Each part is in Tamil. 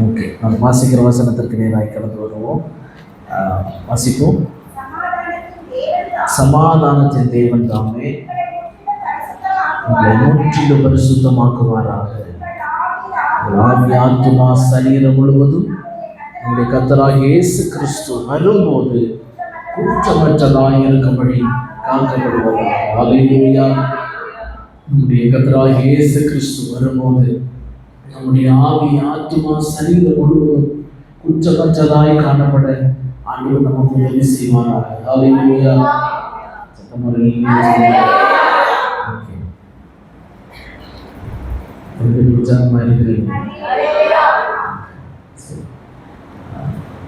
ஓகே, நம்ம வாசிக்கிற வசனத்திற்கு நேராக கடந்து வருவோம். வாசிப்போம். சமாதானத்தின் தேவன் தாமே உங்களை முற்றிலும் பரிசுத்தமாக்குவாராக. ஆவி, ஆத்துமா, சரீரம் முழுவதும் நம்முடைய கர்த்தராகிய இயேசு கிறிஸ்து வரும்போது குற்றமற்றதாய் இருக்கும்படி காக்கப்படுவதாக. ஹல்லேலூயா. நம்முடைய கர்த்தராகிய இயேசு கிறிஸ்து வரும்போது நம்முடைய ஆவி, ஆத்துமா, சரீரம் முழுவதும் குற்றமற்றதாய் காணப்பட ஆண்டவர் நமக்கு உதவி செய்வாராக. ஹல்லேலூயா.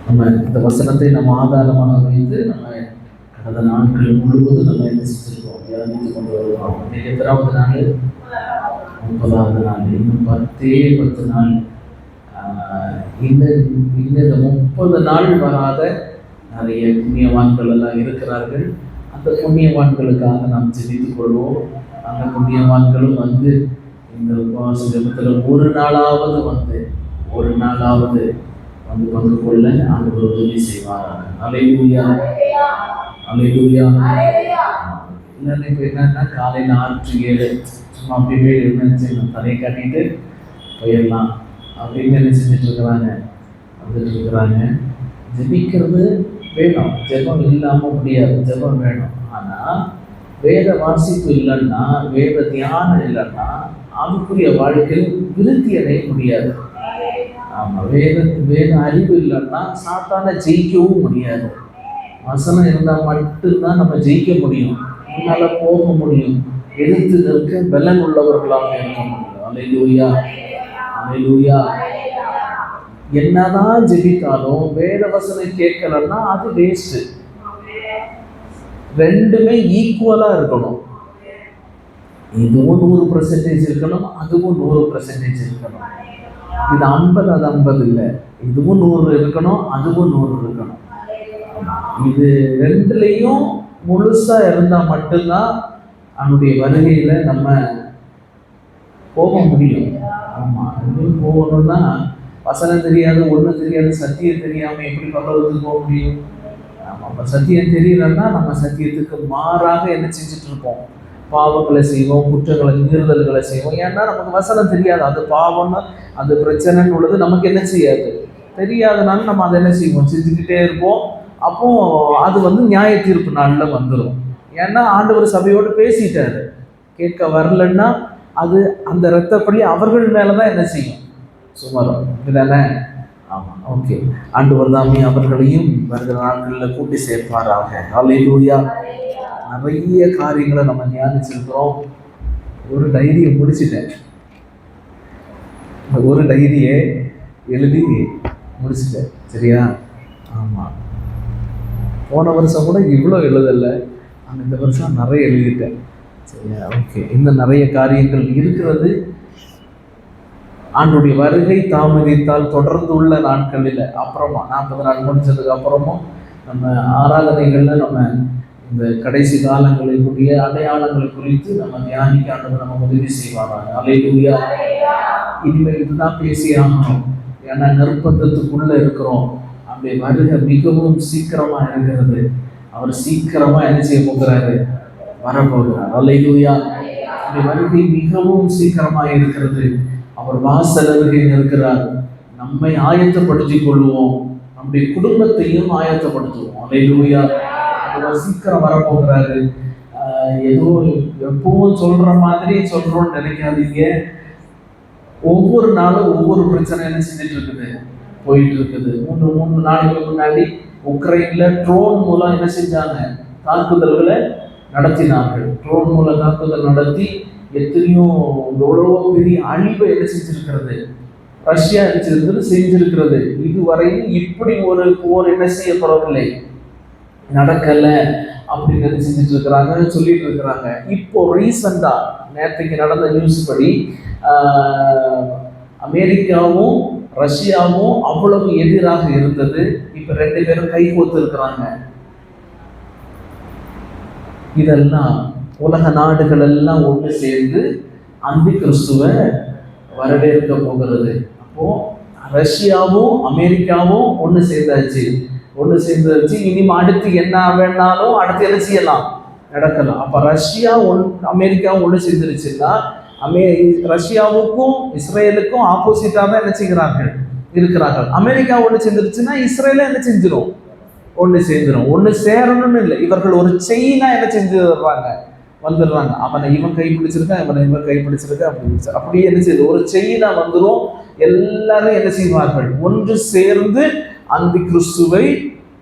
நம்ம இந்த வசனத்தை நம்ம ஆதாரமாக வைத்து நம்ம கடந்த நாட்கள் முழுவதும் நம்ம என்ன செஞ்சிருக்கோம், தியானித்து கொண்டு வருவோம். இன்னைக்கு எத்தனாவது நாள்? 30வது நாள். இன்னும் 10 நாள். இந்த 30 நாள் வராத நிறைய புண்ணியவான்கள் எல்லாம் இருக்கிறார்கள். அந்த புண்ணியவான்களுக்காக நாம் ஜெபித்துக் கொள்வோம். அந்த புண்ணியவான்களும் வந்து இந்த உபவாச ஜெபத்தில் ஒரு நாளாவது வந்து பங்கு கொள்ள ஆண்டவர் உதவி செய்வாராக. ஹல்லேலூயா. ஹல்லேலூயா. இல்லைன்னா இப்போ என்னன்னா காலையில் 6 to 7 சும்மா அப்படியே நினைச்சு தலையை காட்டிட்டு போயிடலாம் அப்படின்னு நினைச்சுட்டு இருக்கிறாங்க, வந்துட்டு இருக்கிறாங்க. ஜெபிக்கிறது வேணும், ஜெபம் இல்லாமல் முடியாது, ஜெபம் வேணும். ஆனால் வேத வாசிப்பு இல்லைன்னா, வேத தியானம் இல்லைன்னா அதுக்குரிய வாழ்க்கையில் விருத்தி அடைய முடியாது. ஆமாம், வேத அறிவு இல்லைன்னா சாத்தான ஜெயிக்கவும் முடியாது. வசனம் இருந்தால் மட்டும்தான் நம்ம ஜெயிக்க முடியும், முன்னால் போக முடியும், எதிர்த்து நிற்க பலன் உள்ளவர்களாக இருக்க முடியும். ஹல்லேலூயா. ஹல்லேலூயா. என்னதான் ஜெபித்தாலும் வேத வசனம் கேட்கலன்னா அது வேஸ்ட். ரெண்டுமே ஈக்குவலா இருக்கணும். இதுவும் 100% இருக்கணும், அதுவும் 100% இருக்கணும். இது 50 அது 50 இல்லை. இதுவும் 100 இருக்கணும், அதுவும் 100 இருக்கணும். இது ரெண்டுலையும் முழுசா இருந்தா மட்டும்தான் அவனுடைய வருகையில நம்ம போக முடியும். ஆமா, எங்கேயும் போகணும்னா வசனம் தெரியாது, ஒன்றும் தெரியாது, சத்தியம் தெரியாம எப்படி பரலோகத்துக்கு போக முடியும்? ஆமா, அப்ப சத்தியம் தெரியலன்னா நம்ம சத்தியத்துக்கு மாறாக என்ன செஞ்சுட்டு இருப்போம்? பாவங்களை செய்வோம், குற்றங்களை, மீறுதல்களை செய்வோம். ஏன்னா நமக்கு வசனம் தெரியாது. அது பாவம்னு, அது பிரச்சனைன்னு உள்ளது நமக்கு என்ன செய்யாது, தெரியாதனால நம்ம அதை என்ன செய்வோம், செஞ்சுக்கிட்டே இருப்போம். அப்போ அது வந்து நியாய தீர்ப்பு நாளில் வந்துடும். ஏன்னா ஆண்டவர் சபையோடு பேசிட்டாரு. கேட்க வரலன்னா அது அந்த இரத்தப்படி அவர்கள் மேலதான் என்ன செய்யும், சுமரும். இதுதானே? ஆமா, ஓகே. ஆண்டவர் தாமே அவர்களையும் வருகிற நாட்களில் கூட்டி சேர்ப்பாராக. ஹல்லேலூயா. நிறைய காரியங்களை நம்ம தியானிச்சிருக்கிறோம். ஒரு டைரியை முடிச்சிட்டேன், ஒரு டைரியை எழுதி முடிச்சிட்டேன். சரியா? ஆமாம், போன வருஷம் கூட இவ்வளோ எழுதலை, ஆனால் இந்த வருஷம் நிறைய எழுதிட்டேன். சரியா? ஓகே. இன்னும் நிறைய காரியங்கள் இருக்கிறது. ஆண்டுடைய வருகை தாமதித்தால் தொடர்ந்து உள்ள நாட்களில் அப்புறமா 40 நாள் முடிஞ்சதுக்கு அப்புறமும் நம்ம ஆராதனைகளில் நம்ம இந்த கடைசி காலங்களுடைய அடையாளங்களை குறித்து நம்ம தியானிக்க ஆண்டவர் நம்ம உதவி செய்வாராங்க. ஹல்லேலூயா. இனிமேல் இதுதான் பேசி ஆகணும். ஏன்னா நிர்பந்தத்துக்குள்ள இருக்கிறோம். அப்படி வருகை மிகவும் சீக்கிரமா இருக்கிறது. அவர் சீக்கிரமா என்ன செய்ய போகிறாரு, வரப்போகிறார். ஹல்லேலூயா. அப்படி வருகை மிகவும் சீக்கிரமா இருக்கிறது. அவர் வாசல் அருகில் இருக்கிறார். நம்மை ஆயத்தப்படுத்திக் கொள்வோம், நம்முடைய குடும்பத்தையும் ஆயத்தப்படுத்துவோம். ஹல்லேலூயா. அவர் சீக்கிரம் வரப்போகிறாரு. ஏதோ எப்பவும் சொல்ற மாதிரி சொல்றோம்னு நினைக்காதீங்க. ஒவ்வொரு நாளும் ஒவ்வொரு பிரச்சனை என்ன செஞ்சுட்டு இருக்குது, போயிட்டு இருக்குது. 3 நாளுக்கு முன்னாடி உக்ரைன்ல ட்ரோன் மூலம் என்ன செஞ்சாங்க, தாக்குதல்களை நடத்தினார்கள். ட்ரோன் மூலம் தாக்குதல் நடத்தி எத்தனையோ எவ்வளவோ பெரிய அழிவை என்ன செஞ்சிருக்கிறது, ரஷ்யா செஞ்சிருக்கிறது. இதுவரையும் இப்படி ஒரு போர் என்ன செய்யப்படவில்லை, நடக்கல அப்படின்னு செஞ்சுட்டு இருக்கிறாங்க, சொல்லிட்டு இருக்கிறாங்க. இப்போ ரீசண்டா நேற்றுக்கு நடந்த நியூஸ் படி அமெரிக்காவும் ரஷ்யாவும் அவ்வளவு எதிராக இருந்தது. இப்ப 2 பேரும் கை கோர்த்து இருக்கிறாங்க. இதெல்லாம் உலக நாடுகள் எல்லாம் ஒன்று சேர்ந்து அந்தி கிறிஸ்துவ வரவேற்க போகிறது. அப்போ ரஷ்யாவும் அமெரிக்காவும் ஒன்று சேர்ந்தாச்சு. இனி அடுத்து என்ன வேணாலும் அடுத்து என்ன செய்யலாம், நடக்கலாம். அப்ப ரஷ்யா அமெரிக்காவும் ஒன்று சேர்ந்துருச்சுன்னா ரஷ்யாவுக்கும் இஸ்ரேலுக்கும் ஆப்போசிட்டா தான் என்ன செய்கிறார்கள் இருக்கிறார்கள். அமெரிக்கா ஒன்று சேர்ந்துருச்சுன்னா இஸ்ரேல என்ன செஞ்சிடும், ஒன்று சேர்ந்துடும். ஒன்று சேரணும்னு இல்லை, இவர்கள் ஒரு செயினா என்ன செஞ்சிடுறாங்க, வந்துடுறாங்க. அவனை இவன் கைப்பிடிச்சிருக்கான், இவன் கைப்பிடிச்சிருக்கா, அப்படியே என்ன செய்யுது, ஒரு செயினா வந்துடும். எல்லாரும் என்ன செய்வார்கள், ஒன்று சேர்ந்து அந்த கிறிஸ்துவை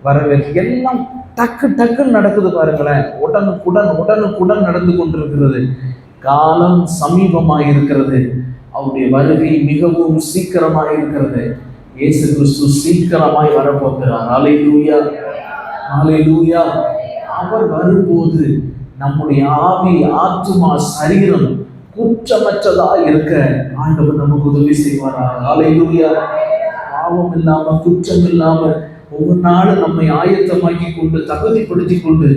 வரவேற்க. எல்லாம் டக்கு டக்குன்னு நடக்குது பாருங்களேன். உடனுக்குடன் நடந்து கொண்டிருக்கிறது. காலம் சமீபமாக இருக்கிறது. அவருடைய வருகை மிகவும் சீக்கிரமாக இருக்கிறது. இயேசு கிறிஸ்து சீக்கிரமாய் வரப்போகிறார். அல்லேலூயா, அல்லேலூயா. அவர் வரும்போது நம்முடைய ஆவி, ஆத்துமா, சரீரம் குற்றமற்றதா இருக்க ஆண்டவர் நமக்கு உதவி செய்வாராக. அல்லேலூயா. பாவம் இல்லாம, குற்றம் இல்லாம ஒவ்வொரு நாளும் நம்மை ஆயத்தமாக்கி கொண்டு, தகுதிப்படுத்தி கொண்டு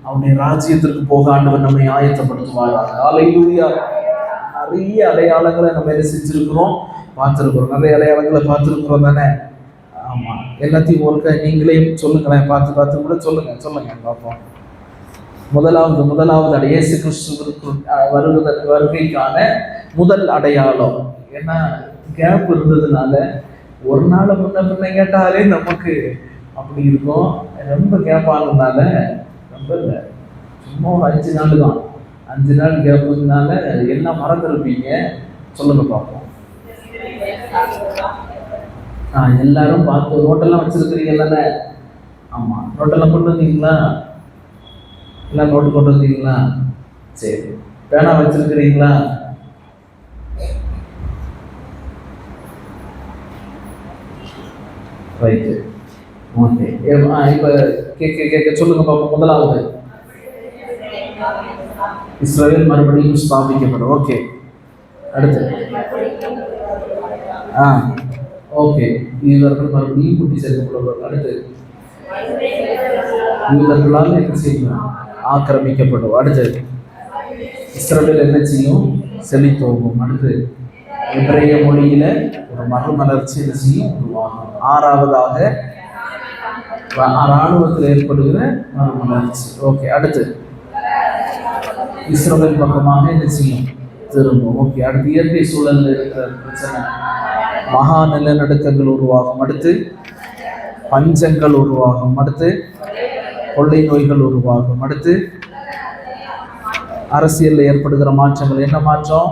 அவனுடைய ராஜ்யத்திற்கு போக ஆண்டவர் நம்மை ஆயத்தப்படுத்துவாராக. அல்லேலூயா. நிறைய அடையாளங்களை நம்ம என்ன செஞ்சிருக்கிறோம், பார்த்துருக்கிறோம். நிறைய அடையாளங்களை பார்த்துருக்கிறோம் தானே? ஆமா, எல்லாத்தையும் ஒருக்க நீங்களே சொல்லுங்களேன், பார்த்து கூட சொல்லுங்க பார்ப்போம். முதலாவது இயேசு கிறிஸ்துவிற்கு வருகைக்கான முதல் அடையாளம் என்ன? கேப் இருந்ததுனால ஒரு நாள் முன்ன பின்ன கேட்டாலே நமக்கு அப்படி இருக்கும். ரொம்ப கேப் ஆனதுனால ரொம்ப இல்லை, சும்மா ஒரு 5 நாள் தான். 5 நாள் கேப்புனால என்ன மறந்துருப்பீங்க, சொல்லுங்க பார்ப்போம். எல்லாரும் பார்த்து நோட்டெல்லாம் வச்சிருக்கிறீங்க தானே? ஆமா, நோட்டெல்லாம் கொண்டு வந்தீங்களா? எல்லாம் நோட்டு கொண்டு வந்தீங்களா? சரி. பேனா வச்சிருக்கிறீங்களா? Right, okay. இப்போ கேட்க சொல்லுங்க பாப்போம். முதலாவது இஸ்ரவேல் மறுபடியும் ஸ்தாபிக்கப்படும். ஓகே. அடுத்து ஓகே, இவர்கள் மறுபடியும் கூட்டி சேர்க்கப்படுவார்கள். அடுத்து யூதர்களால் என்ன செய்யும், ஆக்கிரமிக்கப்படும். அடுத்து இஸ்ரவேல் என்ன செய்யும், செழித்தோகும். அடுத்து எபிரேய மொழியில ஒரு மறுமலர்ச்சி என்ன செய்யும், உருவாகும். ஆறாவதாக இராணுவத்தில் ஏற்படுகிற மறுமலர்ச்சி. ஓகே. அடுத்து இஸ்ரவேல் பக்கமாக என்ன செய்யும், திரும்பும். ஓகே. அடுத்து இயற்கை சூழல் இருக்கிற பிரச்சனை, மகா நிலநடுக்கங்கள் உருவாகும். அடுத்து பஞ்சங்கள் உருவாகும். அடுத்து கொள்ளை நோய்கள் உருவாகும். அடுத்து அரசியலில் ஏற்படுகிற மாற்றங்கள். என்ன மாற்றம்?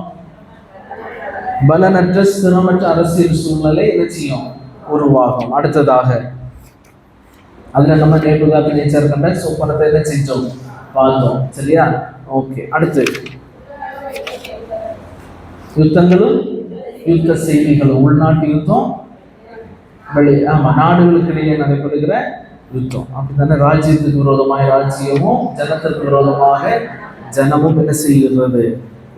பலனற்ற ஸ்திரமற்ற அரசியல் சூழ்நிலை என்ன செய்யும், உருவாகும். அடுத்ததாக அதுல நம்ம நேபுகாத்நேச்சர் கண்ட சொப்பனத்தை என்ன செஞ்சோம், பார்த்தோம். சரியா? ஓகே. அடுத்து யுத்தங்களும் யுத்த செய்திகளும், உள்நாட்டு யுத்தம், நாடுகளுக்கு இடையே நடைபெறுகிற யுத்தம். அப்படித்தானே? ராஜ்யத்துக்கு விரோதமாக ராஜ்யமும், ஜனத்திற்கு விரோதமாக ஜனமும் என்ன செய்கிறது,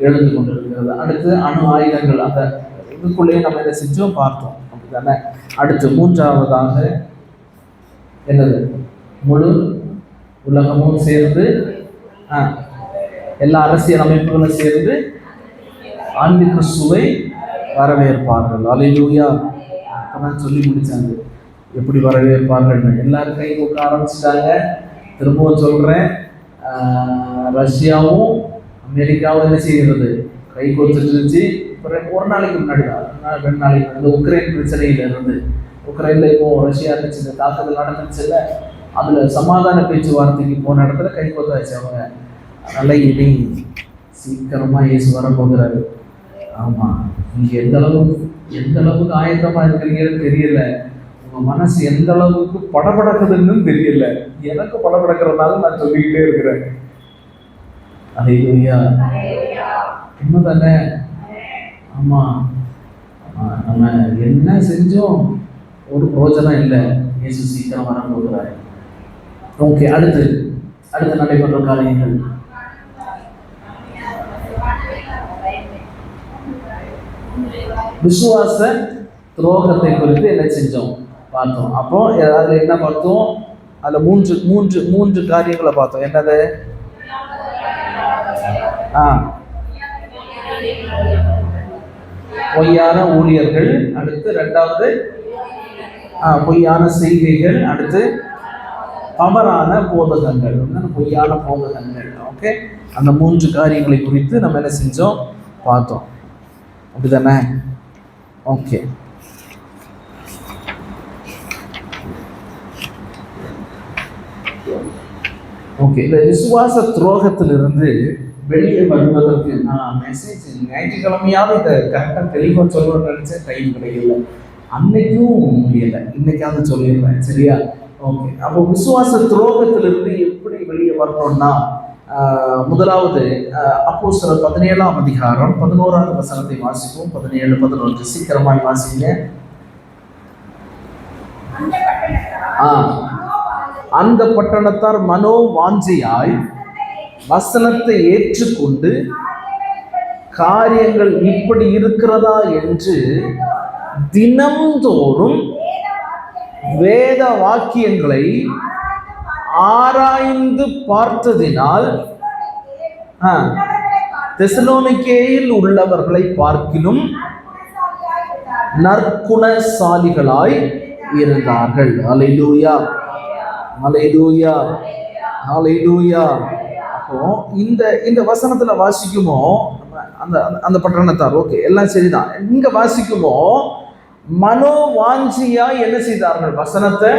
எழுந்து கொண்டிருக்கிறது. அடுத்து அணு ஆயுதங்கள், அந்த இதுக்குள்ளேயே நம்ம என்ன செஞ்சோம், பார்த்தோம். அப்படித்தானே? அடுத்து மூன்றாவதாக என்னது, முழு உலகமும் சேர்ந்து எல்லா அரசியல் அமைப்புகளும் சேர்ந்து ஆண்டி கிறிஸ்துவை வரவேற்பார்கள். அல்லேலூயா. அப்பதான் சொல்லி முடிச்சாங்க எப்படி வரவேற்பார்கள். எல்லாரும் கை கொடுக்க ஆரம்பிச்சுட்டாங்க. திரும்பவும் சொல்றேன், ரஷ்யாவும் அமெரிக்காவும் என்ன செய்கிறது, கை கொடுத்துட்டு இருந்துச்சு. ஒரு நாளைக்கு முன்னாடி தான், 2 நாளைக்கு முன்னாடி உக்ரைன் பிரச்சனையில இருந்து, உக்ரைன்ல இப்போ ரஷ்யா இருந்துச்சு, இந்த தாக்குதல் நடந்துச்சுல்ல, அதுல சமாதான பேச்சுவார்த்தைக்கு போன இடத்துல கை கொத்தாச்சு அவங்க. அதனால இனி சீக்கிரமா இயேசு வர போகிறாரு. ஆமா, நீங்க எந்த அளவுக்கு ஆயத்தமா இருக்கிறீங்கன்னு தெரியல. உங்க மனசு எந்த அளவுக்கு படபடக்குதுன்னு தெரியல. எனக்கு படபடக்கிறதுனால நான் சொல்லிக்கிட்டே இருக்கிறேன். அல்லேலூயா. உண்மைதானே? ஆமா, நம்ம என்ன செஞ்சோம் ஒரு பிரோஜனம் இல்லை. இயேசு சீக்கிரம் வர போகிறாரு. ஓகே. அடுத்து நடைபெற்ற காரியங்கள். விசுவாச துரோகத்தை குறித்து என்ன செஞ்சோம், பார்த்தோம். அப்போ அதுல என்ன பார்த்தோம், அதுல மூன்று காரியங்களை பார்த்தோம். என்னது? பொய்யான ஊழியர்கள். அடுத்து 2வது பொய்யான செய்கைகள், அடுத்து தவறான போதகங்கள், பொய்யான போதகங்கள். ஓகே, அந்த 3 காரியங்களை குறித்து நம்ம என்ன செஞ்சோம், பார்த்தோம். அப்படிதானே? Okay, okay. இந்த விசுவாச துரோகத்திலிருந்து வெளியே வருவதற்கு நான் மெசேஜ் ஞாயிற்றுக்கிழமையாவது இதை கரெக்டாக தெளிவாக சொல்லணும்னு நினைச்சேன், டைம் கிடைக்கல. அன்னைக்கும் முடியலை, இன்னைக்காவது சொல்லிடுறேன், சரியா? ஓகே. அப்போ விசுவாச துரோகத்திலிருந்து எப்படி வெளியே வரணும்னா, முதலாவது அப்போஸ்தலர் 17ஆம் அதிகாரம் 11வது வசனத்தை வாசிப்போம். 17, 11 சீக்கிரமாய் வாசிங்க. அந்த பட்டணத்தார் மனோ வாஞ்சியாய் வசனத்தை ஏற்றுக்கொண்டு காரியங்கள் இப்படி இருக்கிறதா என்று தினம்தோறும் வேத வாக்கியங்களை ஆராய்ந்து பார்த்ததினால் தெசலோனிக்கேயில் உள்ளவர்களை பார்க்கிலும் நற்குணசாலிகளாய் இருந்தார்கள். அல்லேலூயா, அல்லேலூயா, அல்லேலூயா. அப்போ இந்த வசனத்துல வாசிக்குமோ அந்த பட்டணத்தார், ஓகே, எல்லாம் சரிதான். இங்க வாசிக்குமோ மனோ வாஞ்சியா என்ன செய்தார்கள், வசனத்தை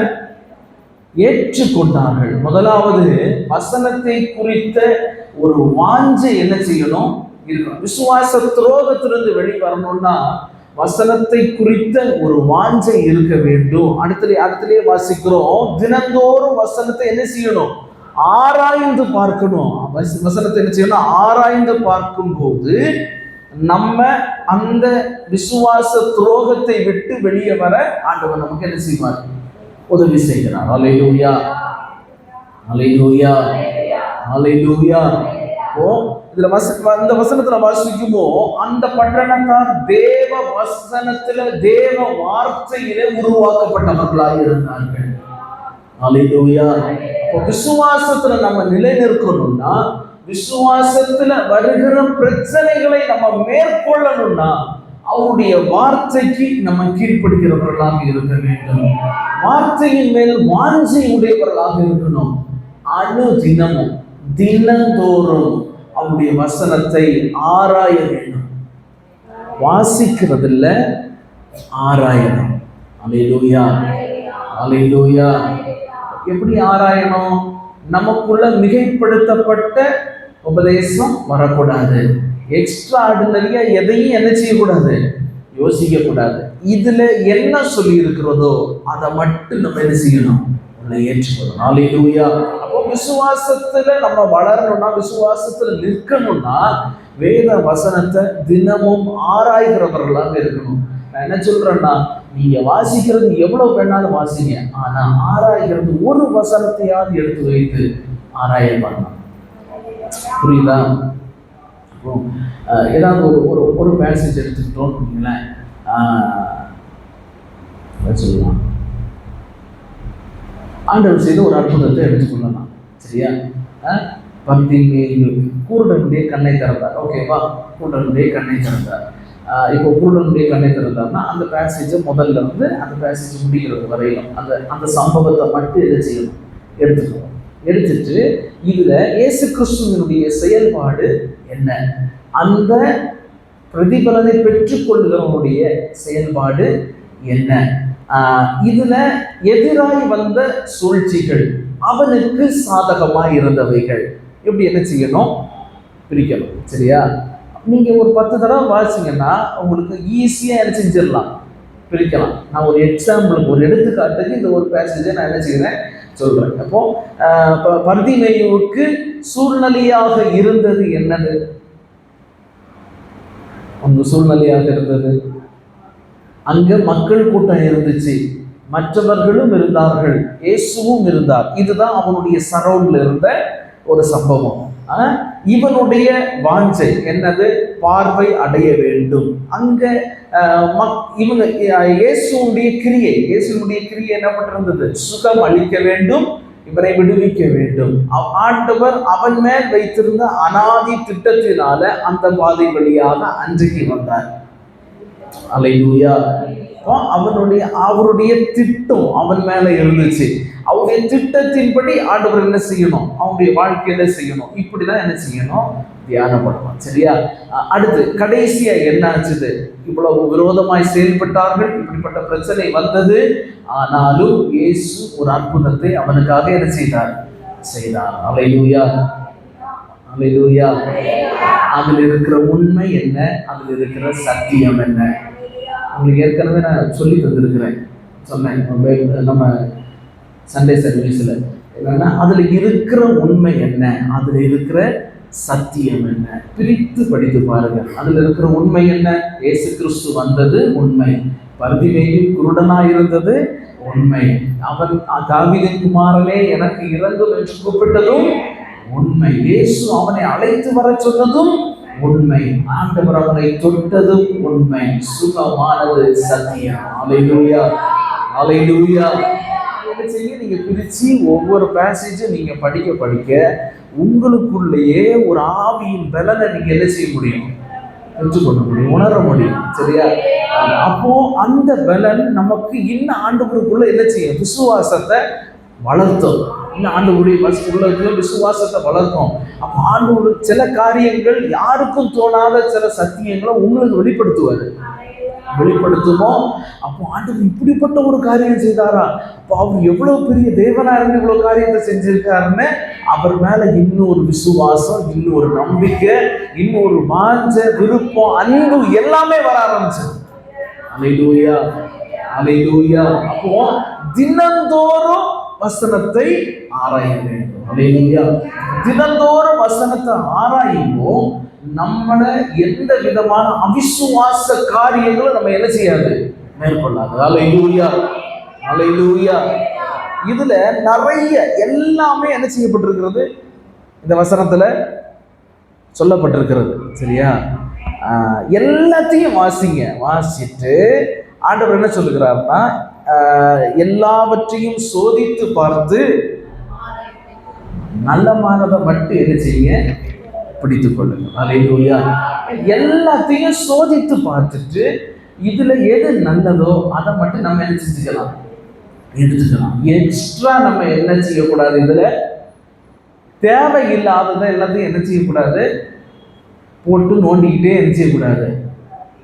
ஏற்றுக்கொண்டார்கள். முதலாவது வசனத்தை குறித்த ஒரு வாஞ்சை என்ன செய்யணும், இருக்கணும். விசுவாச துரோகத்திலிருந்து வெளிவரணும்னா வசனத்தை குறித்த ஒரு வாஞ்சை இருக்க வேண்டும். அடுத்தலே வாசிக்கிறோம், தினந்தோறும் வசனத்தை என்ன செய்யணும், ஆராய்ந்து பார்க்கணும். வசனத்தை என்ன செய்யணும், ஆராய்ந்து பார்க்கும் போது நம்ம அந்த விசுவாச துரோகத்தை விட்டு வெளியே வர ஆண்டவர் நமக்கு என்ன செய்வார், உதவி செய்கிறார். அல்லேலூயா, அல்லேலூயா, அல்லேலூயா. இதுல இந்த வசனத்துல வாசிக்குமோ அந்த பட்டணத்தார் தேவ வசனத்துல தேவ வார்த்தையிலே உருவாக்கப்பட்டவர்களாக இருந்தார்கள். அல்லேலூயா. விசுவாசத்துல நம்ம நிலை நிற்கணும்னா, விசுவாசத்துல வருகிற பிரச்சனைகளை நம்ம மேற்கொள்ளணும்னா அவருடைய வார்த்தைக்கு நம்ம கீழ்ப்படுகிறவர்களாக இருக்க வேண்டும். வார்த்தையின் மேல் வாஞ்சை உடையவர்களாக இருக்கணும். தினமும் தினந்தோறும் அவருடைய வசனத்தை ஆராய வேண்டும். வாசிக்கிறதில்ல, ஆராயணும். அல்லேலூயா, அல்லேலூயா. எப்படி ஆராயணும், நமக்குள்ள மிகைப்படுத்தப்பட்ட உபதேசம் வரக்கூடாது. எக்ஸ்ட்ரா ஆர்டினரியா எதையும் என்ன செய்யக்கூடாது, யோசிக்க கூடாது. இதுல என்ன சொல்லி இருக்கிறதோ அதை மட்டும் நம்ம என்ன செய்யணும், ஏற்றுக்கணும். அல்லேலூயா. அப்போ விசுவாசத்துல நம்ம வளரணும்னா, விசுவாசத்துல நிற்கணும்னா வேத வசனத்தை தினமும் ஆராய்கிறவர்களாக இருக்கணும். நான் என்ன சொல்றேன்னா, நீங்க வாசிக்கிறது எவ்வளவு வேணாலும் வாசிங்க, ஆனா ஆராய்கிறது ஒரு வசனத்தையாவது எடுத்து வைத்து ஆராய பண்ணலாம். புரியுதா? ஏதாவது ஒரு பேசேஜ் எடுத்துக்கிட்டோம் சொல்லலாம், ஆண்டவர் செய்த ஒரு அற்புதத்தை எடுத்துக்கொள்ளலாம், சரியா? கூருடனுடைய கண்ணை திறந்தார். ஓகேவா? கூருடனுடைய கண்ணை திறந்தார். இப்போ கூருடனுடைய கண்ணை திறந்தார்னா அந்த பேசேஜை முதல்ல இருந்து அந்த பேசேஜ் முடிக்கிறது வரையிலும் அந்த சம்பவத்தை மட்டும் எதை செய்யணும், எடுத்துக்கணும். எடுத்துட்டு இதுல இயேசு கிறிஸ்துவினுடைய செயல்பாடு என்ன, அந்த பிரதிபலனை பெற்றுக்கொள்கிறவனுடைய செயல்பாடு என்ன, இதுல எதிராய் வந்த சூழ்ச்சிகள், அவனுக்கு சாதகமாய் இருந்தவைகள், எப்படி என்ன செய்யணும், பிரிக்கணும். சரியா? நீங்க ஒரு 10 தடவை வாசிங்கன்னா உங்களுக்கு ஈஸியா என்ன செஞ்சிடலாம், பிரிக்கலாம். நான் ஒரு எக்ஸாம்பிளுக்கு, ஒரு எடுத்துக்காட்டுக்கு இந்த ஒரு பேசேஜை நான் என்ன செய்யறேன் சொல்றேன். அப்போ பர்திமேயுவுக்கு சூழ்நிலையாக இருந்தது என்னது, அந்த சூழ்நிலையாக இருந்தது, அங்க மக்கள் கூட்டம் இருந்துச்சு, மற்றவர்களும் இருந்தார்கள், இயேசுவும் இருந்தார். இதுதான் அவனுடைய சரௌண்ட்ல இருந்த ஒரு சம்பவம். இவனுடைய வாஞ்சை என்னது, பார்வை அடைய வேண்டும். அங்க இவங்க இயேசுடைய கிரியை என்ன பட்டிருந்தது, சுகம் அளிக்க வேண்டும், இவரை விடுவிக்க வேண்டும். ஆண்டவர் அவன் மேல் வைத்திருந்த அனாதி திட்டத்தினால அந்த பாதை வழியாக அன்றைக்கு வந்தார். அல்லேலூயா. அப்போ அவருடைய திட்டம் அவன் மேல இருந்துச்சு. அவருடைய திட்டத்தின்படி ஆண்டவர் என்ன செய்யணும், அவனுடைய வாழ்க்கையில செய்யணும். இப்படிதான் என்ன செய்யணும், தியானப்படணும். சரியா? அடுத்து கடைசியா என்ன ஆச்சுது? இவ்வளவு விரோதமாய் செயல்பட்டார்கள், இப்படிப்பட்ட பிரச்சனை வந்தது. ஆனாலும் இயேசு ஒரு அற்புதத்தை அவனுக்காக என்ன செய்தார்? அல்லேலூயா, அல்லேலூயா. அதில் இருக்கிற உண்மை என்ன, அதில் இருக்கிற சத்தியம் என்ன? உங்களுக்கு ஏற்கனவே நான் சொல்லி தந்திருக்கிறேன், சொன்னேன் நம்ம சண்டே சர்வீஸ்ல. என்னன்னா அதுல இருக்கிற உண்மை என்ன, அதுல இருக்கிற சத்தியம் என்ன, பிரித்து படித்து பாருங்க. அதுல இருக்கிற உண்மை என்ன? இயேசு கிறிஸ்து வந்தது உண்மை. பர்திமேயு குருடனா இருந்தது உண்மை. அவன் தாவீதின் குமாரனே எனக்கு இரங்கும் என்று கூப்பிட்டதும் உண்மை. இயேசு அவனை அழைத்து வர சொன்னதும் உண்மை. ஆண்டவர் அவனை தொட்டதும் உண்மை. சுகமானது சத்தியம். அல்லேலூயா, அல்லேலூயா. நீங்க பிரிச்சு ஒவ்வொரு பேசேஜும் நீங்க படிக்க படிக்க உங்களுக்குள்ளேயே ஒரு ஆவியின் பலனை நீங்க என்ன செய்ய முடியும், பெற்றுக்கொள்ள முடியும், உணர முடியும். சரியா? அப்போ அந்த பலன் நமக்கு இன்னும் ஆண்டவருக்குள்ள என்ன செய்யும், விசுவாசத்தை வளர்த்தோம். இன்னும் ஆண்டவருடைய விசுவாசத்தை வளர்க்கும். அப்போ ஆண்டவர் சில காரியங்கள், யாருக்கும் தோணாத சில சத்தியங்களை உங்களுக்கு வெளிப்படுத்துமோ. அப்போ ஆண்டவர் இப்படிப்பட்ட ஒரு காரியம் செய்தாரா, அப்போ அவர் எவ்வளவு பெரிய தேவனா இருந்து இவ்வளவு காரியத்தை செஞ்சிருக்காருன்னு அவர் மேல இன்னும் ஒரு விசுவாசம், இன்னும் ஒரு நம்பிக்கை, இன்னும் ஒரு வாஞ்ச, விருப்பம், அன்பு எல்லாமே வர ஆரம்பிச்சது. அல்லேலூயா, அல்லேலூயா. அப்போ தினந்தோறும் வசனத்தை ஆராய வேண்டும். அல்லேலூயா. தினந்தோறும் வசனத்தை ஆராயும்போது நம்மள எந்த விதமான அவிசுவாச காரியங்களும் நம்ம என்ன செய்யாது, மேற்கொள்ளாது. அல்லேலூயா, அல்லேலூயா. இதுல நிறைய எல்லாமே என்ன செய்யப்பட்டிருக்கிறது, இந்த வசனத்துல சொல்லப்பட்டிருக்கிறது. சரியா? எல்லாத்தையும் வாசிட்டு ஆண்டவர் என்ன சொல்லுகிறார்னா, எல்லாவற்றையும் சோதித்து பார்த்து நல்லமானதை மட்டும் என்ன செய்ய பிடித்துக் கொள்ளுங்க. அல்லேலூயா. எல்லாத்தையும் சோதித்து பார்த்துட்டு இதுல எது நல்லதோ அதை மட்டும் நம்ம என்ன செஞ்சுக்கலாம், எடுத்துக்கலாம். எக்ஸ்ட்ரா நம்ம என்ன செய்யக்கூடாது, இதுல தேவையில்லாததை எல்லாத்தையும் என்ன செய்யக்கூடாது, போட்டு நோண்டிக்கிட்டே என்ன செய்யக்கூடாது,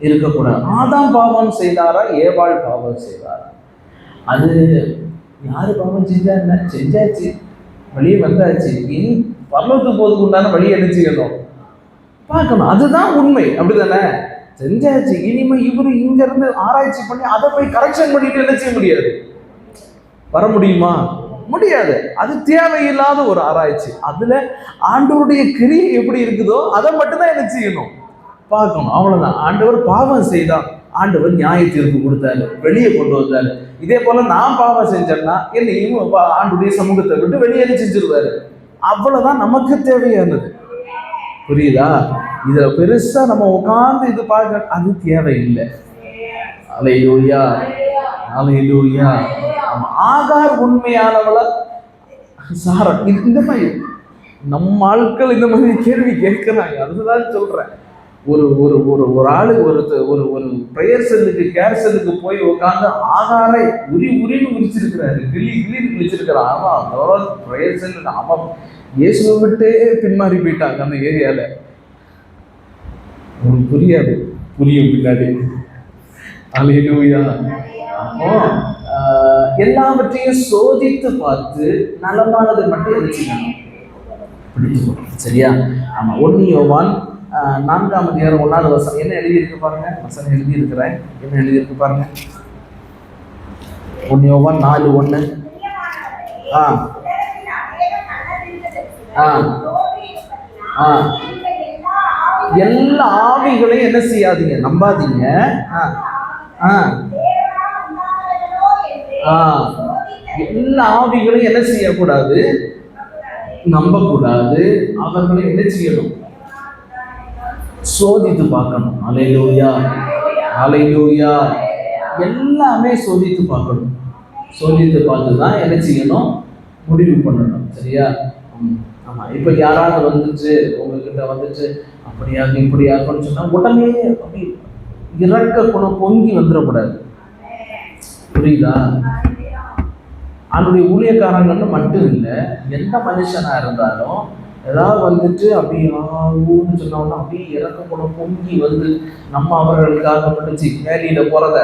இருக்கக்கூடாது. ஆதாம் பாவம் செய்தாரா, ஏவாள் பாவம் செய்தாரா? அது யாரு பாவம் செஞ்சா என்ன, செஞ்சாச்சு, வெளியே வந்தாச்சு. இனி பரலோகத்துக்கு போறதுக்கு உண்டான வழி என்ன செய்யணும், பார்க்கணும். அதுதான் உண்மை. அப்படிதானே? செஞ்சாச்சு. இனிமே இவரு இங்க இருந்து ஆராய்ச்சி பண்ணி அதை போய் கரெக்ஷன் பண்ணிட்டு என்ன செய்ய முடியாது, வர முடியுமா? முடியாது. அது தேவையில்லாத ஒரு ஆராய்ச்சி. அதுல ஆண்டவருடைய கிரியை எப்படி இருக்குதோ அதை மட்டும்தான் என்ன செய்யணும், பார்க்கணும். அவ்வளவுதான். ஆண்டவர் பாவம் செய்தான், ஆண்டவர் நியாய தீர்ப்பு கொடுத்தாரு, வெளியே கொண்டு வந்தாரு. இதே போல நான் பாவம் செஞ்சேன்னா என்னையும் ஆண்டுடைய சமூகத்தை விட்டு வெளியே செஞ்சிருவாரு. அவ்வளவுதான் நமக்கு தேவையானது. புரியுதா? இதுல பெருசா நம்ம உட்கார்ந்து இது பார்க்க அது தேவையில்லை. அல்லேலூயா, அல்லேலூயா. ஆகார் உண்மையானவளா சாரா? இந்த மாதிரி நம்ம ஆட்கள் இந்த மாதிரி கேள்வி கேட்கிறாங்க. அதுதான் சொல்றேன். ஒரு ஒரு ஒரு ஒரு ஆளு ஒரு ஒரு பிரேயர் செல்லுக்கு, கேர் செல்லுக்கு போய் உட்காந்து ஆகாரை உரின்னு உரிச்சிருக்கிறாரு, கிளின்னு கிழிச்சிருக்கிறான். ஆமாம், பிரேயர் செல்லு. ஆமாம், இயேசுவை விட்டே பின்மாறி போயிட்டாங்க அந்த ஏரியால. உங்களுக்கு புரியாது, புரியும் பின்னாடி. அல்லேலூயா. அப்போ எல்லாவற்றையும் சோதித்து பார்த்து நலமானதை மட்டும் எடுத்துக்கணும், பிடிச்சுக்கணும். சரியா? ஆமா. 1 யோவான் 4ஆம் அதிகாரம் 1வது வசனம் என்ன எழுதியிருக்கு பாருங்க. வசனம் எழுதியிருக்கிறேன், என்ன எழுதியிருக்கு பாருங்க. 1 யோவான் 4:1. எல்லா ஆவிகளையும் என்ன செய்யாதீங்க, நம்பாதீங்க. எல்லா ஆவிகளையும் என்ன செய்யக்கூடாது, நம்பக்கூடாது. அவர்களை என்ன செய்யணும், சோதித்து பார்க்கணும். அல்லேலூயா, அல்லேலூயா. எல்லாமே சோதித்து பார்க்கணும். சோதித்து பார்த்து தான் என்ன செய்யணும், முடிவு பண்ணணும். சரியா? ஆமா. இப்ப யாராவது வந்துச்சு உங்ககிட்ட வந்துச்சு அப்படியாக இப்படியாகன்னு சொன்னா உடனே அப்படி இறக்க குணம் பொங்கி வந்துடக்கூடாது. புரியுதா? அவனுடைய ஊழியக்காரங்கன்னு மட்டும் இல்லை, எந்த மனுஷனா இருந்தாலும் ஏதாவது வந்துட்டு அப்படியே ஊன்னு சொன்னோம்னா அப்படியே இறக்கப்படும் பொங்கி வந்து நம்ம அவர்களுக்காக படிச்சு வேலையில போறத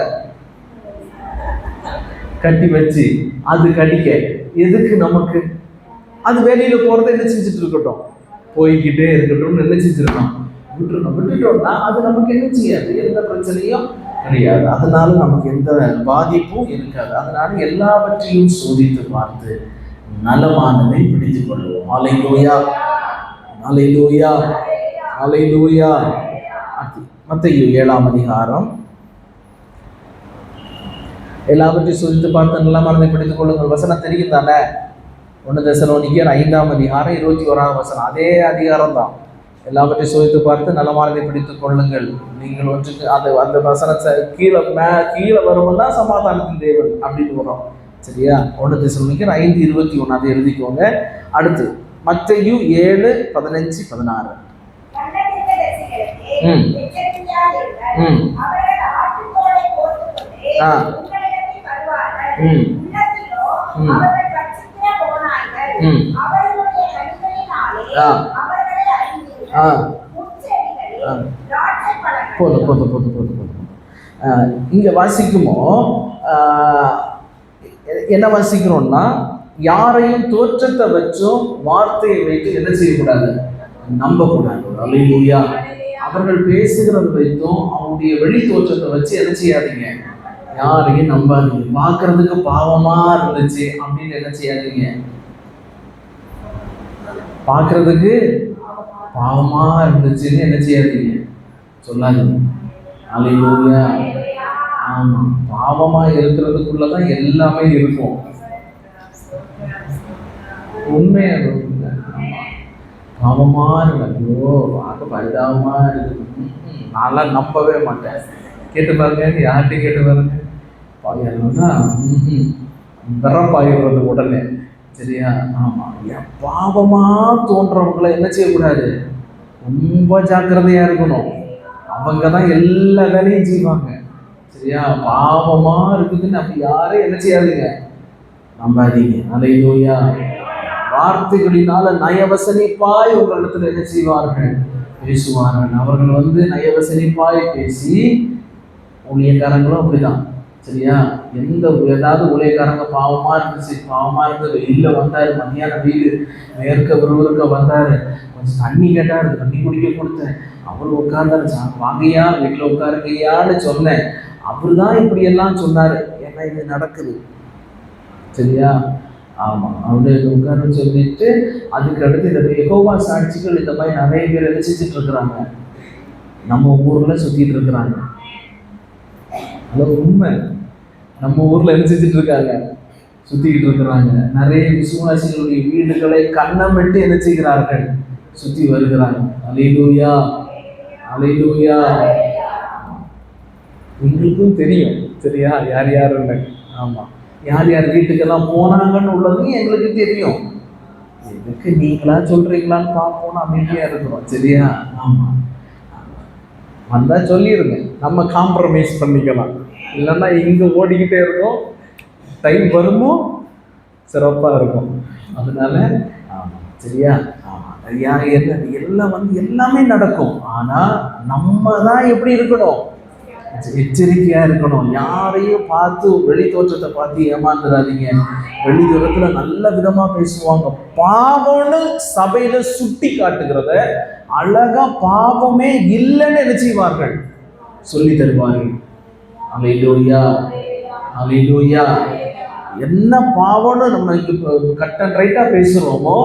கட்டி வச்சு அது கடிக்க எதுக்கு நமக்கு? அது வேலையில போறதை என்ன செஞ்சுட்டு இருக்கட்டும், போய்கிட்டே இருக்கட்டும் என்ன செஞ்சிருக்கோம், விட்டுட்டோம்னா அது நமக்கு என்ன செய்யாது, எந்த பிரச்சனையும் கிடையாது. அதனால நமக்கு எந்த பாதிப்பும் இருக்காது. அதனால எல்லாவற்றையும் சோதித்து பார்த்து நலமானதை பிடித்துக் கொள்வோம். ஹல்லேலூயா, ஹல்லேலூயா, ஹல்லேலூயா. மத்தேயு 7ஆம் அதிகாரம். எல்லாவற்றையும் சோதித்து பார்த்து நலமானதை பிடித்துக் கொள்ளுங்கள். வசனம் தெரியும் தானே? 1 தெசலோனிக்கேயர் 5ஆம் அதிகாரம் 21ஆம் வசனம். அதே அதிகாரம் தான். எல்லாவற்றையும் சோதித்து பார்த்து நலமானதை பிடித்துக் கொள்ளுங்கள். நீங்கள் ஒன்றுக்கு அந்த வசனத்தை கீழே வரும்னா சமாதானத்தின் தேவன் அப்படின்னு வரும். சரியா? 1 தெசலோனிக்கேயர் 5:21 அதை எழுதிக்கோங்க. அடுத்து மத்தேயு 7:15-16. போதும். இங்க வாசிக்குமோ என்ன வாசிக்கிறோம்னா, யாரையும் தோற்றத்தை வச்சும் வார்த்தையை வைத்து என்ன செய்யக்கூடாது, நம்பக்கூடாது. அல்லேலூயா. அவர்கள் பேசுகிறது வைத்தும் அவனுடைய வெளி தோற்றத்தை வச்சு என்ன செய்யாதீங்க, யாரையும் நம்பாதீங்க. பார்க்கறதுக்கு பாவமா இருந்துச்சு அப்படின்னு என்ன செய்யாதீங்க, பார்க்கறதுக்கு பாவமா இருந்துச்சுன்னு என்ன செய்யாதீங்க, சொல்லாதீங்க. அல்லேலூயா. ஆமா, பாவமா இருக்கிறதுக்குள்ளதான் எல்லாமே இருக்கும். உண்மையா பாவமா இருக்கு, ஐயோ பார்க்க பரிதாபமா இருக்கு, நான்லாம் நம்பவே மாட்டேன். கேட்டு பாருங்க, யார்கிட்டையும் கேட்டு பாருங்க. விரப்பாயிடுறது உடனே. சரியா? ஆமா, பாவமா தோன்றவங்களை என்ன செய்யக்கூடாது, ரொம்ப ஜாக்கிரதையா இருக்கணும். அவங்க தான் எல்லா வேலையும் செய்வாங்க. சரியா? பாவமா இருக்குதுன்னு அப்படி யாரும் என்ன செய்யாதீங்க, நம்பாதீங்க. அல்லேலூயா. வார்த்தைகளினால நயவசனிப்பாய் உங்களிடத்துல என்ன செய்வார்கள், பேசுவார்கள். அவர்கள் நயவசனிப்பாய் பேசி, ஊழியக்காரங்களும் அப்படிதான். சரியா? ஏதாவது ஊழியக்காரங்க பாவமா இருந்து வெயில வந்தாரு, மத்தியானம் வெயில் மேற்க விறுவிறுக்க வந்தாரு, கொஞ்சம் தண்ணி கேட்டாரு, தண்ணி குடிக்க கொடுத்தேன். அவரு உட்கார்ந்தாரு, வாங்கய்யா வீட்டுல உட்காருங்கய்யான்னு சொன்னேன். அவரு தான் இப்படி எல்லாம் சொன்னாரு. ஏன்னா இது நடக்குது. சரியா? ஆமா, அவரு உட்காருன்னு சொல்லிட்டு அதுக்கு அடுத்து இந்த யெகோவா சாட்சிகள் இந்த மாதிரி நிறைய பேர் என்ன செஞ்சுட்டு இருக்கிறாங்க, நம்ம ஊர்ல சுத்திட்டு இருக்கிறாங்க. உண்மை, நம்ம ஊர்ல என்ன செஞ்சுட்டு இருக்காங்க, சுத்திக்கிட்டு இருக்கிறாங்க. நிறைய விசுவாசிகளுடைய வீடுகளை கண்ணமிட்டு என்ன செய்கிறார்கள், சுத்தி வருகிறாங்க. அல்லேலூயா, அல்லேலூயா. உங்களுக்கும் தெரியும். சரியா? யார் யாருன்னு. ஆமா, யார் யார் வீட்டுக்கெல்லாம் போனாங்கன்னு உள்ளதும் எங்களுக்கு தெரியும். எதுக்கு நீங்களா சொல்றீங்களான்னு பார்ப்போம்னு அமைதியா இருக்கிறோம். சரியா? ஆமா, வந்தா சொல்லிடுங்க, நம்ம காம்ப்ரமைஸ் பண்ணிக்கலாம். இல்லைன்னா இங்க ஓடிக்கிட்டே இருக்கோம், டைம் வருமோ சிறப்பா இருக்கும். அதனால ஆமா, சரியா? ஆமா, எல்லாம் எல்லாமே நடக்கும். ஆனா நம்ம தான் எப்படி இருக்கணும், எச்சரிக்கையா இருக்கணும். யாரையும் பார்த்து வெளி தோற்றத்தை பார்த்து ஏமாந்துடாதீங்க. வெளி தூரத்துல நல்ல விதமா பேசுவாங்க, பாவம்னு சபையில சுட்டி காட்டுகிறத அழகா பாவமே இல்லைன்னு என்ன செய்வார்கள், சொல்லி தருவார்கள். அல்லேலூயா, அல்லேலூயா. என்ன பாவம்னு நம்ம கட் அண்ட் ரைட்டா பேசுறோமோ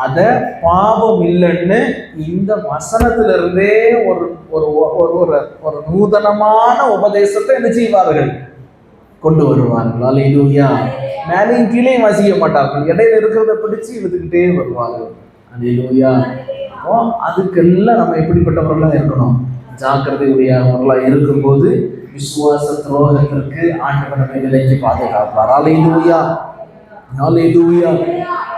அத பாவம் இல்லைன்னு இந்த வசனத்துல இருந்தே ஒரு ஒரு ஒரு நூதனமான உபதேசத்தை என்ன செய்வார்கள், கொண்டு வருவார்கள். அல்லேலூயா. மேலையும் கீழே வாசிக்க மாட்டார்கள், இடையில இருக்கிறத பிடிச்சு இழுத்துக்கிட்டே வருவார்கள். அல்லேலூயா. அதுக்கெல்லாம் நம்ம எப்படிப்பட்டவர்களா இருக்கணும், ஜாக்கிரதையுடையவர்களா இருக்கும்போது விசுவாச துரோகத்திற்கு ஆண்டவர் நம்மை விலக்கி பாதுகாப்பார். அல்லேலூயா, அல்லேலூயா.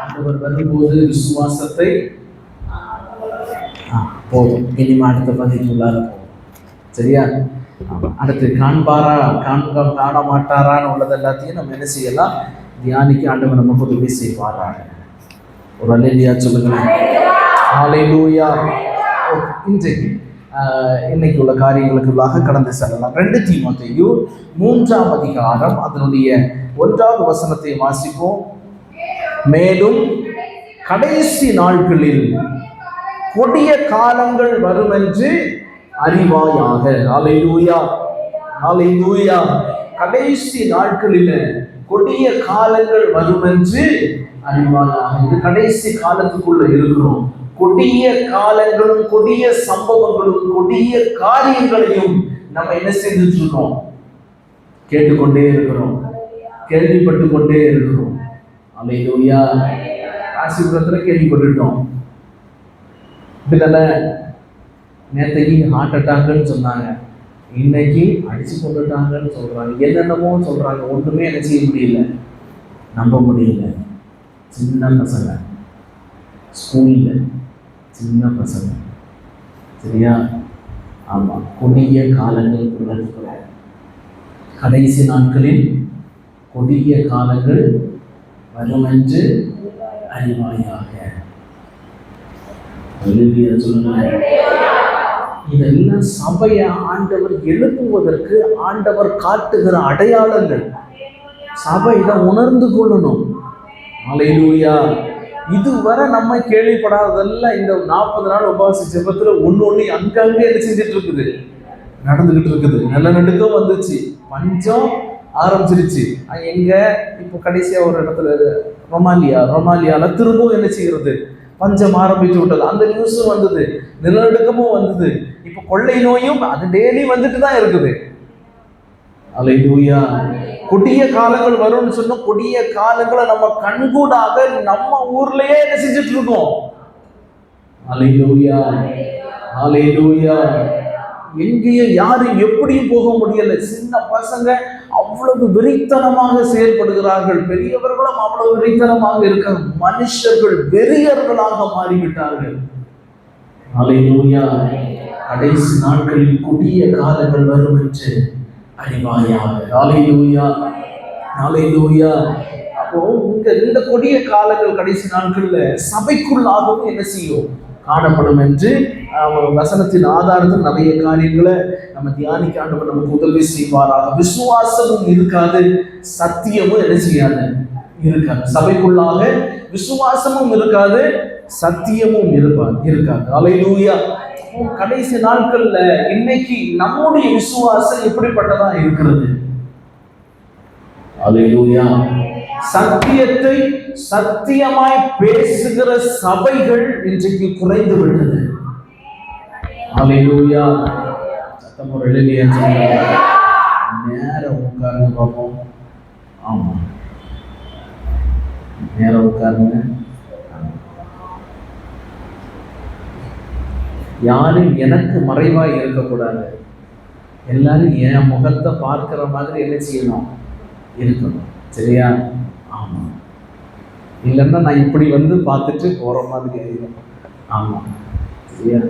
ஆண்டவர் வரும்போது விசுவாசத்தை போதும், இனிமே அடுத்த பதிவுள்ளார போகும். சரியா? அடுத்து காண்பாரா காண மாட்டாரான்னு உள்ளது எல்லாத்தையும் நம்ம என்ன செய்யலாம், தியானிக்க ஆண்டவர் நமக்கு உதவி செய்வாரா. ஒரு அல்லேலூயா சொல்லுங்களேன். ஹல்லேலூயா. இன்னைக்கு உள்ள காரியங்களுக்குள்ளாக கடந்து செல்லலாம். 2 தீமோத்தேயு 3ஆம் அதிகாரம் அதனுடைய 1வது வசனத்தை வாசிப்போம். மேலும் கடைசி நாட்களில் கொடிய காலங்கள் வரும் என்று அறிவாயாக. ஹல்லேலூயா, ஹல்லேலூயா. கடைசி நாட்களில் கொடிய காலங்கள் வரும் என்று அறிவாயாக. இது கடைசி காலத்துக்குள்ள இருக்கிறோம். கொடிய காலங்களும் கொடிய சம்பவங்களும் கொடிய காரியங்களையும் நம்ம என்ன செய்துட்டு இருக்கோம், கேட்டுக்கொண்டே இருக்கிறோம், கேள்விப்பட்டு கொண்டே இருக்கிறோம். அல்லேலூயா. ஆசீர்வாதத்துல கேள்விப்பட்டுட்டோம். இப்படிதானே நேற்றைக்கு ஹார்ட் அட்டாக்னு சொன்னாங்க, இன்னைக்கு அடிச்சு கொண்டுட்டாங்கன்னு சொல்றாங்க, என்னென்னமோ சொல்றாங்க. ஒன்றுமே என்ன செய்ய முடியல, நம்ப முடியல. சின்ன பசங்க, ஸ்கூல்ல சின்ன பசங்க, சரியா? ஆமாம், கொடிய காலங்கள் இருக்கிறோம். கடைசி நாட்களில் கொடிய காலங்கள் வரும் என்று அறிவாயாக. இதெல்லாம் சபையை ஆண்டவர் எழுப்புவதற்கு ஆண்டவர் காட்டுகிற அடையாளங்கள். சபை இதை உணர்ந்து கொள்ளணும். ஹல்லேலூயா. இதுவரை நம்ம கேள்விப்படாததெல்லாம் இந்த 40 நாள் உபவாச ஜெபத்துல ஒண்ணு அங்கங்க என்ன செஞ்சுட்டு இருக்குது, நடந்துகிட்டு இருக்குது. நிலநடுக்கம் வந்துச்சு, பஞ்சம் ஆரம்பிச்சிருச்சு. எங்க இப்போ கடைசியா ஒரு இடத்துல ரொமாலியால திரும்பவும் என்ன செய்யறது, பஞ்சம் ஆரம்பிச்சு விட்டது. அந்த நியூஸும் வந்தது, நிலநடுக்கமும் வந்தது. இப்போ கொள்ளை நோயும் அது டெய்லி வந்துட்டு தான் இருக்குது. அல்லேலூயா. கொடிய காலங்கள் வரும்னு சொன்ன கொடிய காலங்களை நம்ம கண்கூடாக நம்ம ஊர்லயே என்ன செஞ்சுட்டு இருக்கோம். அல்லேலூயா, அல்லேலூயா. எங்கேயும் யாரும் எப்படியும் போக முடியல. சின்ன பசங்க அவ்வளவு வெறித்தனமாக செயல்படுகிறார்கள், பெரியவர்களும் அவ்வளவு வெறித்தனமாக இருக்க, மனுஷர்கள் வெறியர்களாக மாறிவிட்டார்கள். அல்லேலூயா. கடைசி நாட்களில் கொடிய காலங்கள் வரும் என்று அறிவாயாக. ஹல்லேலூயா, ஹல்லேலூயா. அப்போ இந்த கொடிய காலங்கள் கடைசி நாட்கள்ல சபைக்குள்ளாகவும் என்ன செய்யும், காணப்படும் என்று வசனத்தின் ஆதாரத்தில் நிறைய காரியங்களை நம்ம தியானிக்க ஆண்டவர் நமக்கு உதவி செய்வாராக. விசுவாசமும் இருக்காது, சத்தியமும் என்ன செய்யாது, இருக்காது. சபைக்குள்ளாக விசுவாசமும் இருக்காது, சத்தியமும் இருக்காது. ஹல்லேலூயா. கடைசி நாட்கள்ல இன்னைக்கு நம்முடைய விசுவாசம் எப்படிப்பட்டதா இருக்கிறது? அல்லேலூயா. சத்தியத்தை சத்தியமாய் பேசுகிற சபைகள் இன்றைக்கு குறைந்து விட்டது. அல்லேலூயா. சத்தம் ஒரு எழுதிய நேரம் உட்காருங்க பார்ப்போம். ஆமா, நேரம் உட்காருங்க. யாரும் எனக்கு மறைவாய் இருக்கக்கூடாது. எல்லாரும் என் முகத்தை பார்க்கிற மாதிரி என்ன செய்யணும், இருக்கணும். சரியா? ஆமா, இல்லைன்னா நான் இப்படி வந்து பார்த்துட்டு போற மாதிரி இருக்கும். ஆமா, சரியா?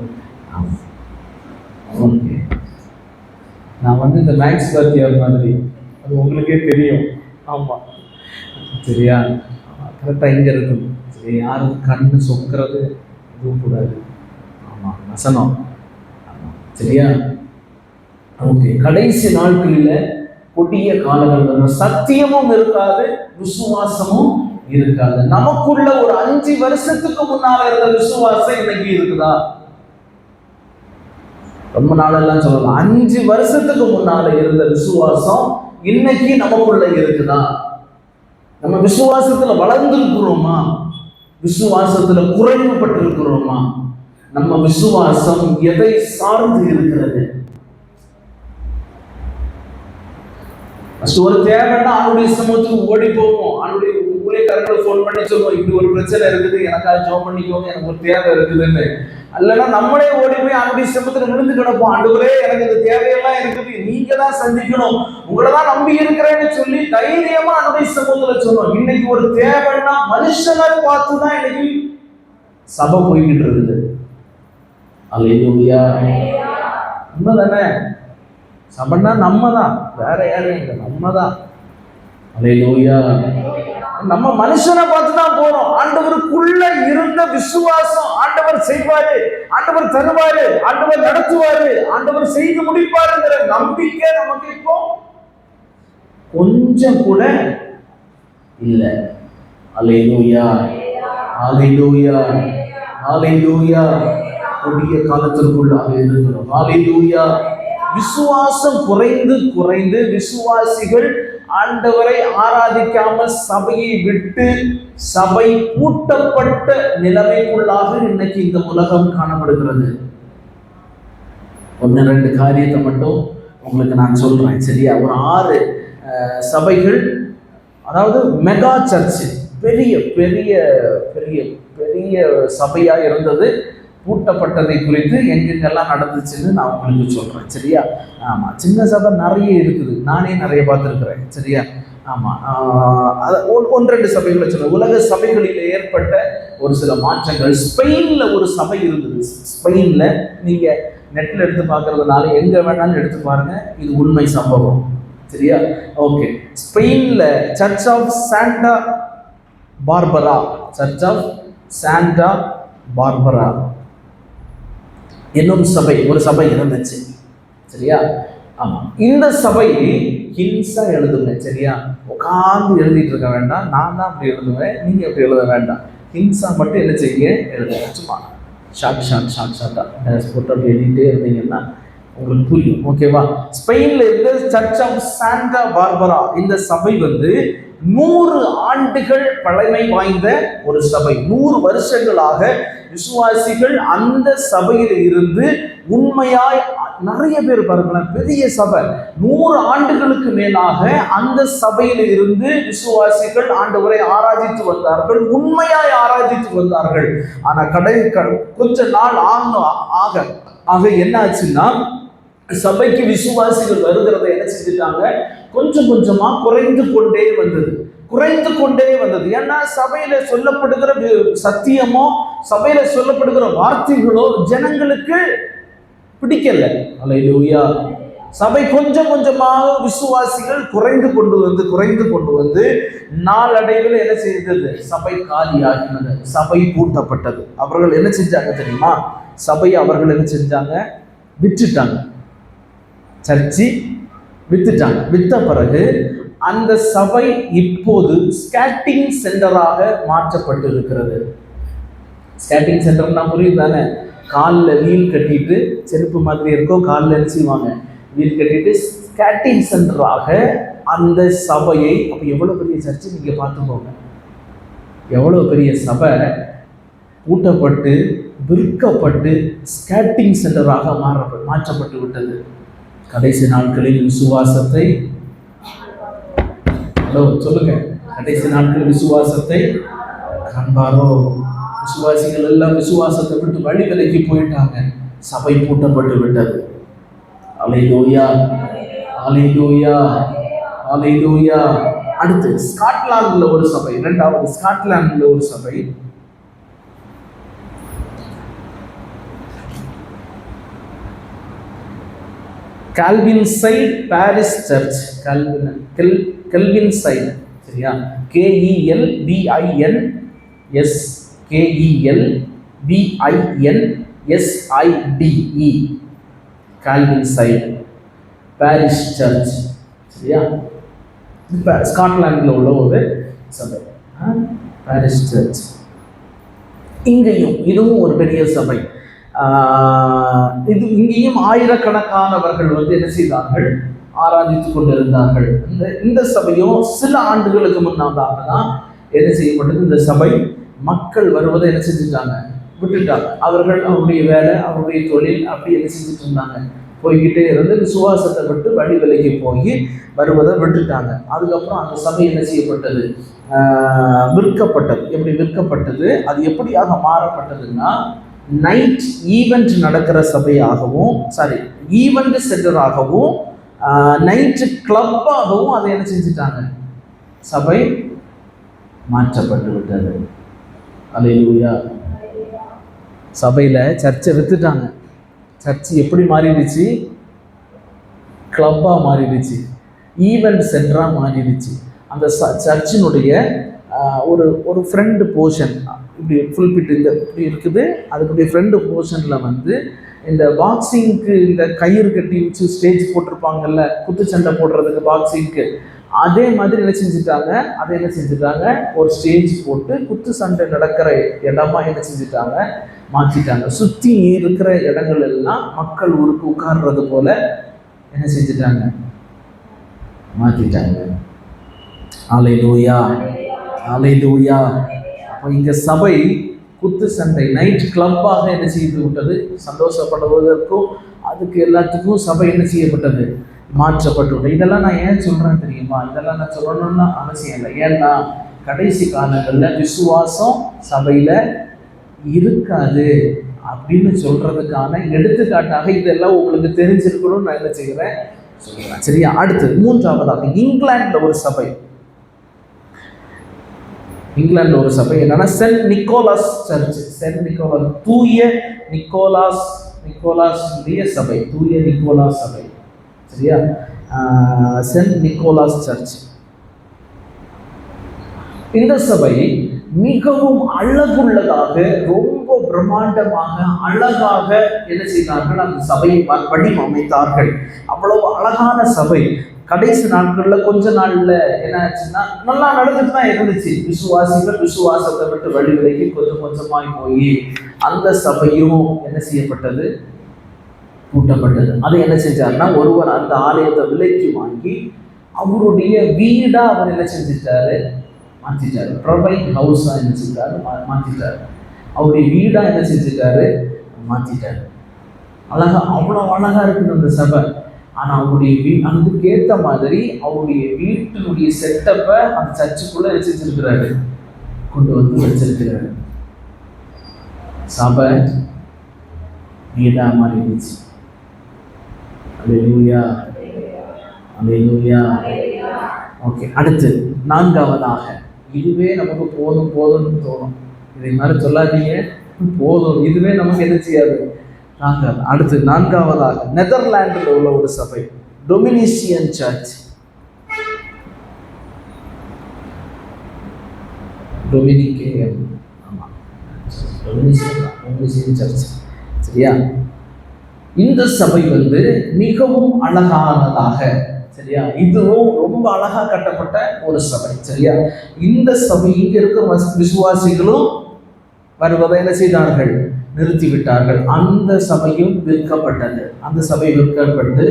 ஆமா, ஓகே. நான் வந்து இந்த மேக்ஸ் வாத்தியார் மாதிரி, அது உங்களுக்கே தெரியும். ஆமா, சரியா? கரெக்டாக இங்கே இருக்கணும். சரி, யாரும் கண்ணு சொக்கிறது எதுவும் கூடாது. வசனம், சரியா? ஓகே. கடைசி நாட்களில் கொடிய காலங்கள், சத்தியமும் இருக்காது, விசுவாசமும் இருக்காது. நமக்குள்ள ஒரு 5 வருஷத்துக்கு முன்னால இருந்த விசுவாசம் இன்னைக்கு இருக்குதா? ரொம்ப நாளெல்லாம் சொல்லலாம். 5 வருஷத்துக்கு முன்னால இருந்த விசுவாசம் இன்னைக்கு நமக்குள்ள இருக்குதா? நம்ம விசுவாசத்துல வளர்ந்திருக்கிறோமா? விசுவாசத்துல குறைவுபட்டு இருக்கிறோமா? நம்ம விசுவாசம் எதை சார்ந்து இருக்கிறது? ஒரு தேவைன்னா அவனுடைய சமூகத்துக்கு ஓடி போவோம். அவனுடைய ஊழியக்காரர்களை ஃபோன் பண்ணி சொல்லுவோம், இப்படி ஒரு பிரச்சனை இருக்குது, எனக்காக ஜெபம் பண்ணிக்கோங்க, எனக்கு ஒரு தேவை இருக்குதுன்னு. அல்லனா நம்மளே ஓடி போய் அவனுடைய சமூகத்துல விழுந்து கிடப்போம். ஆண்டவரே, எனக்கு இந்த தேவையெல்லாம் இருக்குது, நீங்க தான் சந்திக்கணும், உங்களை தான் நம்பி இருக்கிறேன்னு சொல்லி தைரியமா அவனுடைய சமூகத்துல சொல்லுவோம். இன்னைக்கு ஒரு தேவைன்னா மனுஷனை பார்த்துதான் இன்னைக்கு சபை போய்கிட்டு இருக்குது. அல்லேலூயா. உண்மைதானே? சபைன்னா நம்ம தான், வேற யாரும் இல்லை, நம்ம தான். அல்லேலூயா. நம்ம மனுஷனை பார்த்து தான் போறோம். ஆண்டவருக்குள்ள இருந்த விசுவாசம், ஆண்டவர் செய்வாரு, ஆண்டவர் தருவாரு, ஆண்டவர் நடத்துவாரு, ஆண்டவர் செய்து முடிப்பாருங்கிற நம்பிக்கை நமக்கு இப்போ கொஞ்சம் கூட இல்லை. அல்லேலூயா, அல்லேலூயா, அல்லேலூயா. கொடிய காலத்திற்குள்ளாக இருக்கிறோம். அல்லேலூயா. விசுவாசம் குறைந்து குறைந்து விசுவாசிகள் ஆண்டவரை ஆராதிக்காமல் சபையை விட்டு சபை பூட்டப்பட்ட நிலைமைக்குள்ளாக இன்னைக்கு இந்த உலகம் காணப்படுகிறது. 1-2 காரியத்தை மட்டும் உங்களுக்கு நான் சொல்றேன், சரியா? ஒரு 6 சபைகள், அதாவது மெகா சர்ச், பெரிய பெரிய பெரிய பெரிய சபையா இருந்தது, பூட்டப்பட்டதை குறித்து எங்கெங்கெல்லாம் நடந்துச்சுன்னு நான் உங்களுக்கு சொல்றேன், சரியா? ஆமா, சின்ன சபை நிறைய இருக்குது, நானே நிறைய பார்த்துருக்கிறேன், சரியா? ஆமா, 1-2 சபைகளை சொல்ல. உலக சபைகளில் ஏற்பட்ட ஒரு சில மாற்றங்கள். ஸ்பெயின்ல ஒரு சபை இருந்தது. ஸ்பெயின்ல நீங்க நெட்ல எடுத்து பார்க்கறதுனால எங்க வேணாலும் எடுத்து பாருங்க, இது உண்மை சம்பவம், சரியா? ஓகே. ஸ்பெயின்ல church of Santa Barbara, church of Santa Barbara என்னும் சபை, ஒரு சபை இருந்துச்சு, சரியா? ஆமா, இந்த சபை ஹின்ஸா எழுதுங்க, சரியா? உட்கார்ந்து எழுதிட்டு இருக்க வேண்டாம், நான் தான் அப்படி எழுதுவேன், நீங்க அப்படி எழுத வேண்டாம். ஹின்ஸா மட்டும் என்ன செய்யுங்க, எழுதுங்க. சும்மா ஷார்ட்டா போட்டு அப்படி எழுதிட்டே இருந்தீங்கன்னா உங்களுக்கு புரியும், ஓகேவா? ஸ்பெயின்ல இருந்த சர்ச் ஆஃப் சாண்டா பார்பரா, இந்த சபை 100 ஆண்டுகள் பழமை வாய்ந்த ஒரு சபை. 100 வருஷங்களாக விசுவாசிகள் அந்த சபையில் இருந்து உண்மையாய், நிறைய பேர் பாருங்களேன், பெரிய சபை, 100 ஆண்டுகளுக்கு மேலாக அந்த சபையில் இருந்து விசுவாசிகள் ஆண்டவரை ஆராதித்து வந்தார்கள், உண்மையாய் ஆராதித்து வந்தார்கள். ஆனா கொஞ்ச நாள் ஆக என்ன ஆச்சுன்னா, சபைக்கு விசுவாசிகள் வருகிறத என்ன செஞ்சுட்டாங்க, கொஞ்சம் கொஞ்சமா குறைந்து கொண்டே வந்தது. ஏன்னா சபையில சொல்லப்படுகிற சத்தியமோ, சபையில சொல்லப்படுகிற வார்த்தைகளோ ஜனங்களுக்கு பிடிக்கல. அல்லேலூயா. சபை கொஞ்சம் கொஞ்சமாக விசுவாசிகள் குறைந்து கொண்டு வந்து நாளடைவில் என்ன செய்தது, சபை காலியாகினது, சபை பூட்டப்பட்டது. அவர்கள் என்ன செஞ்சாங்க தெரியுமா? சபை அவர்கள் என்ன செஞ்சாங்க, விற்றுட்டாங்க. சர்ச்சி வித்துட்டாங்க. வித்த பிறகு அந்த சபை இப்போது ஸ்கேட்டிங் சென்டராக மாற்றப்பட்டு இருக்கிறது. ஸ்கேட்டிங் சென்டர்னா புரியுது தானே? காலில் வீல் கட்டிட்டு, செருப்பு மாதிரி இருக்கும், காலில் அடிச்சுவாங்க, வீல் கட்டிட்டு ஸ்கேட்டிங் சென்டராக அந்த சபையை, அப்போ எவ்வளோ பெரிய சர்ச்சு நீங்க பார்த்துக்கோங்க. எவ்வளோ பெரிய சபை ஊட்டப்பட்டு விற்கப்பட்டு ஸ்கேட்டிங் சென்டராக மாற்றப்பட்டு விட்டது. கடைசி நாட்களில் விசுவாசத்தை, சொல்லுங்க, கடைசி நாட்களில் விசுவாசத்தை காண்பாரோ? விசுவாசிகள் எல்லாம் விசுவாசத்தை விட்டு வழி விலகி போயிட்டாங்க, சபை பூட்டப்பட்டு விட்டது. அல்லேலூயா, அல்லேலூயா, அல்லேலூயா. அடுத்து ஸ்காட்லாந்துல ஒரு சபை, 2வது ஸ்காட்லாந்துல ஒரு சபை, கால்வின்சைட் பாரிஸ் சர்ச், கெல்வின்சைட், சரியா? KELVINSIDE, கால்வின்சைட் பாரிஸ் சர்ச், சரியா? இப்போ ஸ்காட்லாண்டில் உள்ள ஒரு சபை, பாரிஸ் சர்ச். இதுவும் ஒரு பெரிய சபை. இங்கேயும் ஆயிரக்கணக்கானவர்கள் என்ன செய்தார்கள், ஆராதித்துக் கொண்டிருந்தார்கள். இந்த சபையும் சில ஆண்டுகளுக்கு முன்னதாக தான் என்ன செய்யப்பட்டது, இந்த சபை மக்கள் வருவதை என்ன செஞ்சுட்டாங்க, விட்டுட்டாங்க. அவர்கள் அவருடைய வேலை, அவருடைய தொழில் அப்படி என்ன செஞ்சுட்டு இருந்தாங்க, போய்கிட்டே இருந்து விசுவாசத்தை விட்டு வழி விலகி போய் வருவதை விட்டுட்டாங்க. அதுக்கப்புறம் அந்த சபை என்ன செய்யப்பட்டது, விற்கப்பட்டது. எப்படி விற்கப்பட்டது, அது எப்படியாக மாறப்பட்டதுன்னா, நைட் ஈவெண்ட் நடக்கிற சபையாகவும், ஈவெண்ட் சென்டராகவும், நைட் கிளப்பாகவும் அதை என்ன செஞ்சுட்டாங்க, சபை மாற்றப்பட்டு விட்டது. அல்லேலூயா. சபையில் சர்ச்சை வித்துட்டாங்க. சர்ச்சு எப்படி மாறிடுச்சு, கிளப்பாக மாறிடுச்சு, ஈவெண்ட் சென்டராக மாறிடுச்சு. அந்த சர்ச்சினுடைய ஒரு ஒரு ஃப்ரண்ட் போர்ஷன் இப்படி ஃபுல்பிட் இந்த இப்படி இருக்குது. அதுக்குடைய ஃப்ரண்ட் போர்ஷனில் வந்து இந்த பாக்ஸிங்க்கு இந்த கயிறு கட்டி வச்சு ஸ்டேஜ் போட்டிருப்பாங்கல்ல, குத்துச்சண்டை போடுறதுக்கு பாக்ஸிங்க்கு, அதே மாதிரி என்ன செஞ்சுட்டாங்க ஒரு ஸ்டேஜ் போட்டு குத்து சண்டை நடக்கிற இடமா என்ன செஞ்சுட்டாங்க, மாற்றிட்டாங்க. சுற்றி இருக்கிற இடங்கள் எல்லாம் மக்கள் ஊருக்கு உட்கார்றது போல என்ன செஞ்சுட்டாங்க, மாற்றிட்டாங்க. அல்லேலூயா, அல்லேலூயா. அப்போ இங்கே சபை குத்து சண்டை நைட் கிளப்பாக என்ன செய்து விட்டது, சந்தோஷப்படுவதற்கும் அதுக்கு எல்லாத்துக்கும் சபை என்ன செய்யப்பட்டது, மாற்றப்பட்டுவிட்டது. இதெல்லாம் நான் ஏன் சொல்கிறேன் தெரியுமா? இதெல்லாம் நான் சொல்லணும்னு அவசியம் இல்லை. ஏன்னா கடைசி காலங்களில் விசுவாசம் சபையில் இருக்காது அப்படின்னு சொல்கிறதுக்கான எடுத்துக்காட்டாக இதெல்லாம் உங்களுக்கு தெரிஞ்சிருக்கணும்னு நான் என்ன செய்கிறேன், சொல்கிறேன். சரியா? அடுத்து மூன்றாவதாக இங்கிலாண்டில் ஒரு சபை, இங்கிலாந்து ஒரு சபை என்னன்னா saint Nicholas church. Saint Nicholas, தூய நிக்கோலாஸ் சபை, தூய நிக்கோலாஸ் சபை. சரியா? Saint Nicholas church. இந்த சபை மிகவும் அழகுள்ளதாக, ரொம்ப பிரம்மாண்டமாக, அழகாக என்ன செய்தார்கள், அந்த சபையை வடிவமைத்தார்கள். அவ்வளவு அழகான சபை. கடைசி நாட்களில் கொஞ்ச நாள்ல என்ன ஆச்சுன்னா நல்லா நடந்துட்டு தான் இருந்துச்சு. விசுவாசிகள் விசுவாசத்தை விட்டு வழி விலகி கொஞ்சம் கொஞ்சமாய் போய் அந்த சபையும் என்ன செய்யப்பட்டது, கூட்டப்பட்டது. அதை என்ன செஞ்சாருன்னா ஒருவர் அந்த ஆலயத்தை விலைக்கு வாங்கி அவருடைய வீடா அவர் என்ன செஞ்சிட்டாரு, மாற்றிட்டாரு. ப்ரொவைட் ஹவுஸா என்ன செஞ்சாரு, மாற்றிட்டாரு. அவருடைய வீடா என்ன செஞ்சிட்டாரு, மாற்றிட்டாரு. அழகா, அவ்வளோ அழகா இருக்குது அந்த சபை. ஆனால் அவருடைய அதுக்கேற்ற மாதிரி அவருடைய வீட்டினுடைய செட்டப்பை அந்த சர்ச்சுக்குள்ள வச்சிருக்கிறாரு, கொண்டு வந்து வச்சிருக்கிறாரு. சபை வீடா மாறிடுச்சு. அல்லேலூயா, அல்லேலூயா. ஓகே, அடுத்து நான்காவதாக, இதுவே நமக்கு போதும் போதும்னு தோணும். இதை மாதிரி சொல்லாதீங்க, போதும், இதுவே நமக்கு என்ன செய்யாது. அடுத்து நான்காவதாக நெதர்லாண்டில் உள்ள ஒரு சபை, டொமினிசியன் சர்ச். டொமினிசியன் சர்ச். சரியா? இந்த சபை வந்து மிகவும் அழகானதாக, சரியா, இதுவும் ரொம்ப அழகா கட்டப்பட்ட ஒரு சபை. சரியா? இந்த சபை இங்க இருக்கிற விசுவாசிகளும் வருவதை என்ன செய்தார்கள், நிறுத்திவிட்டார்கள். அந்த சபையும் விற்கப்பட்டது. அந்த சபை விற்கப்பட்டு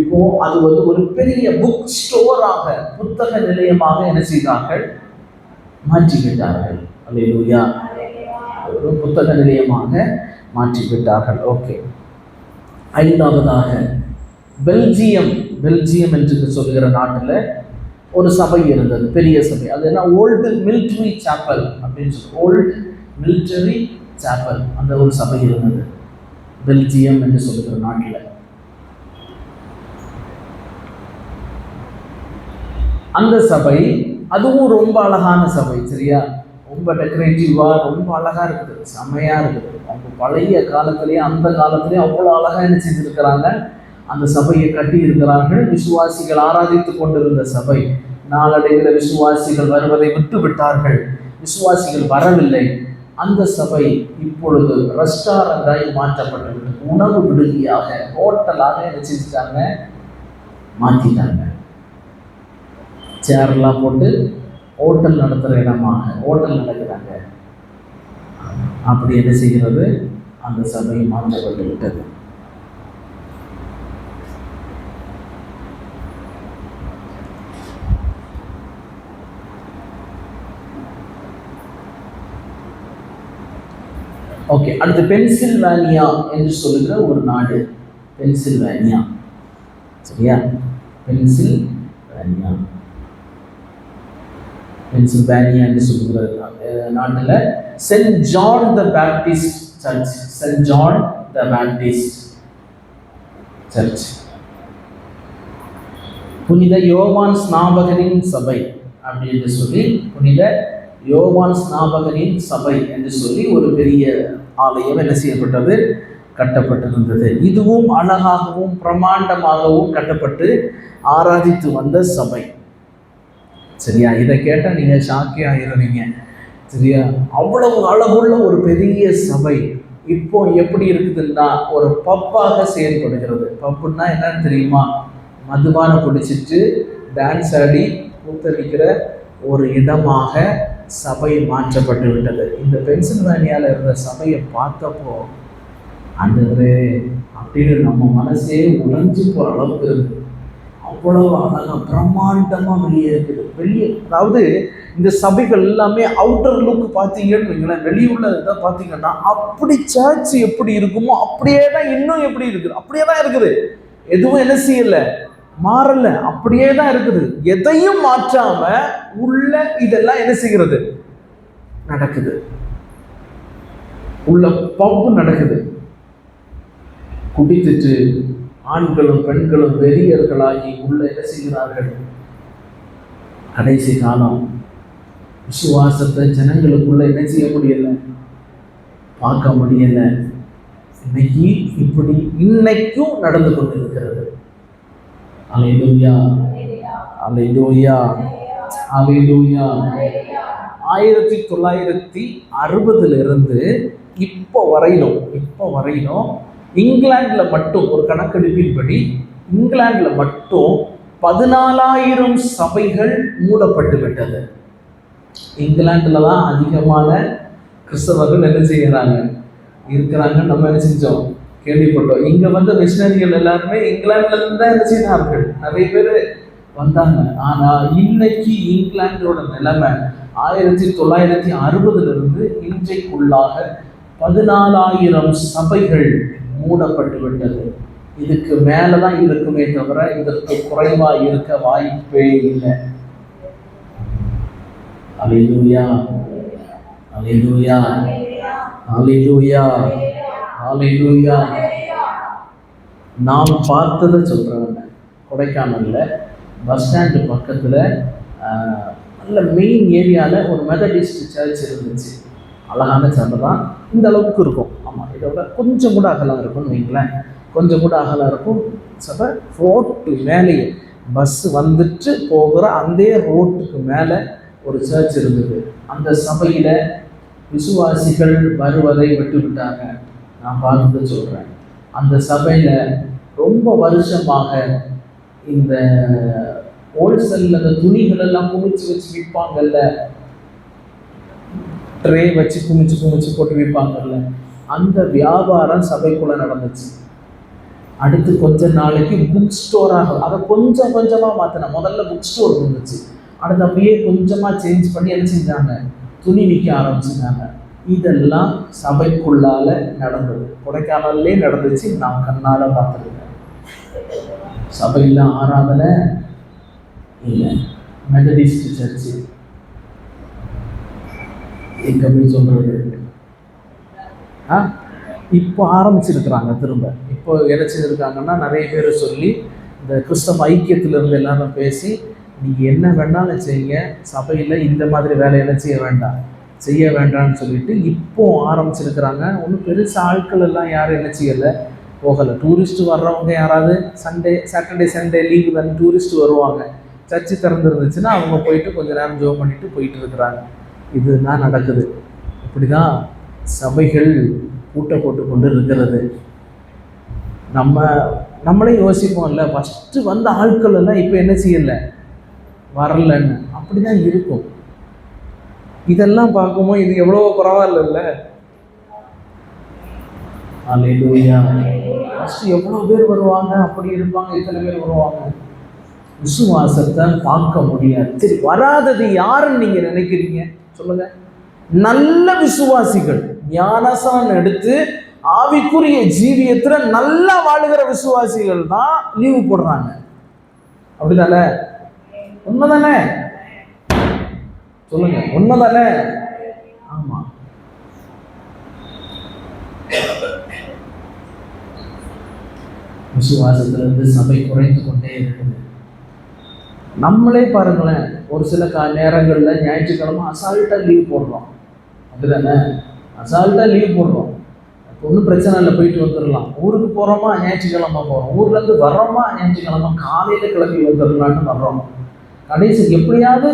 இப்போ அது வந்து ஒரு பெரிய புக் ஸ்டோராக, புத்தக நிலையமாக என்ன செய்தார்கள், மாற்றிவிட்டார்கள். அல்லேலூயா, ஒரு புத்தக நிலையமாக மாற்றிவிட்டார்கள். ஓகே, ஐந்தாவதாக பெல்ஜியம் என்று சொல்லுகிற நாட்டில் ஒரு சபை இருந்தது, பெரிய சபை. அது என்ன, ஓல்டு மிலிட்டரி சாப்பல் அப்படின்னு சொல்லி, ஓல்டு மிலிட்டரி சாப்பல், அந்த ஒரு சபை இருந்தது பெல்ஜியம் என்று சொல்லுகிற நாட்டில். அந்த சபை அதுவும் ரொம்ப அழகான சபை. சரியா? ரொம்ப டெக்கரேட்டிவா, ரொம்ப அழகா இருக்குது, செமையா இருக்குது. அவங்க பழைய காலத்திலேயே, அந்த காலத்திலேயே அவ்வளோ அழகா என்ன செஞ்சிருக்கிறாங்க, அந்த சபையை கட்டி இருக்கிறார்கள். விசுவாசிகள் ஆராதித்து கொண்டிருந்த சபை நாளடைவில் விசுவாசிகள் வருவதை விட்டு விட்டார்கள், விசுவாசிகள் வரவில்லை. அந்த சபை இப்பொழுது ரெஸ்டாரண்டாய் மாற்றப்பட்டது, உணவு விடுதியாக, ஹோட்டலாக என்ன செஞ்சுட்டாங்க, மாற்றிட்டாங்க. சேர்லாம் போட்டு ஹோட்டல் நடத்துகிற இடமாக ஹோட்டல் நடக்கிறாங்க. அப்படி என்ன செய்கிறது, அந்த சபை மாற்றப்பட்டு விட்டது. ஓகே, அடுத்து பென்சில்வேனியா என்று சொல்லுகிற ஒரு நாடு, பென்சில்வேனியா. சரியா? பென்சில்வேனியா என்று சொல்லுகிற நாட்டில் saint John the Baptist church, saint John the Baptist church, புனித யோவான் ஸ்நாபகரின் சபை அப்படி என்று சொல்லி, புனித யோவான் ஸ்நாபகரின் சபை என்று சொல்லி ஒரு பெரிய ஆலயம் என்ன செய்யப்பட்டது, கட்டப்பட்டிருந்தது. இதுவும் அழகாகவும் பிரமாண்டமாகவும் கட்டப்பட்டு ஆராதித்து வந்த சபை. சரியா? இதை கேட்டால் நீங்கள் ஷாக்கே ஆகிருவீங்க. சரியா? அவ்வளவு அழகுள்ள ஒரு பெரிய சபை இப்போ எப்படி இருக்குதுன்னா ஒரு பப்பாக செயல்படுகிறது. பப்புன்னா என்னன்னு தெரியுமா? மதுபானம் குடிச்சிட்டு டான்ஸ் ஆடி கூத்தடிக்கிற ஒரு இடமாக சபை மாற்றப்பட்டு விட்டது. இந்த பென்சில்வேனியாவில் இருந்த சபையை பார்த்தப்போ ஆண்டவரே அப்படின்னு நம்ம மனசே உடைஞ்சு போகிற அளவுக்கு இருக்குது. அவ்வளவு அழகாக பிரம்மாண்டமாக வெளியே இருக்குது. வெளியே அதாவது இந்த சபைகள் எல்லாமே அவுட்டர் லுக் பார்த்தீங்கன்னு வைங்களேன், வெளியுள்ள இதை பார்த்தீங்கன்னா அப்படி சர்ச் எப்படி இருக்குமோ அப்படியே தான் இன்னும் எப்படி இருக்குது, அப்படியே தான் இருக்குது. எதுவும் என்ன செய்யலை, மாறல, அப்படியே தான் இருக்குது. எதையும் மாற்றாம உள்ள இதெல்லாம் என்ன செய்கிறது, நடக்குது. உள்ள பம்பு நடக்குது. குடித்துட்டு ஆண்களும் பெண்களும் வெறியர்களாகி உள்ள என்ன செய்கிறார்கள். கடைசி காலம் விசுவாசத்தை ஜனங்களுக்குள்ள என்ன செய்ய முடியல, பார்க்க முடியல. இன்னைக்கு இப்படி இன்னைக்கும் நடந்து கொண்டிருக்கிறது. அல்லேலூயா, அல்லேலூயா, அல்லேலூயா. 1960 இப்போ வரையிலும் இங்கிலாண்டில் மட்டும் ஒரு கணக்கெடுப்பின்படி இங்கிலாண்டில் மட்டும் 14,000 சபைகள் மூடப்பட்டு விட்டது. இங்கிலாண்டில் தான் அதிகமான கிறிஸ்தவர்கள் என்ன செய்கிறாங்க, இருக்கிறாங்க. நம்ம என்ன செஞ்சோம், கேள்விப்பட்டோம். இங்கே வந்த மிஷனரிகள் எல்லாருமே இங்கிலாந்துலேருந்து தான் என்ன செய்தார்கள், நிறைய பேர் வந்தாங்க. ஆனால் இன்னைக்கு இங்கிலாண்டோட நிலைமை 1960 இன்றைக்குள்ளாக 14,000 சபைகள் மூடப்பட்டு விட்டது. இதுக்கு மேலே தான் இருக்குமே தவிர இதற்கு குறைவாக இருக்க வாய்ப்பே இல்லை. அல்லேலூயா, அல்லேலூயா, அல்லேலூயா, அல்லேலூயா. நாம் பார்த்ததை சொல்கிறவங்க, கொடைக்கானலில் பஸ் ஸ்டாண்டு பக்கத்தில் நல்ல மெயின் ஏரியாவில் ஒரு மெத்தடிஸ்ட் சர்ச் இருந்துச்சு. அழகான சபை தான், இந்த அளவுக்கு இருக்கும். ஆமாம், இதோட கொஞ்சம் கூட அகலம் இருக்கும்னு வைங்களேன், கொஞ்சம் கூட அகலம் இருக்கும். சபை ரோட்டு மேலேயே பஸ் வந்துட்டு போகிற அந்த ரோட்டுக்கு மேலே ஒரு சர்ச் இருந்தது. அந்த சபையில் விசுவாசிகள் வருவதை விட்டு விட்டாங்க. நான் பார்த்து சொல்கிறேன், அந்த சபையில் ரொம்ப வருஷமாக இந்த ஹோல்சேலில் அந்த துணிகள் எல்லாம் குமிச்சு வச்சு விற்பாங்கல்ல, ட்ரே வச்சு குமிச்சு போட்டு விற்பாங்கல்ல, அந்த வியாபாரம் சபைக்குள்ளே நடந்துச்சு. அடுத்து கொஞ்ச நாளைக்கு புக் ஸ்டோராக அதை கொஞ்சம் கொஞ்சமாக மாற்றின. முதல்ல புக் ஸ்டோர் இருந்துச்சு, அடுத்து அப்படியே கொஞ்சமாக சேஞ்ச் பண்ணி என்ன செஞ்சாங்க, துணி விற்க ஆரம்பிச்சுட்டாங்க. இதெல்லாம் சபைக்குள்ளால நடந்தது. கொடைக்கானல்லே நடந்துச்சு, நான் கண்ணால் பார்த்துருக்கேன். சபையில் ஆராதனை இல்லை, மெத்தடிஸ்ட் சர்ச்சு எங்க போய் சொல்றது. இப்போ ஆரம்பிச்சிருக்கிறாங்க திரும்ப. இப்போ என்ன செஞ்சுருக்காங்கன்னா, நிறைய பேர் சொல்லி இந்த கிறிஸ்தவ ஐக்கியத்திலிருந்து எல்லாரும் பேசி நீங்கள் என்ன வேணாலும் செய்யுங்க, சபையில் இந்த மாதிரி வேலையெல்லாம் செய்ய வேண்டாம்னு சொல்லிட்டு இப்போ ஆரம்பிச்சிருக்கிறாங்க. ஒன்றும் பெருசாக ஆட்கள் எல்லாம் யாரும் என்ன செய்யலை, போகலை. டூரிஸ்ட் வர்றவங்க யாராவது சாட்டர்டே சண்டே லீவு தானே டூரிஸ்ட் வருவாங்க. சர்ச்சு திறந்துருந்துச்சுன்னா அவங்க போயிட்டு கொஞ்சம் நேரம் ஜோம் பண்ணிட்டு போயிட்டு இருக்கிறாங்க. இதுதான் நடக்குது. இப்படி தான் சபைகள் கூட்ட போட்டு கொண்டு இருக்கிறது. நம்மளே யோசிப்போம்ல, ஃபஸ்ட்டு வந்த ஆட்கள் எல்லாம் இப்போ என்ன செய்யலை, வரலன்னு. அப்படி தான் இருக்கும். இதெல்லாம் பார்க்கும்போது இது எவ்வளோ பரவாயில்ல. அல்லேலூயா. ஃபஸ்ட்டு எவ்வளோ பேர் வருவாங்க, அப்படி இருப்பாங்க, இத்தனை பேர் வருவாங்க. விசுவாசத்தை பார்க்க முடியாது. சரி, வராதது யாருன்னு நீங்கள் நினைக்கிறீங்க சொல்லுங்க? நல்ல விசுவாசிகள், ஞானசான் எடுத்து ஆவிக்குரிய ஜீவியத்தில் நல்லா வாழுகிற விசுவாசிகள் தான் லீவு போடுறாங்க. அப்படிதானே? உண்மைதானே? சொல்லுங்க, உண்மைதானே? ஆமா. விசுவாசத்திலிருந்து சபை குறைந்து கொண்டே இருக்குது. நம்மளே பாருங்களேன், ஒரு சில நேரங்களில் ஞாயிற்றுக்கிழமை அசால்ட்டாக லீவ் போடுறோம். அப்படிதானே? அசால்ட்டாக லீவ் போடுறோம். ஒன்றும் பிரச்சனை இல்லை, போயிட்டு வந்துடலாம். ஊருக்கு போகிறோமா ஞாயிற்றுக்கிழமை போகிறோம், ஊர்லேருந்து வர்றோமா ஞாயிற்றுக்கிழமை காலையில் கிளம்பி வந்துடலான்னு வர்றோம். கடைசி எப்படியாவது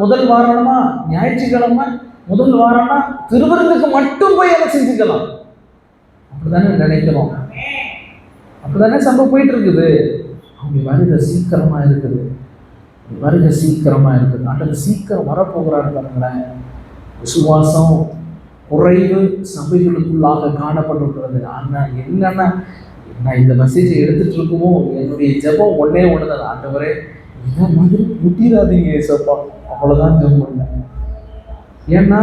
முதல் வாரமா ஞாயிற்றுக்கிழமை, முதல் வாரம்னா திருவிருந்துக்கு மட்டும் போய் அதை செஞ்சுக்கலாம். அப்படிதானே நினைக்கிறோம், அப்படிதானே சம்பவம் போயிட்டு இருக்குது. அவங்க வருகை சீக்கிரமா இருக்குது, வருகை சீக்கிரமா இருக்குது. ஆண்டவர் சீக்கிரம் வரப்போகிறாரு பாருங்களேன். விசுவாசம் குறைவு சபைகளுக்குள்ளாக காணப்பட்டிருக்கிறது. ஆனால் என்னன்னா, நான் இந்த மெசேஜை எடுத்துட்டு இருக்குமோ என்னுடைய ஜெபம் ஒன்னே ஒண்ணுதான், ஆண்டவரே இதை மாதிரி முட்டிடாதீங்க ஏசப்பா, அவ்வளவுதான் ஜெபம் பண்ணேன். ஏன்னா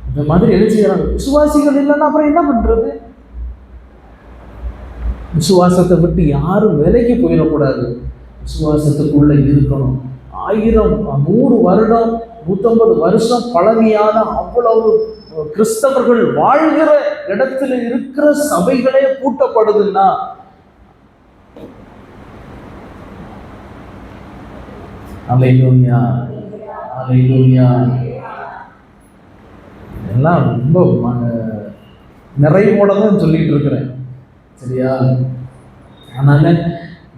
இந்த மாதிரி என்ன செய்யறாங்க, விசுவாசிகள் இல்லைன்னா அப்புறம் என்ன பண்றது? விசுவாசத்தை விட்டு யாரும் விலைக்கு போயிடக்கூடாது, விசுவாசத்துக்குள்ள இருக்கணும். 1000 100 வருடம் 150 வருஷம் பழமையான அவ்வளவு கிறிஸ்தவர்கள் வாழ்கிற இடத்துல இருக்கிற சபைகளே பூட்டப்படுதுன்னா அல்லேலூயா, அல்லேலூயா. எல்லாம் ரொம்ப நிறைவோட தான் சொல்லிட்டு இருக்கிறேன், சரியா? அதனால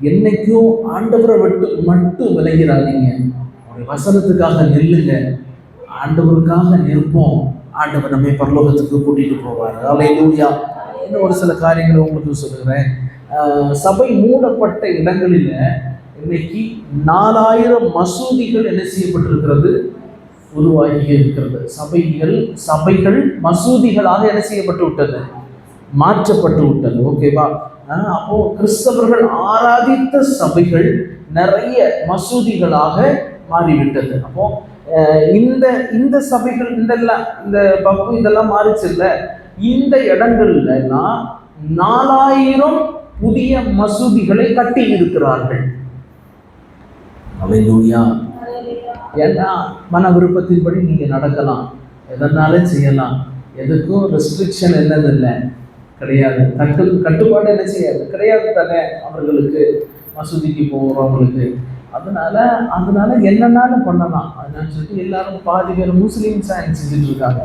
என்னைக்கும் ஆண்டவரை விட்டு மட்டும் விலகிறாதீங்க. அவருடைய வசனத்துக்காக நில்லுங்க, ஆண்டவருக்காக நிற்போம். ஆண்டவர் நம்மை பரலோகத்துக்கு கூட்டிட்டு போவார். அல்லேலூயா. இன்னும் ஒரு சில காரியங்களை உங்களுக்கு சொல்லுகிறேன். சபை மூடப்பட்ட இடங்களில் இன்னைக்கு 4000 மசூதிகள் என்ன செய்யப்பட்டிருக்கிறது, உருவாகி இருக்கிறது. சபைகள் மசூதிகளாக என்ன செய்யப்பட்டு விட்டது, மாற்றப்பட்டு விட்டது. ஓகேவா? அப்போ கிறிஸ்தவர்கள் ஆராதித்த சபைகள் நிறைய மசூதிகளாக மாறிவிட்டது. அப்போ இந்த சபைகள் இந்த பப்பு இதெல்லாம் மாறிச்சு இல்ல, இந்த இடங்கள்ல எல்லாம் 4000 புதிய மசூதிகளை கட்டி இருக்கிறார்கள். அல்லேலூயா. ஏன்னா மன விருப்பத்தின்படி நீங்க நடக்கலாம், எதனாலும் செய்யலாம், எதுக்கும் ரெஸ்ட்ரிக்ஷன் என்னதில்லை, கிடையாது. கட்டுப்பாடு என்ன செய்யாது, கிடையாது தானே அவர்களுக்கு, மசூதிக்கு போகிறவங்களுக்கு. அதனால என்னன்னாலும் பண்ணலாம். அதனால சொல்லிட்டு எல்லாரும் பாதி பேர் முஸ்லீம்ஸா செஞ்சுட்டு இருக்காங்க,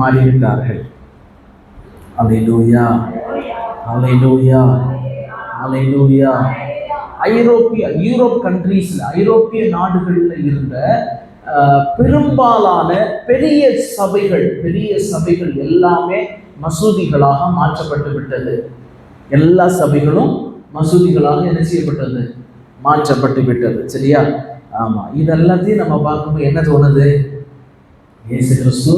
மாறிவிட்டார்கள். அல்லேலூயா, அல்லேலூயா, அல்லேலூயா. யூரோப் கண்ட்ரீஸ்ல, ஐரோப்பிய நாடுகள்ல இருந்த பெரும்பாலான பெரிய சபைகள் எல்லாமே மசூதிகளாக மாற்றப்பட்டு விட்டது. எல்லா சபைகளும் மசூதிகளாக என்ன செய்யப்பட்டது, மாற்றப்பட்டு விட்டது. சரியா? ஆமா. இதெல்லாத்தையும் நம்ம பார்க்கும்போது என்ன தோணுது, இயேசு கிறிஸ்து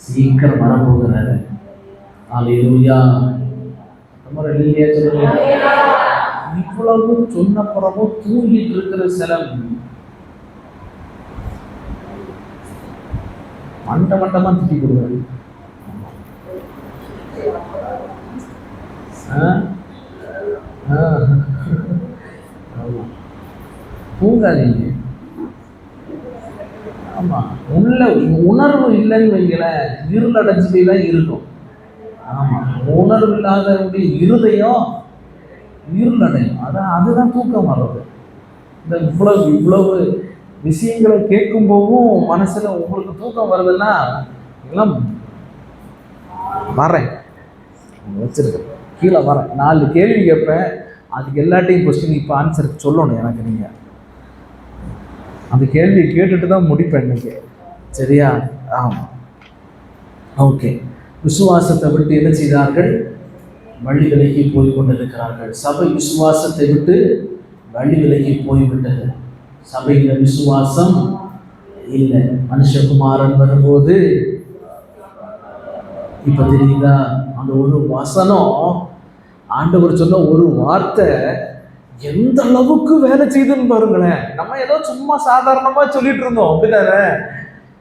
சீக்கிரம் வரப்போகிறாரு. அல்லேலூயா. இவ்வளவு சொன்ன பிறகும் தூங்கிட்டு இருக்கிற சில மண்டமா திட்டி கொடுவாரு. தூங்காதீங்க. ஆமா, உள்ள உணர்வு இல்லைன்னு வைங்கள, இருள் அடைஞ்சிட்டே தான் இருக்கும். ஆமா, உணர்வு இல்லாதவருடைய இருதயம் இருள் அடையும். அதுதான் தூக்கம் வர்றது. இந்த இவ்வளவு விஷயங்களை கேட்கும் போதும் மனசுல உங்களுக்கு தூக்கம் வருதுன்னா, எல்லாம் வரேன் வச்சிருக்கேன், கீழே வரேன், 4 கேள்வி கேட்பேன், அதுக்கு எல்லாத்தையும் கொஸ்டின் இப்போ ஆன்சர் சொல்லணும் எனக்கு. நீங்க அந்த கேள்வியை கேட்டுட்டு தான் முடிப்பேன் இன்னைக்கு, சரியா? ஆமாம், ஓகே. விசுவாசத்தை விட்டு என்ன செய்தார்கள், வழி விலகி போய் கொண்டிருக்கிறார்கள். சபை விசுவாசத்தை விட்டு வழி விலகி போய்விட்டது. சபையில விசுவாசம் இல்லை. மனுஷகுமாரன் வரும்போது இப்ப தெரியுதா, அந்த ஒரு வசனம், ஆண்டவர் சொன்ன ஒரு வார்த்தை எந்த அளவுக்கு வேலை செய்யுதுன்னு பாருங்களேன். நம்ம ஏதோ சும்மா சாதாரணமா சொல்லிட்டு இருந்தோம், அப்படிதானே?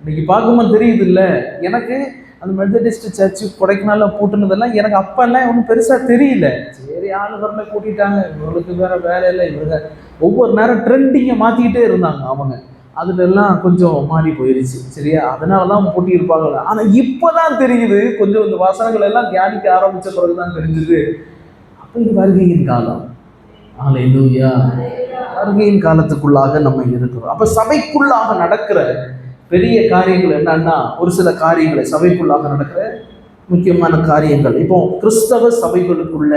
இன்னைக்கு பார்க்கும்போது தெரியுது இல்லை. எனக்கு அந்த மெத்தடிஸ்ட் சர்ச்சு கொடைக்கானல்ல போட்டுனதெல்லாம் எனக்கு அப்பெல்லாம் ஒன்றும் பெருசாக தெரியல. சரி, ஆளுநர்ல கூட்டிட்டாங்க, இவங்களுக்கு வேற வேலை இல்லை, இவங்க ஒவ்வொரு நேரம் ட்ரெண்டிங்கை மாற்றிக்கிட்டே இருந்தாங்க அவங்க. அதுலெல்லாம் கொஞ்சம் மாறி போயிடுச்சு, சரியா? அதனால தான் போட்டியிருப்பாங்க. ஆனால் இப்போ தான் தெரியுது, கொஞ்சம் இந்த வசனங்கள் எல்லாம் தியானிக்க ஆரம்பித்த பிறகு தான் தெரிஞ்சுது, அப்போ இது வருகையின் காலம். அல்லேலூயா. வருகையின் காலத்துக்குள்ளாக நம்ம இருக்கிறோம். அப்போ சபைக்குள்ளாக நடக்கிற பெரிய காரியங்கள் என்னன்னா, ஒரு சில காரியங்களை சபைக்குள்ளாக நடக்கிற முக்கியமான காரியங்கள், இப்போ கிறிஸ்தவ சபைகளுக்குள்ள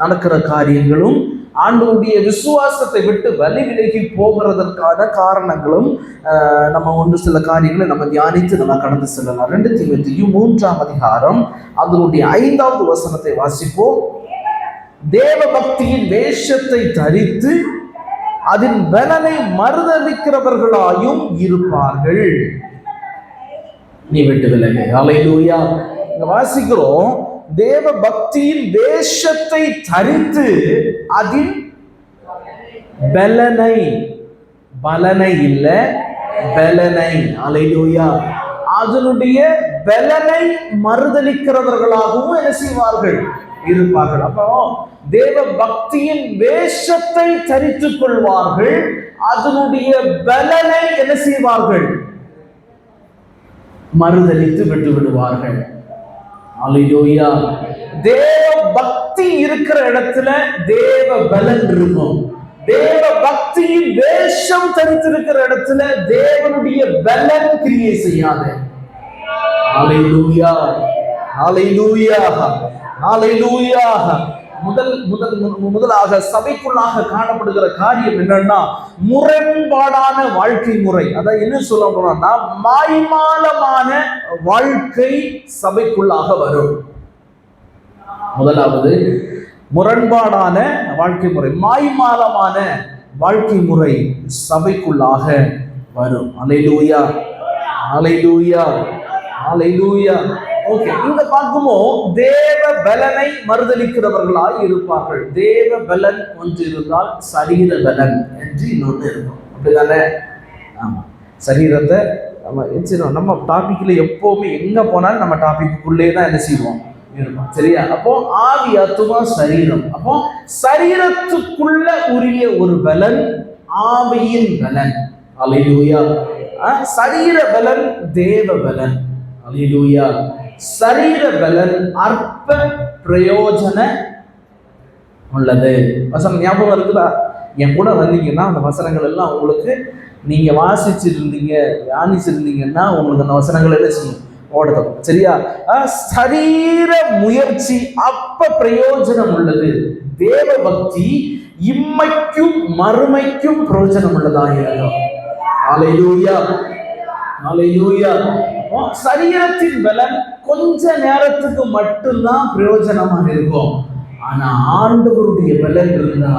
நடக்கிற காரியங்களும் ஆண்டவருடைய விசுவாசத்தை விட்டு விலகி போகிறதற்கான காரணங்களும் நம்ம ஒன்று சில காரியங்களை நம்ம தியானித்து நம்ம கடந்து செல்லலாம். 2 தீமோத்தேயு 3ஆம் அதிகாரம் அதனுடைய 5வது வசனத்தை வாசிப்போம். தேவ பக்தியின் வேஷத்தை தரித்து அதன் பலனை மறுதலிக்கிறவர்களாயும் இருப்பார்கள். நீ விட்டு விலகு. ஹல்லேலூயா. இங்க வாசிக்கிறோம், தேவ பக்தியின் வேஷத்தை தரித்து அதின் பலனை, பலனை இல்ல பலனை, ஹல்லேலூயா, அதனுடைய பலனை மறுதலிக்கிறவர்களாகவும் என்ன செய்வார்கள்? இருப்பார்கள். அப்போ தேவ பக்தியின் வேஷத்தை தரித்துக் கொள்வார்கள், அதனுடைய பலனை என்ன செய்வார்கள்? மறுதலித்து விட்டு விடுவார்கள். அல்லேலூயா. தேவ பக்தி இருக்கிற இடத்துல தேவ பலன் இருக்கும். தேவ பக்தியின் வேஷம் தரித்திருக்கிற இடத்துல தேவனுடைய பலன் கிரியை செய்யாது. அல்லேலூயா, அல்லேலூயா, அல்லேலூயா. முதலாக சபைக்குள்ளாக காணப்படுகிற காரியம் என்னன்னா, முரண்பாடான வாழ்க்கை முறை. அதான் என்ன சொல்லணும்னா, மாய்மாலமான வாழ்க்கை சபைக்குள்ளாக வரும். முதலாவது முரண்பாடான வாழ்க்கை முறை, மாய்மாலமான வாழ்க்கை முறை சபைக்குள்ளாக வரும். அல்லேலூயா, அல்லேலூயா, அல்லேலூயா. ஓகே, இங்க பார்க்கும்போது தேவ பலனை மறுதலிக்கிறவர்களாய் இருப்பார்கள். தேவ பலன் ஒன்று இருந்தால் சரீர பலன் என்று இன்னொன்று இருக்கும். அப்படிதானே? ஆமா, சரீரத்தை நம்ம டாபிக்ல எப்பவுமே எங்க போனாலும் நம்ம டாபிக்குள்ளே தான் என்ன செய்வோம்? இருக்கும். சரியா? அப்போ ஆவி, ஆத்துமா, சரீரம். அப்போ சரீரத்துக்குள்ள உரிய ஒரு பலன் ஆவியின் பலன். அல்லேலூயா. சரீர பலன் தேவ பலன். அல்லேலூயா. சரீர பலன் அற்ப பிரயோஜன உள்ளது. வசனம் ஞாபகம் இருக்குதா? என் கூட வந்தீங்கன்னா அந்த வசனங்கள் எல்லாம் உங்களுக்கு நீங்க வாசிச்சிருந்தீங்க, தியானிச்சிருந்தீங்கன்னா உங்களுக்கு அந்த வசனங்கள் என்ன செய்யும்? ஓடணும். சரியா? சரீர முயற்சி அப்ப பிரயோஜனம் உள்ளது. தேவ பக்தி இம்மைக்கும் மறுமைக்கும் பிரயோஜனம் உள்ளதாக இருக்கும். அல்லேலூயா, அல்லேலூயா. சரீரத்தின் பலன் கொஞ்ச நேரத்துக்கு மட்டும்தான் பிரயோஜனமாக இருக்கும். ஆனா ஆண்டவருடைய பலன் இருந்தா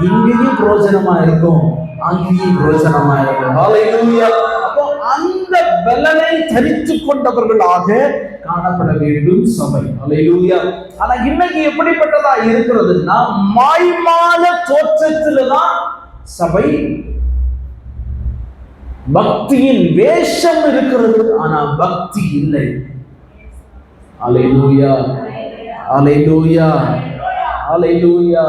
இங்கேயும் பிரயோஜனமா இருக்கும், அங்கேயும் பிரயோஜனமா இருக்கும். அல்லேலூயா. அப்போ அந்த பலனை தரித்துக் கொண்டவர்களாக காணப்பட வேண்டும் சபை. அல்லேலூயா. ஆனா இன்னைக்கு எப்படிப்பட்டதா இருக்கிறதுன்னா, மாய்மான தோற்றத்தில்தான் சபை. பக்தியின் வேஷம் இருக்கிறது, ஆனா பக்தி இல்லை. அல்லேலூயா, அல்லேலூயா, அல்லேலூயா.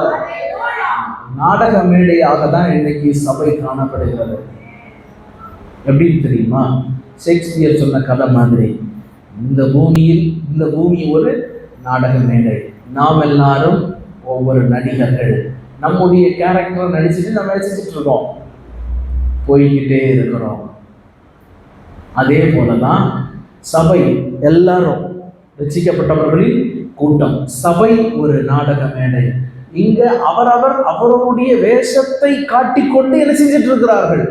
நாடக மேடையாக தான் இன்னைக்கு சபை காணப்படுகிறது. எப்படின்னு தெரியுமா? ஷேக்ஸ்பியர் சொன்ன கதை மாதிரி, இந்த பூமி ஒரு நாடக மேடை. நாம் எல்லாரும் ஒவ்வொரு நடிகர்கள். நம்முடைய கேரக்டரை நடிச்சுட்டு நம்ம நடிச்சுட்டு இருக்கோம், போய்கிட்டே இருக்கிறோம். அதே போலதான் சபை, எல்லாரும் ரட்சிக்கப்பட்டவர்களின் கூட்டம். சபை ஒரு நாடக மேடை. இங்க அவரவருடைய வேஷத்தை காட்டிக்கொண்டு என்ன செஞ்சிட்டு இருக்கிறார்கள்?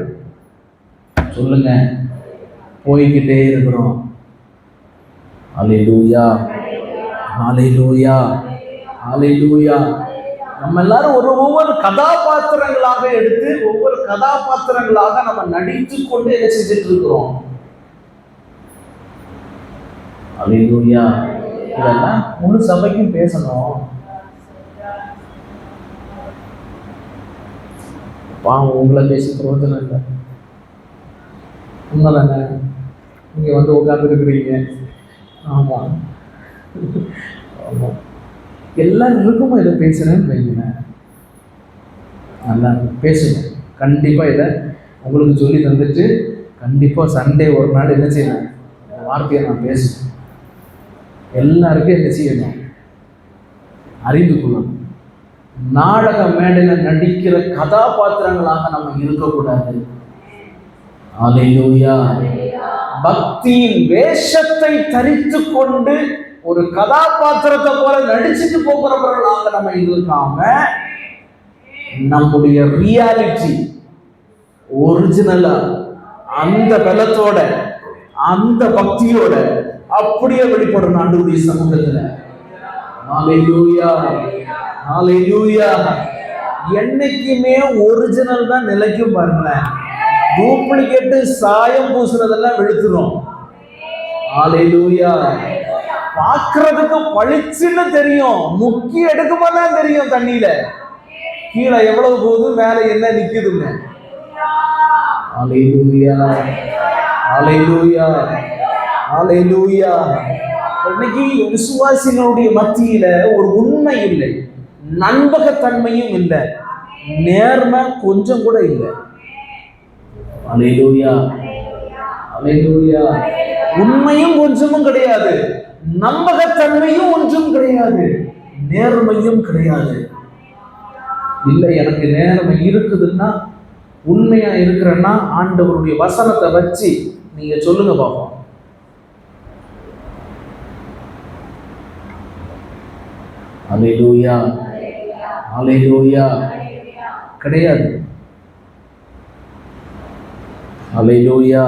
சொல்லுங்க, போய்கிட்டே இருக்கிறோம். அல்லேலூயா, அல்லேலூயா, அல்லேலூயா. நம்ம எல்லாரும் ஒவ்வொரு கதாபாத்திரங்களாக எடுத்து ஒவ்வொரு கதாபாத்திரங்களாக நம்ம நடித்து கொண்டு என்ன செஞ்சுட்டு இருக்கிறோம்? அல்லேலூயா. இதெல்லாம் முழு சபைக்கும் பேசணும். பாவம், உங்களை பேசி பிரயோஜனம் இல்லை. உண்மைதானே? நீங்க வந்து உட்கார்ந்து இருக்கிறீங்க. ஆமா, ஆமா. எல்லாருக்கும் இதை பேசுறேன்னு வைங்க, நல்லா பேசுங்க. கண்டிப்பா இதை உங்களுக்கு சொல்லி தந்துட்டு கண்டிப்பா சண்டே ஒரு நாள் என்ன செய்யணும்? வார்த்தையை நான் பேசுவேன். எல்லாருக்கும் என்ன செய்யணும்? அறிந்து கொள்ளணும். நாடக மேடையில் நடிக்கிற கதாபாத்திரங்களாக நம்ம இருக்கக்கூடாது. அல்லேலூயா. பக்தியின் வேஷத்தை தரித்து கொண்டு ஒரு கதாபாத்திரத்தை போல நடிச்சுட்டு போகிறவர்களாக நம்ம இருக்காம, நம்முடைய ரியாலிட்டி ஒரிஜினலா அந்த பலத்தோட அந்த பக்தியோட அப்படியே வெளிப்படும் ஆண்டவருடைய சமூகத்துல. ஹல்லேலூயா, ஹல்லேலூயா. என்னைக்குமே ஒரிஜினல் தான் நிலைக்கும் பாருங்களேன். டூப்ளிகேட் சாயம் பூசுறதெல்லாம் வெளுத்துரும். ஹல்லேலூயா. பார்க்கறதுக்கு பளிச்சுன்னு தெரியும், முக்கி எடுக்கும்போது தெரியும் தண்ணியில கீழே எவ்வளவு போகுது, மேல என்ன நிக்குதுங்க. ஹல்லேலூயா, ஹல்லேலூயா, ஹல்லேலூயா. இன்னைக்கு விசுவாசிகளுடைய மத்தியில ஒரு உண்மை இல்லை, நம்பகத்தன்மையும் இல்லை, நேர்மை கொஞ்சம் கூட இல்லை. ஹல்லேலூயா, ஹல்லேலூயா. உண்மையும் கொஞ்சமும் கிடையாது, நம்பகத்தன்மையும் ஒன்றும் கிடையாது, நேர்மையும் கிடையாது. இல்லை, எனக்கு நேர்மை இருக்குதுன்னா, உண்மையா இருக்கிறன்னா ஆண்டவருடைய வசனத்தை வச்சு நீங்க சொல்லுங்க பாப்போம். ஹல்லேலூயா, ஹல்லேலூயா. கிடையாது. ஹல்லேலூயா.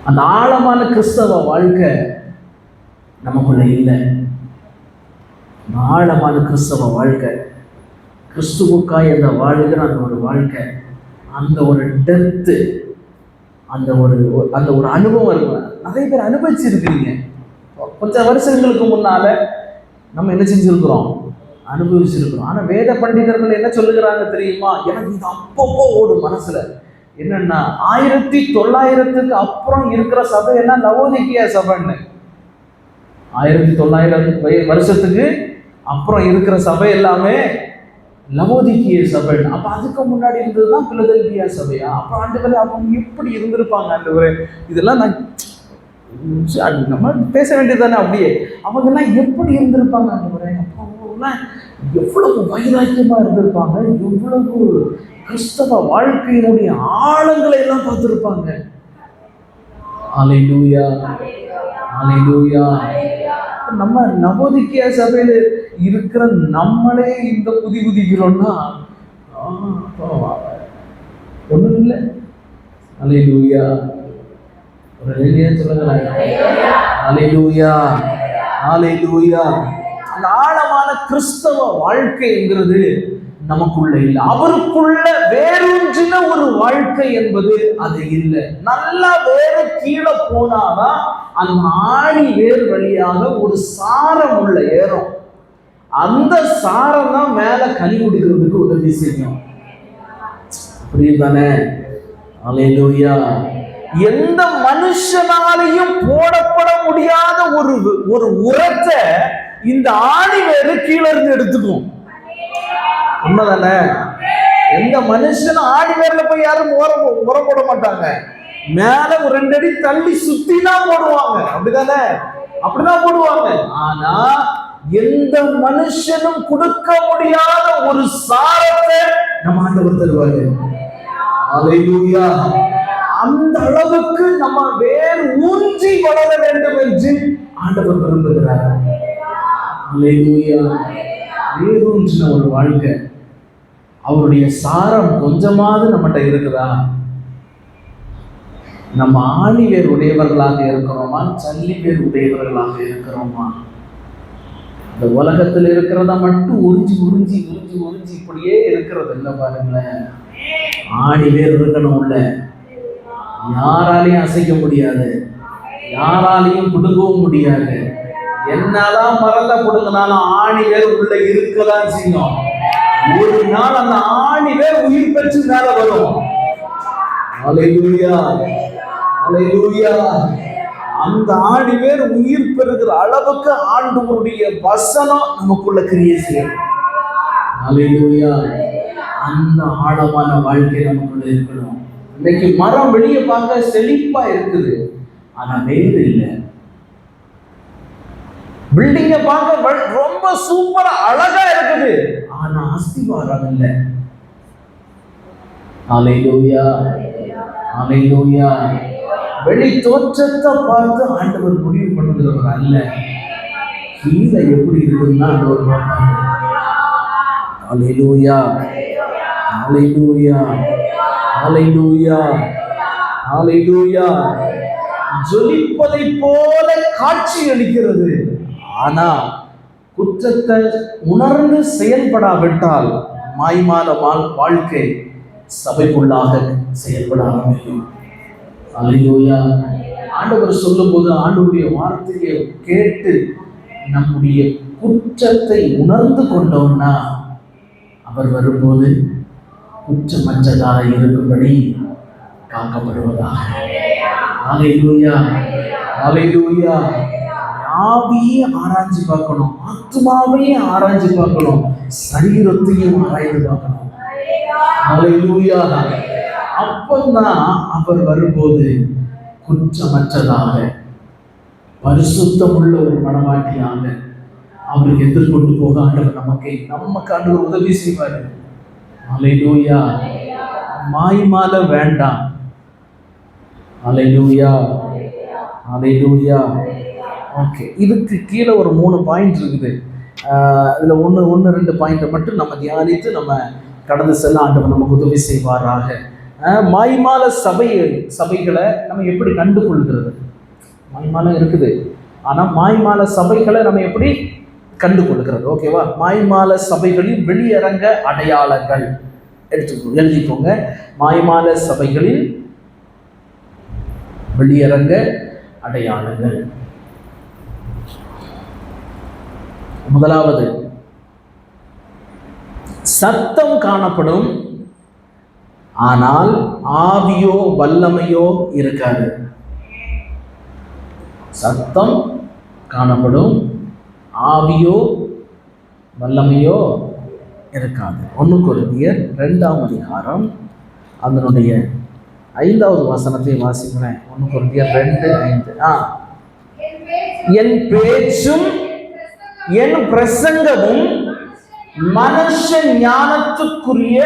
அந்த ஆழமான கிறிஸ்தவ வாழ்க்கை நமக்குள்ள இல்லை. ஆழமான கிறிஸ்தவ வாழ்க்கை, கிறிஸ்துவுக்காய் அந்த வாழ்கிற அந்த ஒரு வாழ்க்கை, அந்த ஒரு டெப்த்து, அந்த ஒரு அனுபவம் இருக்கும். நிறைய பேர் அனுபவிச்சிருக்கிறீங்க. கொஞ்சம் வருஷங்களுக்கு முன்னால நம்ம என்ன செஞ்சிருக்கிறோம், அனுபவிச்சிருக்கிறோம். ஆனா வேத பண்டிதர்கள் என்ன சொல்லுகிறாங்க தெரியுமா? எனக்கு இது அப்பப்போ ஓடும் மனசுல. என்னன்னா, 1900 அப்புறம் இருக்கிற சபையெல்லாம் லவோதிக்கியா சபைன்னு. 1900 வருஷத்துக்கு அப்புறம் இருக்கிற சபை எல்லாமே லவோதிக்கிய சபை. அப்ப அதுக்கு முன்னாடி இருந்ததுதான் பிலதெல்பியா சபையா? அப்ப ஆண்டுகளை அவங்க எப்படி இருந்திருப்பாங்க ஆண்டவரே? இதெல்லாம் நம்ம பேச வேண்டியதுதானே. அப்படியே அவங்க எல்லாம் எப்படி இருந்திருப்பாங்க ஆண்டவரே? அப்பெல்லாம் எவ்வளவு வைராக்கியமா இருந்திருப்பாங்க, எவ்வளவு கிறிஸ்தவ வாழ்க்கையினுடைய ஆழங்களை எல்லாம் பார்த்திருப்பாங்க. ஹல்லேலூயா, ஹல்லேலூயா. நம்ம நவோதிக்கியா சபையில இருக்கிற நம்மளே இந்த குதிக்கிறோம்னா ஒண்ணும் இல்லை. ஹல்லேலூயா, ஒரு ஹல்லேலூயா சொல்லுங்களேன். ஹல்லேலூயா, ஹல்லேலூயா. அந்த ஆழமான கிறிஸ்தவ வாழ்க்கைங்கிறது நமக்குள்ள இல்லை. அவருக்குள்ள வேறொன்றின ஒரு வாழ்க்கை என்பது அது இல்லை. நல்லா வேறு கீழே போனாதான் அந்த ஆணி வேர் வழியாக ஒரு சாரம் உள்ள ஏறும். அந்த சாரம் தான் மேல கனி கொடுக்கிறதுக்கு உதவி செய்யும். புரியுதானே? ஹல்லேலூயா. எந்த மனுஷனாலையும் போடப்பட முடியாத ஒரு உரத்தை இந்த ஆணி வேறு கீழே இருந்து எடுத்துக்கும். உண்மைதானே? எந்த மனுஷனும் ஆணி வேர்ல போய் யாரும் உரம் போட மாட்டாங்க. மேல ஒரு 2 அடி தள்ளி சுத்தி தான் போடுவாங்க. அப்படிதானே? அப்படிதான் போடுவாங்க. ஆனா எந்த மனுஷனும் கொடுக்க முடியாத ஒரு சாரத்தை நம்ம ஆண்டவர் தருவாரு. ஹல்லேலூயா. அந்த அளவுக்கு நம்ம வேறு ஊன்றி வளர வேண்டும் என்று ஆண்டவர் விரும்புகிறார். ஹல்லேலூயா. வேரூன்றின ஒரு வாழ்க்கை, அவருடைய சாரம் கொஞ்சமாவது நம்மகிட்ட இருக்குதா? நம்ம ஆணி வேர் உடையவர்களாக இருக்கிறோமா, சல்லி வேர் உடையவர்களாக இருக்கிறோமா? இந்த உலகத்தில் இருக்கிறத மட்டும் உறிஞ்சி உறிஞ்சி உறிஞ்சி உறிஞ்சி இப்படியே இருக்கிறது இல்லை. பாருங்களேன், ஆணி வேர் இருக்கணும் உள்ள. யாராலையும் அசைக்க முடியாது, யாராலையும் பிடுங்கவும் முடியாது. என்னதான் மரத்தை பிடுங்கினாலும் ஆணி வேர் உள்ள இருக்கதான் செய்யும். ஒரு நாள் அந்த ஆணி வேர் உயிர் பெற்று மேல வரும். ஹல்லேலூயா, ஹல்லேலூயா. அந்த ஆணி வேர் உயிர் பெறுகிற அளவுக்கு ஆண்டவருடைய வசனம் நமக்குள்ள கிரியை செய்யும். ஹல்லேலூயா. அந்த ஆழமான வாழ்க்கை நமக்குள்ள இருக்கணும். இன்னைக்கு மரம் வெளியே பார்க்க செழிப்பா இருக்குது, ஆனா வேறு இல்லை. பில்டிங்க பார்க்க ரொம்ப சூப்பரா அழகா இருக்குது, ஆனா அஸ்திவாரம் இல்லை. ஹல்லேலூயா, ஹல்லேலூயா. வெளி தோற்றத்தை பார்த்து ஆண்டவர் முடிவு பண்ணுகிறவர் அல்ல. கீழே எப்படி இருக்குதுன்னா ஆண்டவர் பார்ப்பாங்க. ஹல்லேலூயா, ஹல்லேலூயா, ஹல்லேலூயா, ஹல்லேலூயா. ஜொலிப்பதை போல காட்சி அளிக்கிறது. ஆனா குற்றத்தை உணர்ந்து செயல்படாவிட்டால் மாய்மால வாழ்க்கை சபைக்குள்ளாக செயல்பட ஆரம்பிக்கும். அல்லேலூயா. ஆண்டவர் சொல்லும் போது ஆண்டவருடைய வார்த்தையை கேட்டு நம்முடைய குற்றத்தை உணர்ந்து கொண்டோம்னா அவர் வரும்போது குற்றமற்றதாக இருக்கும்படி காக்கப்படுவதாக. அல்லேலூயா, அல்லேலூயா. ஆவியை ஆராய்ச்சி பார்க்கணும், ஆத்மாவையும் ஆராய்ச்சி பார்க்கணும், சரீரத்தையும் ஆராய்ந்து பார்க்கணும். அல்லேலூயா. அப்பதான் அவர் வரும்போது குற்றமற்றதாக பரிசுத்தமுள்ள ஒரு மனவாட்டியாக அவருக்கு எதிர்கொண்டு போக ஆண்டவர் நமக்கு ஆண்டவர் உதவி செய்வார். அல்லேலூயா. மாய்மால வேண்டாம். அல்லேலூயா, அல்லேலூயா. ஓகே, இதுக்கு கீழே ஒரு 3 பாயிண்ட் இருக்குது. இதில் ஒன்று 2 பாயிண்ட்டை மட்டும் நம்ம தியானித்து நம்ம கடந்து செல்ல ஆண்டவர் நமக்கு உதவி செய்வாராக. மாய்மால சபைகளை நம்ம எப்படி கண்டுகொள்கிறது? மாய்மாலம் இருக்குது, ஆனால் மாய்மால சபைகளை நம்ம எப்படி கண்டுகொள்கிறது? ஓகேவா? மாய்மால சபைகளின் வெளியரங்க அடையாளங்கள் எழுதிக்கோங்க. மாய்மால சபைகளின் வெளியரங்க அடையாளங்கள். முதலாவது, சத்தம் காணப்படும், ஆனால் ஆவியோ வல்லமையோ இருக்காது. சத்தம் காணப்படும், ஆவியோ வல்லமையோ இருக்காது. 1 கொரிந்தியர் 2ஆம் அதிகாரம் அதனுடைய 5வது வசனத்தை வாசிக்கிறேன். 1 கொரிந்தியர் 2:5. என் பேச்சும் என் பிரசங்கமும் மனுஷ ஞானத்துக்குரிய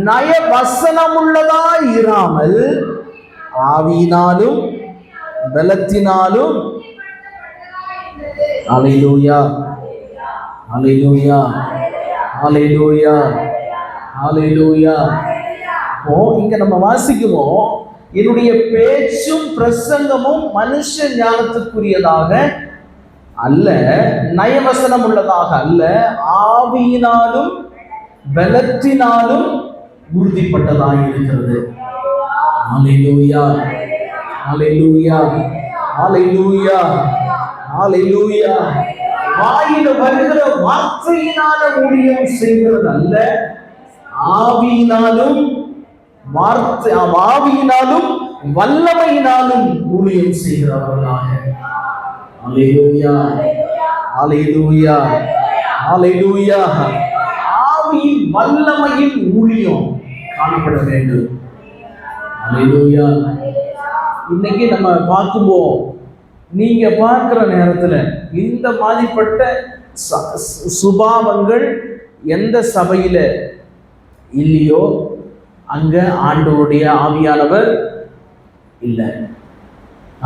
நய வசனமுள்ளதா இராமல் ஆவியினாலும் பலத்தினாலும். அல்லேலூயா, அல்லேலூயா, அல்லேலூயா, அல்லேலூயா. அப்போ இங்க நம்ம வாசிக்குவோம், என்னுடைய பேச்சும் பிரசங்கமும் மனுஷ ஞானத்துக்குரியதாக அல்ல, நயவசனம் உள்ளதாக அல்ல, ஆவியினாலும் பலத்தினாலும் உறுதிப்பட்டதாக இருக்கிறது. அல்லேலூயா, அல்லேலூயா, அல்லேலூயா, அல்லேலூயா. வாயில வருகிற வார்த்தையினால ஊழியம் செய்கிறது அல்ல, ஆவியினாலும் ஆவியினாலும் வல்லமையினாலும் ஊழியம் செய்கிறவர்களாக. அல்லேலூயா, அல்லேலூயா, அல்லேலூயா. ஆவியின் வல்லமையின் ஊழியம் காணப்பட வேண்டும். அல்லேலூயா. இன்னைக்கு நம்ம பார்க்கும்போது, நீங்க பார்க்கிற நேரத்துல இந்த மாதிரிப்பட்ட சுபாவங்கள் எந்த சபையில இல்லையோ அங்க ஆண்டவருடைய ஆவியானவர் இல்லை.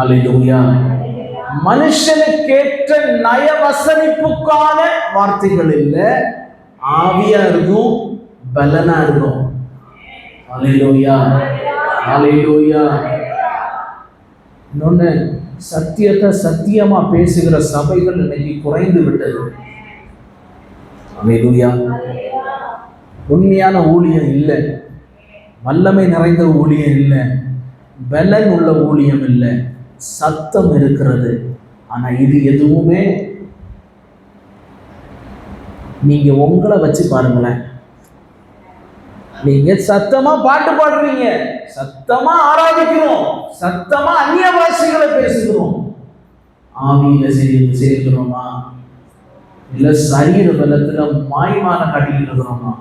அல்லேலூயா. மனுஷனுக்கேற்ற நயவசனிப்புக்கான வார்த்தைகள் இல்லை, ஆவியா இருக்கும், பலனா இருக்கும். அல்லேலூயா, அல்லேலூயா. இன்னொன்னு, சத்தியத்தை சத்தியமா பேசுகிற சபைகள் இன்னைக்கு குறைந்து விட்டது. அல்லேலூயா. உண்மையான ஊழியம் இல்லை, வல்லமை நிறைந்த ஊழியம் இல்லை, பலன் உள்ள ஊழியம் இல்லை, சத்தம் இருக்கிறது. ஆனா இது எதுவுமே நீங்க உங்களை வச்சு பாருங்களேன். நீங்க சத்தமா பாட்டு பாடுறீங்க, சத்தமா ஆராதிக்கிறோம், சத்தமா அந்நிய பாஷைகளை பேசுகிறோம், ஆவியில சேர்க்கிறோமா இல்ல சரீர பலத்துல மாய்மான காட்டிட்டு இருக்கிறோமா?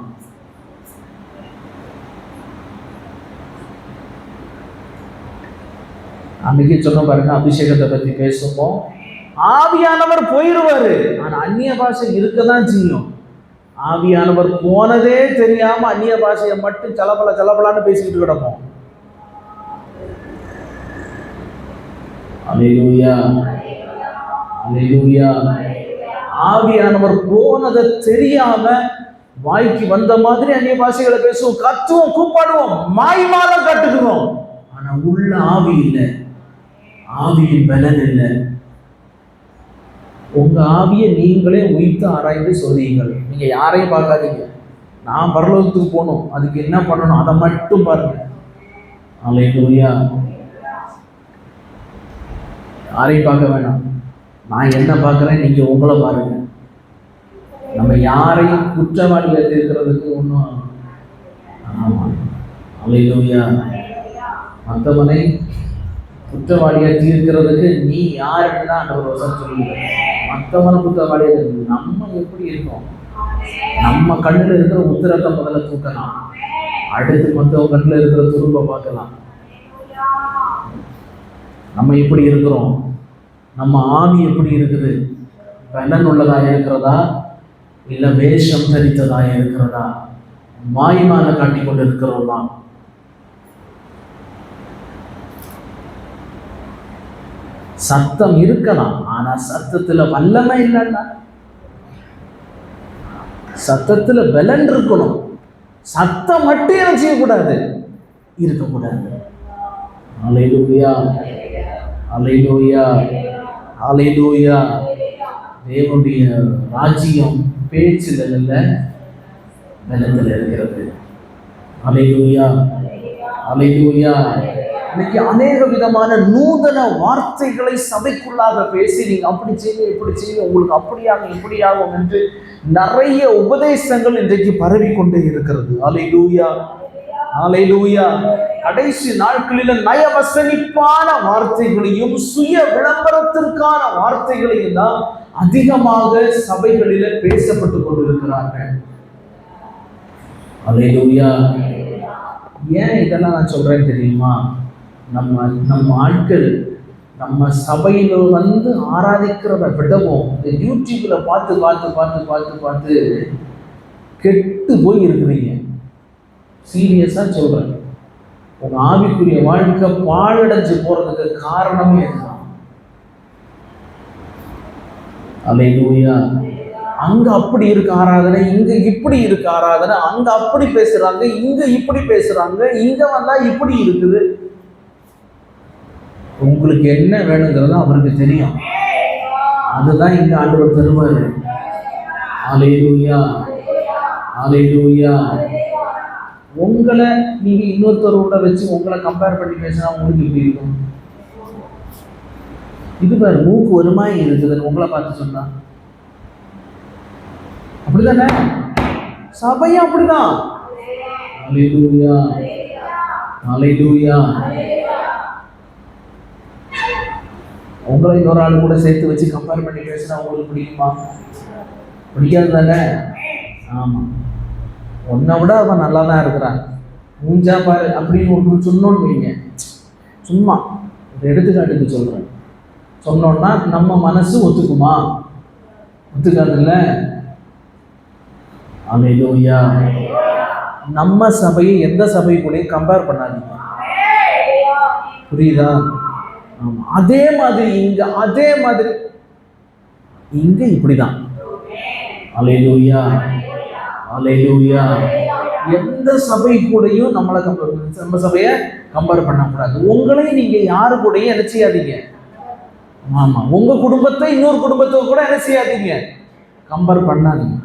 அன்னைக்கு சொன்ன பாருங்க, அபிஷேகத்தை பத்தி பேசுவோம். ஆவியானவர் போயிடுவாரு, ஆனா அந்நிய பாஷை இருக்கதான் செய்யும். ஆவியானவர் போனதே தெரியாம அந்நிய பாஷையை மட்டும் சலபலான்னு பேசிக்கிட்டு கிடப்போம். அல்லேலூயா, அல்லேலூயா. ஆவியானவர் போனதை தெரியாம வாய்க்கு வந்த மாதிரி அந்நிய பாஷைகளை பேசுவோம், கத்துவோம், கூப்பாடுவோம், மாய்மாலம் கட்டுக்குவோம். ஆனா உள்ள ஆவி இல்லை, ஆவியின் பலன் இல்லை. உங்க ஆவியை நீங்களே உயிர்த்து ஆராய்ந்து சோதியுங்கள். நீங்க யாரையும் பார்க்காதீங்க. நான் பரலோகத்துக்கு போகணும், அதுக்கு என்ன பண்ணணும், அதை மட்டும் பாருங்க. அல்லேலூயா. யாரையும் பார்க்க வேணாம். நான் என்ன பார்க்குறேன், நீங்க உங்களை பாருங்க. நம்ம யாரையும் குற்றவாளியை தீர்க்கிறதுக்கு ஒன்றும். ஆமாம், அல்லேலூயா. மற்றவனை குற்றவாளியை தீர்க்கிறதுக்கு நீ யாருன்னு தான் அந்த ஒரு வசனம் சொல்லுங்க. மற்றவனை குற்றவாளியாக இருக்குது. நம்ம எப்படி இருக்கோம்? நம்ம கண்ணில் இருக்கிற உத்திரத்தை முதல்ல தூக்கலாம், அடுத்து மற்றவங்க கண்ணில் இருக்கிற துரும்ப பார்க்கலாம். நம்ம எப்படி இருக்கிறோம்? நம்ம ஆவி எப்படி இருக்குது? பலன் உள்ளதாக இருக்கிறதா, இல்லை வேஷம் தரித்ததாக இருக்கிறதா, மாய்மான காட்டி கொண்டு இருக்கிறோமா? சத்தம் இருக்கலாம், ஆனா சத்தத்துல வல்லமை இல்லைன்னா. சத்தத்துல பலன் இருக்கணும். சத்தம் மட்டும் என்ன செய்யக்கூடாது, இருக்கக்கூடாது. அல்லேலூயா, அல்லேலூயா, அல்லேலூயா. தேவனுடைய ராஜ்யம் பேச்சில் இல்ல, பலத்தில் இருக்கிறது. அல்லேலூயா, அல்லேலூயா. இன்னைக்கு அநேக விதமான நூதன வார்த்தைகளை சபைக்குள்ளாக பேசி நீங்க அப்படி செய்யுங்க, இப்படி செய்யுங்க, உங்களுக்கு அப்படியாகும் இப்படியாகும் என்று நிறைய உபதேசங்கள் இன்றைக்கு பரவி கொண்டே இருக்கிறது. அல்லேலூயா, அல்லேலூயா. கடைசி நாட்களில் நயவசனிப்பான வார்த்தைகளையும் சுய விளம்பரத்திற்கான வார்த்தைகளையும் தான் அதிகமாக சபைகளில பேசப்பட்டு கொண்டிருக்கிறார்கள். அல்லேலூயா. ஏன் இதெல்லாம் நான் சொல்றேன் தெரியுமா? நம்ம ஆட்கள் நம்ம சபையில வந்து ஆராதிக்கிறத விடவும் இந்த யூடியூப்ல பார்த்து பார்த்து பார்த்து பார்த்து பார்த்து கெட்டு போய் இருக்கிறீங்க. சீரியஸா சொல்றேன். உங்க ஆவிக்குரிய வாழ்க்கை பாழடைஞ்சு போறதுக்கு காரணமே இதுதான். அல்லேலூயா. அங்க அப்படி இருக்கு ஆராதனை, இங்க இப்படி இருக்கு ஆராதனை, அங்க அப்படி பேசுறாங்க, இங்க இப்படி பேசுறாங்க, இங்க வந்தா இப்படி இருக்குது. உங்களுக்கு என்ன வேணுங்கிறது அவருக்கு தெரியும். அதுதான் இங்க ஆண்டவர் தருவாரு. அல்லேலூயா, அல்லேலூயா. உங்களை நீங்க இன்னொருத்தரோட வச்சு உங்களை கம்பேர் பண்ணி பேசினா உங்களுக்கு எப்படி இருக்கும்? இது பாரு, மூக்கு ஒரு மாதிரி இருக்குதுன்னு உங்களை பார்த்து சொன்னா அப்படிதானே? சபையும் அப்படிதான். அல்லேலூயா, அல்லேலூயா. உங்களை இன்னொரு ஆள் கூட சேர்த்து வச்சு கம்பேர் பண்ணி பேசினா உங்களுக்கு பிடிக்குமா? பிடிக்காது தானே? ஆமா. உன்னை விட அவன் நல்லா தான் இருக்கிறான், மூஞ்சா பாரு அப்படின்னு ஒன்று சொன்னோன்னு வைங்க. சும்மா ஒரு எடுத்துக்காட்டுக்கு சொல்றேன். சொன்னோன்னா நம்ம மனசு ஒத்துக்குமா? ஒத்துக்காதுல்ல. அல்லேலூயா. நம்ம சபையை எந்த சபை கூட கம்பேர் பண்ணாதீங்க. புரியுதா? ஆமா. அதே மாதிரி இங்க, அதே மாதிரி இங்க இப்படிதான். அல்லேலூயா, அல்லேலூயா. எந்த சபை கூடயும் நம்மளை நம்ம சபையை கம்பேர் பண்ணக்கூடாது. உங்களையும் நீங்க யாரு கூடயும் என்ன செய்யாதீங்க. ஆமா, உங்க குடும்பத்தை இன்னொரு குடும்பத்தை கூட என்ன செய்யாதீங்க, கம்பேர் பண்ணாதீங்க.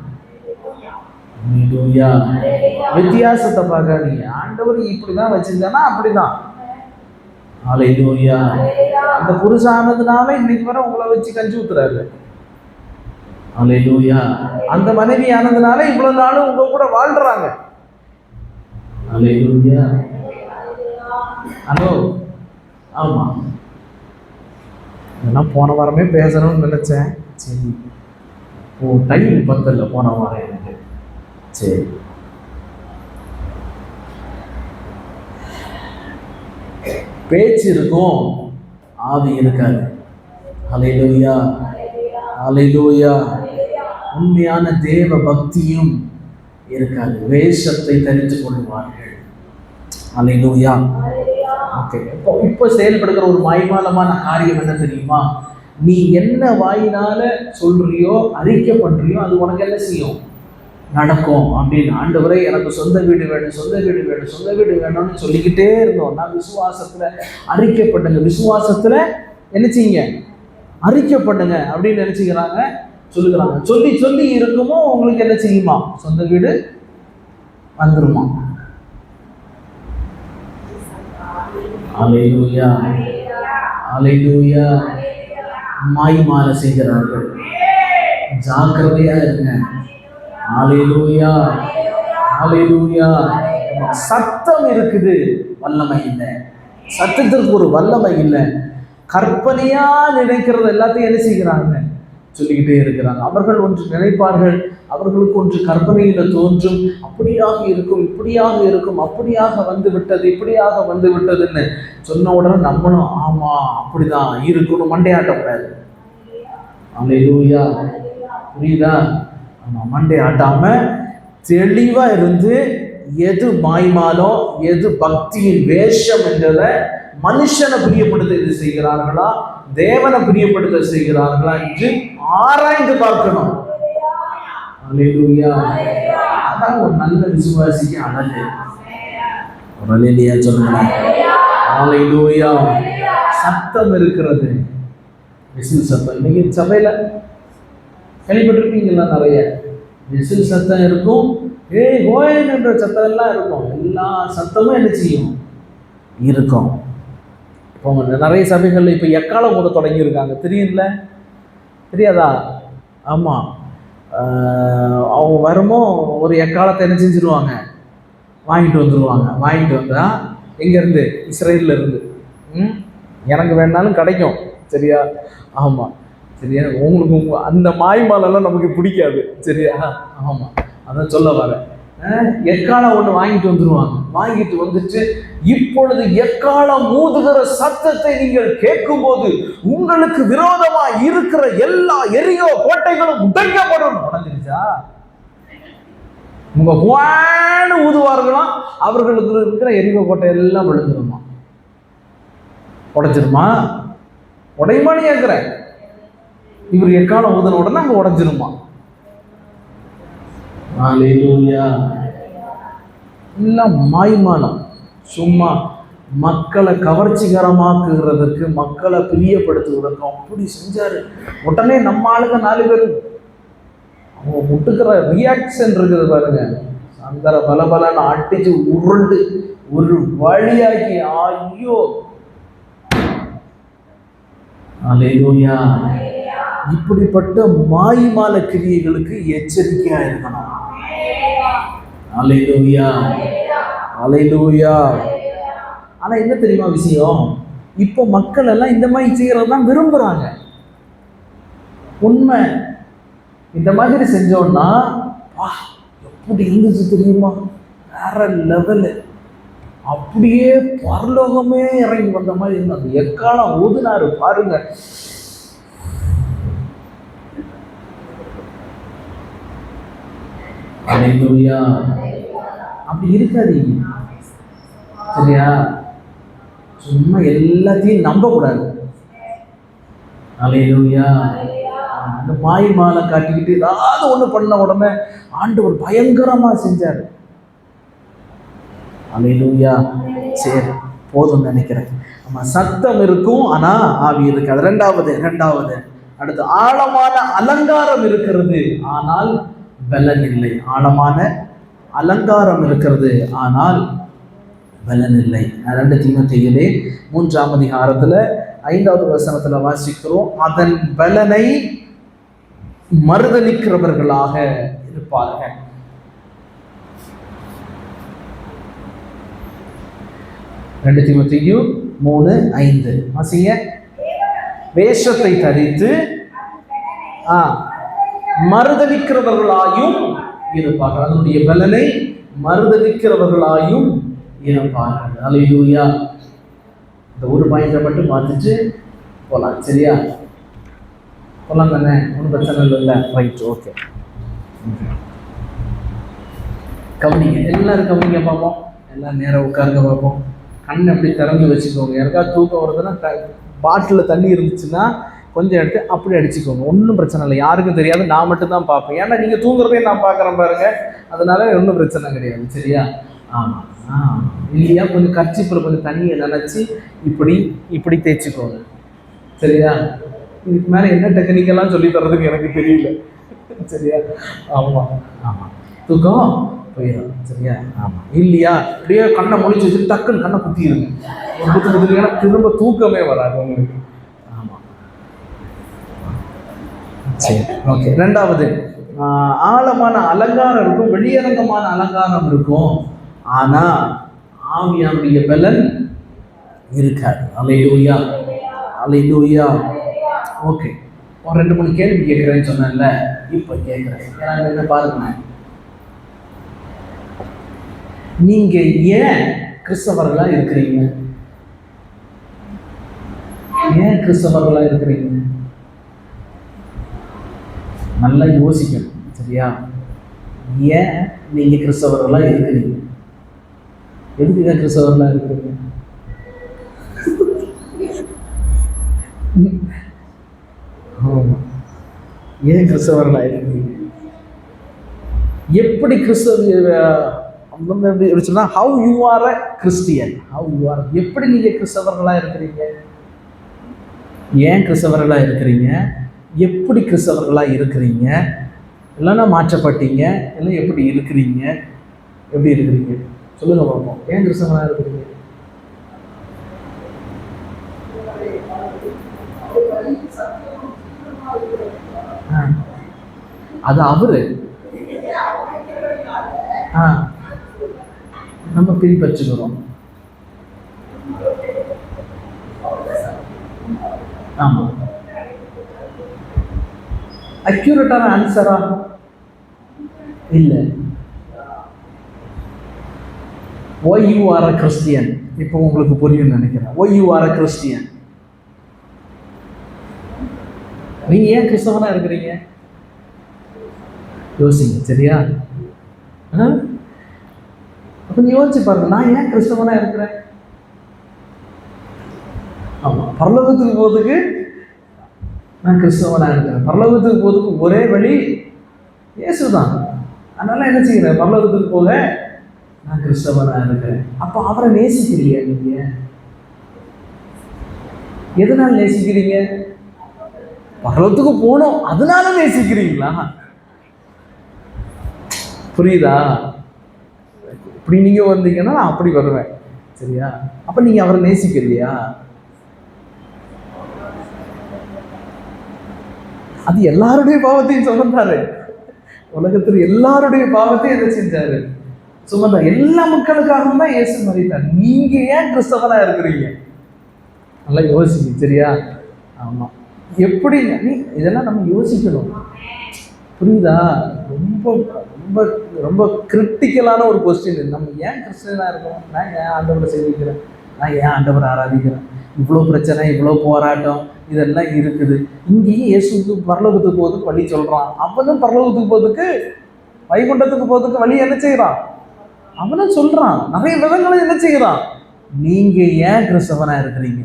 வித்தியாசத்தை பார்க்காதீங்க. ஆண்டவர் இப்படிதான் வச்சிருந்தானா அப்படிதான். அல்லேலூயா. அந்த புருஷானதுனால இன்னைக்கு வரை உங்களை வச்சு கஞ்சி ஊத்துறாரு. அல்லேலூயா. அந்த மனைவி ஆனதுனால இவ்வளவு நாளும் உங்க கூட வாழ்றாங்க. அல்லேலூயா. ஹலோ. ஆமா, இதெல்லாம் போன வாரமே பேசணும்னு நினைச்சேன். சரி, டைம் பத்தல போன வாரம் எனக்கு. சரி, பேச்சு இருக்கும், ஆவி இருக்காது. அல்லேலூயா, அல்லேலூயா. உண்மையான தேவ பக்தியும் இருக்காது. வேஷத்தை தரித்து கொள்வார்கள். அல்லேலூயா. ஓகே, இப்போ செயல்படுகிற ஒரு மாய்மாலமான காரியம் என்ன தெரியுமா? நீ என்ன வாயினால சொல்றியோ, அறிக்கை பண்றியோ, அது உனக்கு என்ன செய்யும்? நடக்கும். அப்படின்னு ஆண்டவரே எனக்கு சொந்த வீடு வேணும், சொந்த வீடு வேணும், சொந்த வீடு வேணும்னு சொல்லிக்கிட்டே இருந்தோம்னா விசுவாசத்துல அறிக்கை பண்ணுங்க. விசுவாசத்துல என்ன செய்யுங்க? அறிக்கை பண்ணுங்க அப்படின்னு நினைச்சுக்கிறாங்க, சொல்லுகிறாங்க. சொல்லி சொல்லி இருக்குமோ உங்களுக்கு என்ன செய்யுமா? சொந்த வீடு வந்துருமா? அல்லேலூயா, அல்லேலூயா. மாய்மால செய்கிறார்கள். ஜாக்கிரதையா இருங்க. அல்லேலூயா, அல்லேலூயா. சத்தம் இருக்குது, வல்லமை இல்லை. சத்தத்திற்கு ஒரு வல்லமை இல்லை. கற்பனையா நினைக்கிறது எல்லாத்தையும் என்ன செய்கிறாங்க? சொல்லிக்கிட்டே இருக்கிறாங்க. அவர்கள் ஒன்று நினைப்பார்கள், அவர்களுக்கு ஒன்று கற்பனையில் தோன்றும். அப்படியாக இருக்கும், இப்படியாக இருக்கும், அப்படியாக வந்து விட்டது, இப்படியாக வந்து விட்டதுன்னு சொன்ன உடனே நம்மளும் ஆமா அப்படிதான் இருக்கணும் மண்டையாட்டக்கூடாது. அல்லேலூயா, புரியுதா? ஆமா, மண்டை ஆட்டாம தெளிவா இருந்து எது மாய்மாலோ எது பக்தியின் வேஷம் என்றதை மனுஷனை பிரியப்படுத்த இது செய்கிறார்களா, தேவனை பிரியப்படுத்த செய்கிறார்களா என்று ஆராய்ந்து பார்க்கணும். அல்லேலூயா. அதான் ஒரு நல்ல விசுவாசிக்கு அழகு. அல்லேலூயா சொல்லுங்க. அல்லேலூயா. சத்தம் இருக்கிறது, விசில் சத்தம். இன்னைக்கு சபையில கேள்விப்பட்டிருப்பீங்களா? நிறைய விசில் சத்தம் இருக்கும், கோயன் என்ற சத்தம் எல்லாம் இருக்கும். எல்லா சத்தமும் என்ன செய்யும்? இருக்கும். இப்போ நிறைய சபைகளில் இப்போ எக்காலம் கூட தொடங்கியிருக்காங்க, தெரியும்ல? தெரியாதா? ஆமாம், அவங்க வருமோ ஒரு எக்காலத்தை என்ன செஞ்சுருவாங்க? வாங்கிட்டு வந்துடுவாங்க. வாங்கிட்டு வந்தால் எங்கேருந்து? இஸ்ரேலில் இருந்து. எனக்கு வேணாலும் கிடைக்கும், சரியா? ஆமாம், சரியா? உங்களுக்கு அந்த மாய்மாலெல்லாம் நமக்கு பிடிக்காது, சரியா? ஆமாம், அதான் சொல்ல வரேன். எக்காலம் ஒன்று வாங்கிட்டு வந்துடுவாங்க. வாங்கிட்டு வந்துட்டு இப்பொழுது எக்காலம் ஊதுகிற சத்தத்தை நீங்கள் கேட்கும் போது உங்களுக்கு விரோதமா இருக்கிற எல்லா எரியோ கோட்டைகளும் உடைக்கப்படும். உடஞ்சிருச்சா? உங்க போன்னு ஊதுவார்களாம், அவர்களுக்கு இருக்கிற எரியோ கோட்டை எல்லாம் விழுந்துருமா? உடைஞ்சிருமா? உடையுமான்னு கேட்கிறேன். இவர் எக்காலம் ஊதின உடனே அங்க உடைஞ்சிருமா? அல்லேலூயா. எல்லாம் மாய்மானம். சும்மா மக்களை கவர்ச்சிகரமாக்குகிறதுக்கு, மக்களை பிரியப்படுத்துவதற்கு அப்படி செஞ்சாரு. உடனே நம்ம ஆளுங்க 4 பேர் அவங்க முட்டுக்கிற ரியாக்ஷன் இருக்குது பாருங்க. சந்தர பலபலன்னு அடிச்சு உருண்டு ஒரு வழியாக்கி, ஐயோ. அல்லேலூயா. இப்படிப்பட்ட மாய்மால கிரியைகளுக்கு எச்சரிக்கையா இருக்கணும். அல்லேலூயா, அல்லேலூயா. ஆனா என்ன தெரியுமா விஷயம்? இப்போ மக்கள் எல்லாம் இந்த மாதிரி செய்யறதுதான் விரும்புறாங்க. உண்மை. இந்த மாதிரி செஞ்சோம்னா எப்படி இருந்துச்சு தெரியுமா? வேற லெவலு. அப்படியே பரலோகமே இறங்கி வந்த மாதிரி இருந்த அந்த எக்காலம் ஊதுனாரு பாருங்க. அல்லேலூயா. அப்படி இருக்காதீங்க, சரியா? சும்மா எல்லாத்தையும் நம்ப கூடாது. அல்லேலூயா. அந்த மாய் மாலை காட்டிக்கிட்டு ஏதாவது ஒண்ணு பண்ண உடனே ஆண்டவர் பயங்கரமா செஞ்சாரு. அல்லேலூயா. சரி, போதும் நினைக்கிறேன். நம்ம சத்தம் இருக்கும், ஆனா ஆவி இருக்காது. ரெண்டாவது அடுத்து ஆழமான அலங்காரம் இருக்கிறது, ஆனால் பலன் இல்லை. ஆழமான அலங்காரம் இருக்கிறது, ஆனால் பலன் இல்லை. 2 தீமோத்தேயுவிலே 3ஆம் அதிகாரத்துல 5வது வசனத்துல வாசிக்கிறோம், அதன் பலனை மறுதலிக்கிறவர்களாக இருப்பார்கள். 2 தீமோத்தேயு 3:5 வாசிங்க. வேஷத்தை தரித்து மறுதலிக்கிறவர்களாயும் இருப்பார்கள். அதனுடைய பலனை மறுதலிக்கிறவர்களாயும் இருப்பார்கள். அல்லேலூயா. இந்த ஒரு பாயிண்டை மட்டும் பார்த்துட்டு போகலாம், சரியா? போகலாம் தானே? ஒன்றும் பிரச்சனை இல்லை. Right, okay. கவனிங்க, எல்லாரும் கவனிங்க பார்ப்போம். எல்லாம் நேரம் உட்காருங்க பார்ப்போம். கண் அப்படி திறந்து வச்சுக்கோங்க. யாருக்காவது தூக்கம் வருதுன்னா பாட்டிலில் தண்ணி இருந்துச்சுன்னா கொஞ்சம் எடுத்து அப்படி அடிச்சுக்கோங்க. ஒன்றும் பிரச்சனை இல்லை, யாருக்கும் தெரியாது, நான் மட்டும்தான் பார்ப்பேன். ஏன்னா நீங்கள் தூங்குறதே நான் பார்க்குறேன் பாருங்க, அதனால ஒன்றும் பிரச்சனை கிடையாது. சரியா? ஆமாம். இல்லையா, கொஞ்சம் கர்ச்சிப்பில் கொஞ்சம் தண்ணியை நினச்சி இப்படி இப்படி தேய்ச்சிக்கோங்க. சரியா? இதுக்கு மேலே என்ன டெக்னிக்கெல்லாம் சொல்லி தர்றதுக்கு எனக்கு தெரியல. சரியா? ஆமாம். தூக்கம் போயிடும். சரியா? ஆமாம். இல்லையா, அப்படியே கண்ணை முடிச்சு வச்சுட்டு டக்குன்னு கண்ணை குத்திடுங்க. குத்துனா திரும்ப தூக்கமே வராது உங்களுக்கு. ஆமாம். சரி, ஓகே. ரெண்டாவது, ஆழமான அலங்காரம் இருக்கும், வெளியரங்கமான அலங்காரம் இருக்கும், ஆனால் ஆவியானுடைய பலன் இருக்காது. அல்லேலூயா, அல்லேலூயா. ஓகே, ஒரு 2-3 கேள்வி கேட்குறேன்னு சொன்னேன்ல, இப்போ கேட்குறேன். ஏன்னா என்ன பாருங்க, நீங்க ஏன் கிறிஸ்தவர்களா இருக்கிறீங்க? ஏன் கிறிஸ்தவர்களா இருக்கிறீங்க? நல்லா யோசிக்கணும். சரியா? ஏன் நீங்க கிறிஸ்தவர்களா இருக்கிறீங்க? எதுக்கு ஏன் கிறிஸ்தவர்களா இருக்கிறீங்க? ஏன் கிறிஸ்தவர்களா இருக்கிறீங்க? எப்படி சொன்னா how you are a Christian, how you are, எப்படி நீங்க கிறிஸ்தவர்களா இருக்கிறீங்க? ஏன் கிறிஸ்தவர்களா இருக்கிறீங்க? எப்படி கிறிஸ்தவர்களா இருக்கிறீங்க? இல்லைன்னா மாற்றப்பட்டீங்க, இல்லை எப்படி இருக்கிறீங்க? எப்படி இருக்கிறீங்க சொல்லுங்க பார்ப்போம். ஏன் கிறிஸ்தவர்களா இருக்கிறீங்க? அது அவரு நம்ம பின்பற்றுகிறோம். ஆமா, அக்யூரேட்டான ஆன்சரா? இல்ல. why you are a Christian, இப்போ உங்களுக்கு புரியும் நினைக்கிறேன். why you are a Christian, நீங்க ஏன் கிறிஸ்தவனா இருக்கிறீங்க? யோசிங்க. சரியா? கொஞ்சம் யோசிச்சு பாருங்க, நான் ஏன் கிறிஸ்தவனா இருக்கிறேன்? ஆமா, பரலோகத்துக்கு போறதுக்கு நான் கிறிஸ்தவனா இருக்கிறேன். பரலோகத்துக்கு போறதுக்கு ஒரே வழி இயேசுதான். அதனால என்ன செய்யறேன்? பரலோகத்துக்கு போக நான் கிறிஸ்தவனா இருக்கிறேன். அப்ப அவரை நேசிக்கிறீங்க. நீங்க எதனால நேசிக்கிறீங்க? பரலோகத்துக்கு போனோம் அதனால நேசிக்கிறீங்களா? புரியுதா? இப்படி நீங்க வந்தீங்கன்னா நான் அப்படி வருவேன். சரியா? அப்ப நீங்க அவரை நேசிக்கலையா? அது எல்லாருடைய பாவத்தையும் சுமந்தாரு. உலகத்தில் எல்லாருடைய பாவத்தையும் என்ன செஞ்சாரு? சுமந்தார். எல்லா மக்களுக்காகவும் தான் இயேசு மரித்தார். நீங்க ஏன் கிறிஸ்தவனா இருக்கிறீங்க? நல்லா யோசிங்க. சரியா? ஆமா. எப்படி இதெல்லாம் நம்ம யோசிக்கணும். புரியுதா? ரொம்ப ரொம்ப ரொம்ப கிரிட்டிக்கலான ஒரு கொஸ்டின். நம்ம ஏன் கிறிஸ்டியனாக இருக்கோம்? நான் ஏன் ஆண்டவரை சேவிக்கிறேன்? நான் ஏன் ஆண்டவரை ஆராதிக்கிறேன்? இவ்வளோ பிரச்சனை, இவ்வளோ போராட்டம் இதெல்லாம் இருக்குது. இங்கேயும் இயேசுக்கு பரலோகத்துக்கு போகிறதுக்கு வழி சொல்கிறான். அவனும் பரலோகத்துக்கு போகிறதுக்கு, வைகுண்டத்துக்கு போகிறதுக்கு வழி என்ன செய்கிறான்? அவனும் சொல்கிறான். நிறைய விதங்களை என்ன செய்கிறான்? நீங்கள் ஏன் கிறிஸ்தவனாக இருக்கிறீங்க?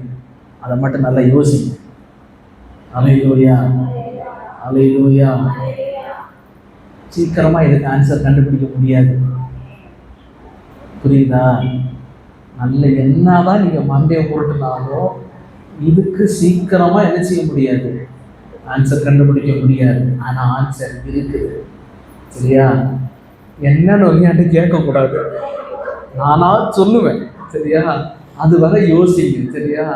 அதை மட்டும் நல்லா யோசிங்க. அல்லேலூயா, அல்லேலூயா. சீக்கிரமாக இதுக்கு ஆன்சர் கண்டுபிடிக்க முடியாது. புரியுதா? நல்ல என்னதான் நீங்கள் மண்டையை புரட்டினாலும் இதுக்கு சீக்கிரமாக என்ன செய்ய முடியாது? ஆன்சர் கண்டுபிடிக்க முடியாது. ஆனால் ஆன்சர் இருக்குது. சரியா? என்னன்னு வந்து கேட்கக்கூடாது, நானா சொல்லுவேன். சரியா? அது வரை யோசிங்க. சரியா?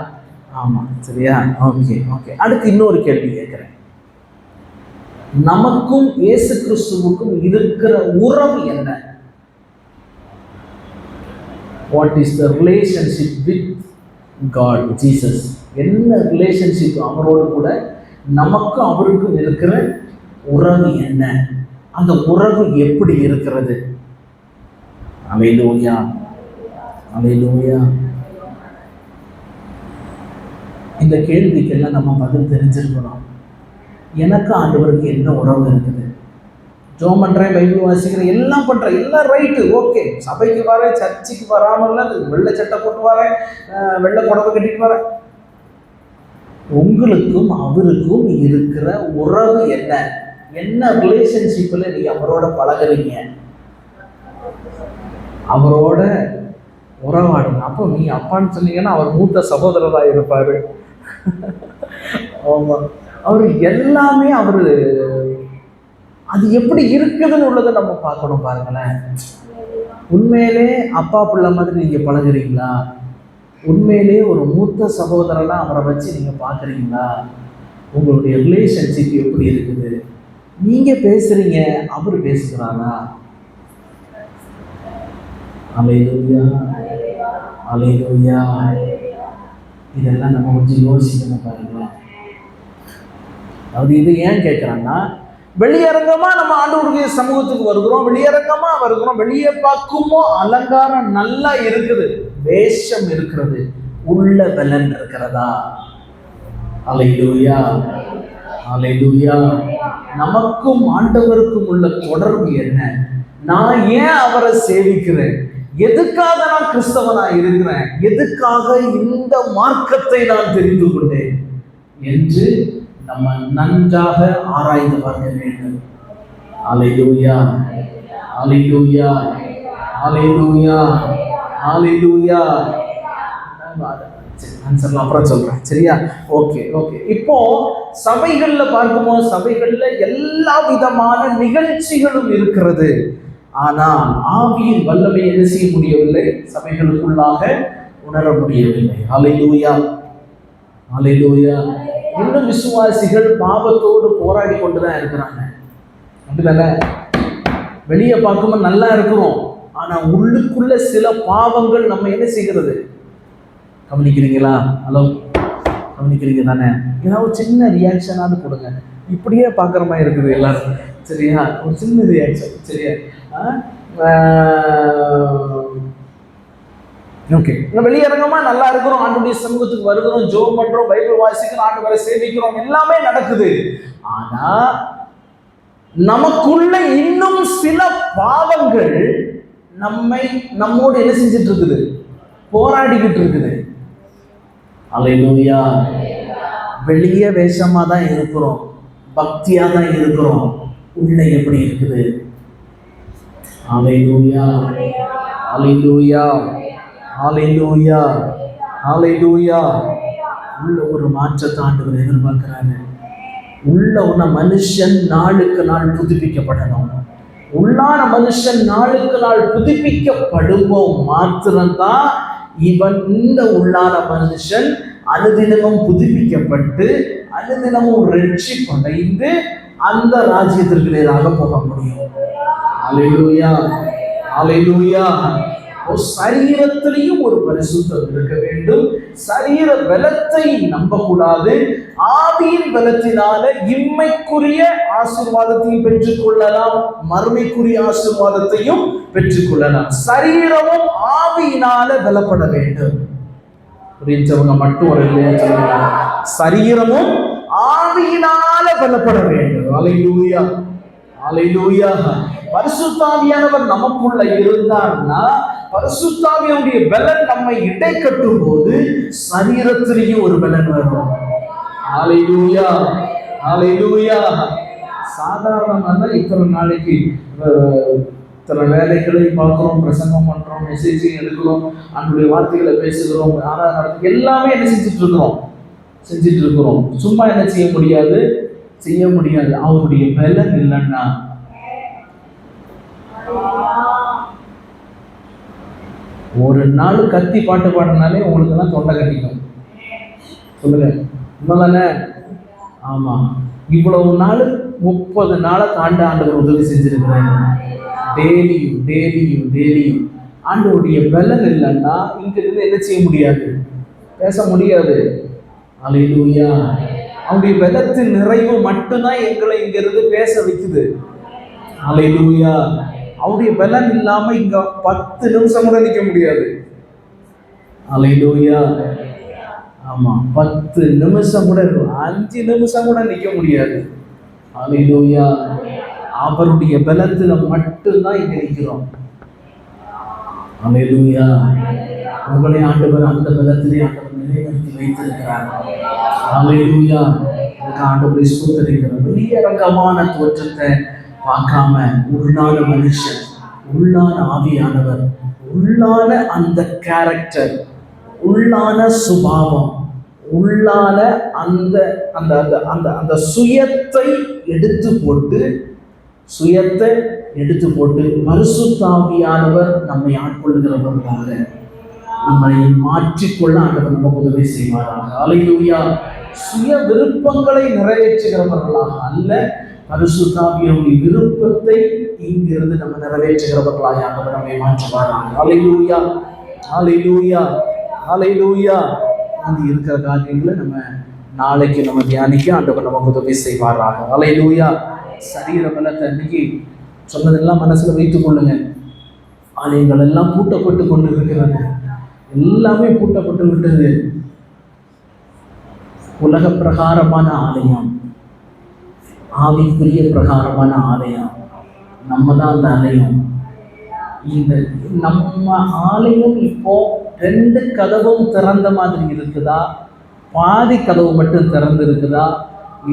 ஆமாம். சரியா? Okay okay. அடுத்து இன்னொரு கேள்வி கேட்குறேன். நமக்கும் இயேசு கிறிஸ்துவுக்கும் இருக்கிற உறவு என்ன? What is the relationship with God, Jesus? என்ன ரிலேஷன்ஷிப் அவரோடு கூட நமக்கும் அவருக்கும் இருக்கிற உறவு என்ன? அந்த உறவு எப்படி இருக்கிறது? அல்லேலூயா, அல்லேலூயா. இந்த கேள்விக்கெல்லாம் நம்ம பதில் தெரிஞ்சிருக்கணும். எனக்கு ஆண்டவருக்கு என்ன உறவு இருக்குது? ஜோம் பண்ணுறேன், பைபிள் வாசிக்கிறேன், எல்லாம் பண்ணுறேன், எல்லாம் ரைட்டு, ஓகே. சபைக்கு வரேன், சர்ச்சுக்கு வராமல் வெள்ளை சட்டை போட்டு வரேன், வெள்ளை புடவை கட்டிட்டு வரேன். உங்களுக்கும் அவருக்கும் இருக்கிற உறவு என்ன? என்ன ரிலேஷன்ஷிப்பில் நீ அவரோட பழகுறீங்க, அவரோட உறவாடுங்க. அப்போ நீ அப்பான்னு சொன்னீங்கன்னா அவர் மூத்த சகோதரராக இருப்பார். அவர் எல்லாமே அவரு அது எப்படி இருக்குதுன்னு உள்ளதை நம்ம பார்க்கணும். பாருங்களேன், உண்மையிலே அப்பா பிள்ளை மாதிரி நீங்க பழகுறீங்களா? உண்மையிலே ஒரு மூத்த சகோதரனா அவரை வச்சு நீங்க பாக்குறீங்களா? உங்களுடைய ரிலேஷன்ஷிப் எப்படி இருக்குது? நீங்க பேசுறீங்க, அவர் பேசுகிறாரா? அல்லேலூயா, அல்லேலூயா. இதெல்லாம் நம்ம கொஞ்சம் யோசிக்கணும். பாருங்க, அது இது ஏன் கேட்குறான்னா, வெளியரங்கமா நம்ம ஆண்டவருடைய சமூகத்துக்கு வருகிறோம், வெளியரங்கமா வருகிறோம், வெளியே பார்க்குமோ அலங்காரம் நல்லா இருக்குது, வேஷம் இருக்கிறது, உள்ள பலன் இருக்கிறதா? அல்லேலூயா, அல்லேலூயா. நமக்கும் ஆண்டவருக்கும் உள்ள தொடர்பு என்ன? நான் ஏன் அவரை சேவிக்கிறேன்? எதுக்காக நான் கிறிஸ்தவனா இருக்கிறேன்? எதுக்காக இந்த மார்க்கத்தை நான் தெரிந்து கொண்டேன் என்று நம்ம நன்றாக ஆராய்ந்து பார்க்க வேண்டும். அல்லேலூயா, அல்லேலூயா, அல்லேலூயா, அல்லேலூயா. ஆன்சர்லாம் அப்புறம் சொல்றேன், சரியா? Okay okay. இப்போ சபைகள்ல பார்க்கும்போது சபைகள்ல எல்லா விதமான நிகழ்ச்சிகளும் இருக்கிறது. ஆனால் ஆவியின் வல்லமை என்ன செய்ய முடியவில்லை, சபைகளுக்குள்ளாக உணர முடியவில்லை. அல்லேலூயா, அல்லேலூயா. இன்னும் விசுவாசிகள் பாவத்தோடு போராடி கொண்டுதான் இருக்கிறாங்க. அப்படிதானே? வெளியே பார்க்கும்போது நல்லா இருக்கிறோம், ஆனா உள்ளுக்குள்ள சில பாவங்கள் நம்ம என்ன செய்கிறது? கவனிக்கிறீங்களா? ஹலோ, கவனிக்கிறீங்க தானே? ஏதாவது சின்ன ரியாக்ஷனாவது கொடுங்க. இப்படியே பார்க்குற மாதிரி இருக்குது எல்லாரும், சரியா? ஒரு சின்ன ரியாக்ஷன், சரியா? ஓகே. வெளியரங்கமா நல்லா இருக்கிறோம், ஆண்டவருடைய சமூகத்துக்கு வருகிறோம், ஜெபம் பண்றோம், பைபிள் வாசிக்கிறோம், ஆண்டவரை சேவிக்கிறோம், எல்லாமே நடக்குது. ஆனா நமக்குள்ள இன்னும் சில பாவங்கள் நம்மோடு என்ன செஞ்சிட்டு இருக்குது? போராடிக்கிட்டு இருக்குது. அல்லேலூயா. வெளியே வேஷமா தான் இருக்கிறோம், பக்தியா தான் இருக்கிறோம், உள்ள எப்படி இருக்குது? அல்லேலூயா, அல்லேலூயா, அல்லேலூயா, அல்லேலூயா. உள்ள ஒரு மாற்றத்தை ஆண்டவர் எதிர்பார்க்கிறாரு. உள்ள உள்ள மனுஷன் நாளுக்கு நாள் புதுப்பிக்கப்படணும். உள்ளான மனுஷன் நாளுக்கு நாள் புதுப்பிக்கப்படுவோம் மாத்திரம்தான் இவன் இந்த உள்ளான மனுஷன் அனுதினமும் புதுப்பிக்கப்பட்டு அனுதினமும் ரட்சிப்படைந்து அந்த ராஜ்யத்திற்கு நேராக போக முடியும். அல்லேலூயா, அல்லேலூயா. சரீரத்திலையும் ஒரு பரிசுத்தம் இருக்க வேண்டும். சரீர பலத்தை நம்பக்கூடாது. ஆவியின் பலத்தினால இம்மைக்குரிய ஆசீர்வாதத்தையும் பெற்றுக்கொள்ளலாம், மறுமைக்குரிய ஆசீர்வாதத்தையும் பெற்றுக்கொள்ளலாம். சரீரமும் ஆவியினால பலப்பட வேண்டும். புரிஞ்சவங்க மட்டும் ஒரு இல்லையா? சரீரமும் ஆவியினால பலப்பட வேண்டும். அல்லேலூயா, அல்லேலூயா. பரிசுத்த ஆவியானவர் நமக்குள்ள இருந்தார்னா, பரிசுத்த ஆவியானுடைய பலன் நம்மை இடை கட்டும் போது சரீரத்திலேயும் ஒரு பலன் வரும். அல்லேலூயா, அல்லேலூயா. சாதாரணமாக இத்தனை நாளைக்கு இத்தனை வேலைகளை பார்க்கிறோம், பிரசங்கம் பண்றோம், மெசேஜ் எடுக்கிறோம், அவனுடைய வார்த்தைகளை பேசுகிறோம், எல்லாமே என்ன செஞ்சிட்டு இருக்கிறோம். சும்மா என்ன செய்ய முடியாது? அவருடைய பலன் இல்லைன்னா ஒரு நாள் கத்தி பாட்டு பாடினாலே உங்களுக்கு எல்லாம் தொண்டை கட்டிக்கும். சொல்லுங்க, உண்மைதானே? ஆமா. இவ்வளவு நாள் 30 நாளை தாண்ட ஆண்டவர் உதவி செஞ்சிருக்கிறேன். டெய்லியும் ஆண்டவருடைய பலன் இல்லைன்னா இங்க இருந்து என்ன செய்ய முடியாது? பேச முடியாது. அல்லேலூயா. அவருடைய பலத்தின் நிறைவு மட்டும்தான் எங்களை இங்க இருந்து பேச வைக்குது. அல்லேலூயா. அவருடைய பலன் இல்லாம இங்க 10 நிமிஷம் கூட நிக்க முடியாது. அல்லேலூயா. ஆமா, 10 நிமிஷம் கூட, 5 நிமிஷம் கூட நிக்க முடியாது. அல்லேலூயா. அவருடைய பலத்துல மட்டும்தான் இங்க இருக்கிறோம். அல்லேலூயா. உங்களை ஆண்டவர் அந்த பலத்திலே ஆண்டவர் நிலைநிறுத்தி வைத்திருக்கிறார். அல்லேலூயா. ஆண்டவரை ஸ்தோத்திரிக்கிறோம். வெளியரங்கமான தோற்றத்தை பார்க்காம உள்ளான மனுஷன், உள்ளான ஆவியானவர், உள்ளான அந்த கேரக்டர், உள்ளான சுபாவம், உள்ளான அந்த அந்த அந்த அந்த சுயத்தை எடுத்து போட்டு பரிசுத்தாவியானவர் நம்மை ஆட்கொள்கிறவர்களாக நம்மை மாற்றிக்கொள்ள ஆண்டவர் நமக்கு உதவி செய்வாராக. அல்லேலூயா. சுய விருப்பங்களை நிறைவேற்றுகிறவர்களாக அல்ல, பரிசுத்தாவியானுடைய விருப்பத்தை இங்கிருந்து நம்ம நிறைவேற்றுகிறவர்களாக ஆண்டவர் நம்மை மாற்றுவாராக. அல்லேலூயா. அல்லேலூயா. அல்லேலூயா. அந்த இருக்கிற காரியங்களை நம்ம நாளைக்கு நம்ம தியானிக்க ஆண்டவர் நமக்கு உதவி செய்வாராக. அல்லேலூயா. சரீர பலத்தை அன்னைக்கு சொன்னதெல்லாம் மனசுல வைத்துக் கொள்ளுங்க. ஆலயங்கள் எல்லாம் பூட்டப்பட்டு கொண்டு இருக்கிறது, எல்லாமே பூட்டப்பட்டு விட்டது. உலக பிரகாரமான ஆலயம், ஆவிக்குரிய பிரகாரமான ஆலயம், நம்ம தான் அந்த ஆலயம். இந்த நம்ம ஆலயம் இப்போ 2 கதவும் திறந்த மாதிரி இருக்குதா, பாதி கதவு மட்டும் திறந்து இருக்குதா,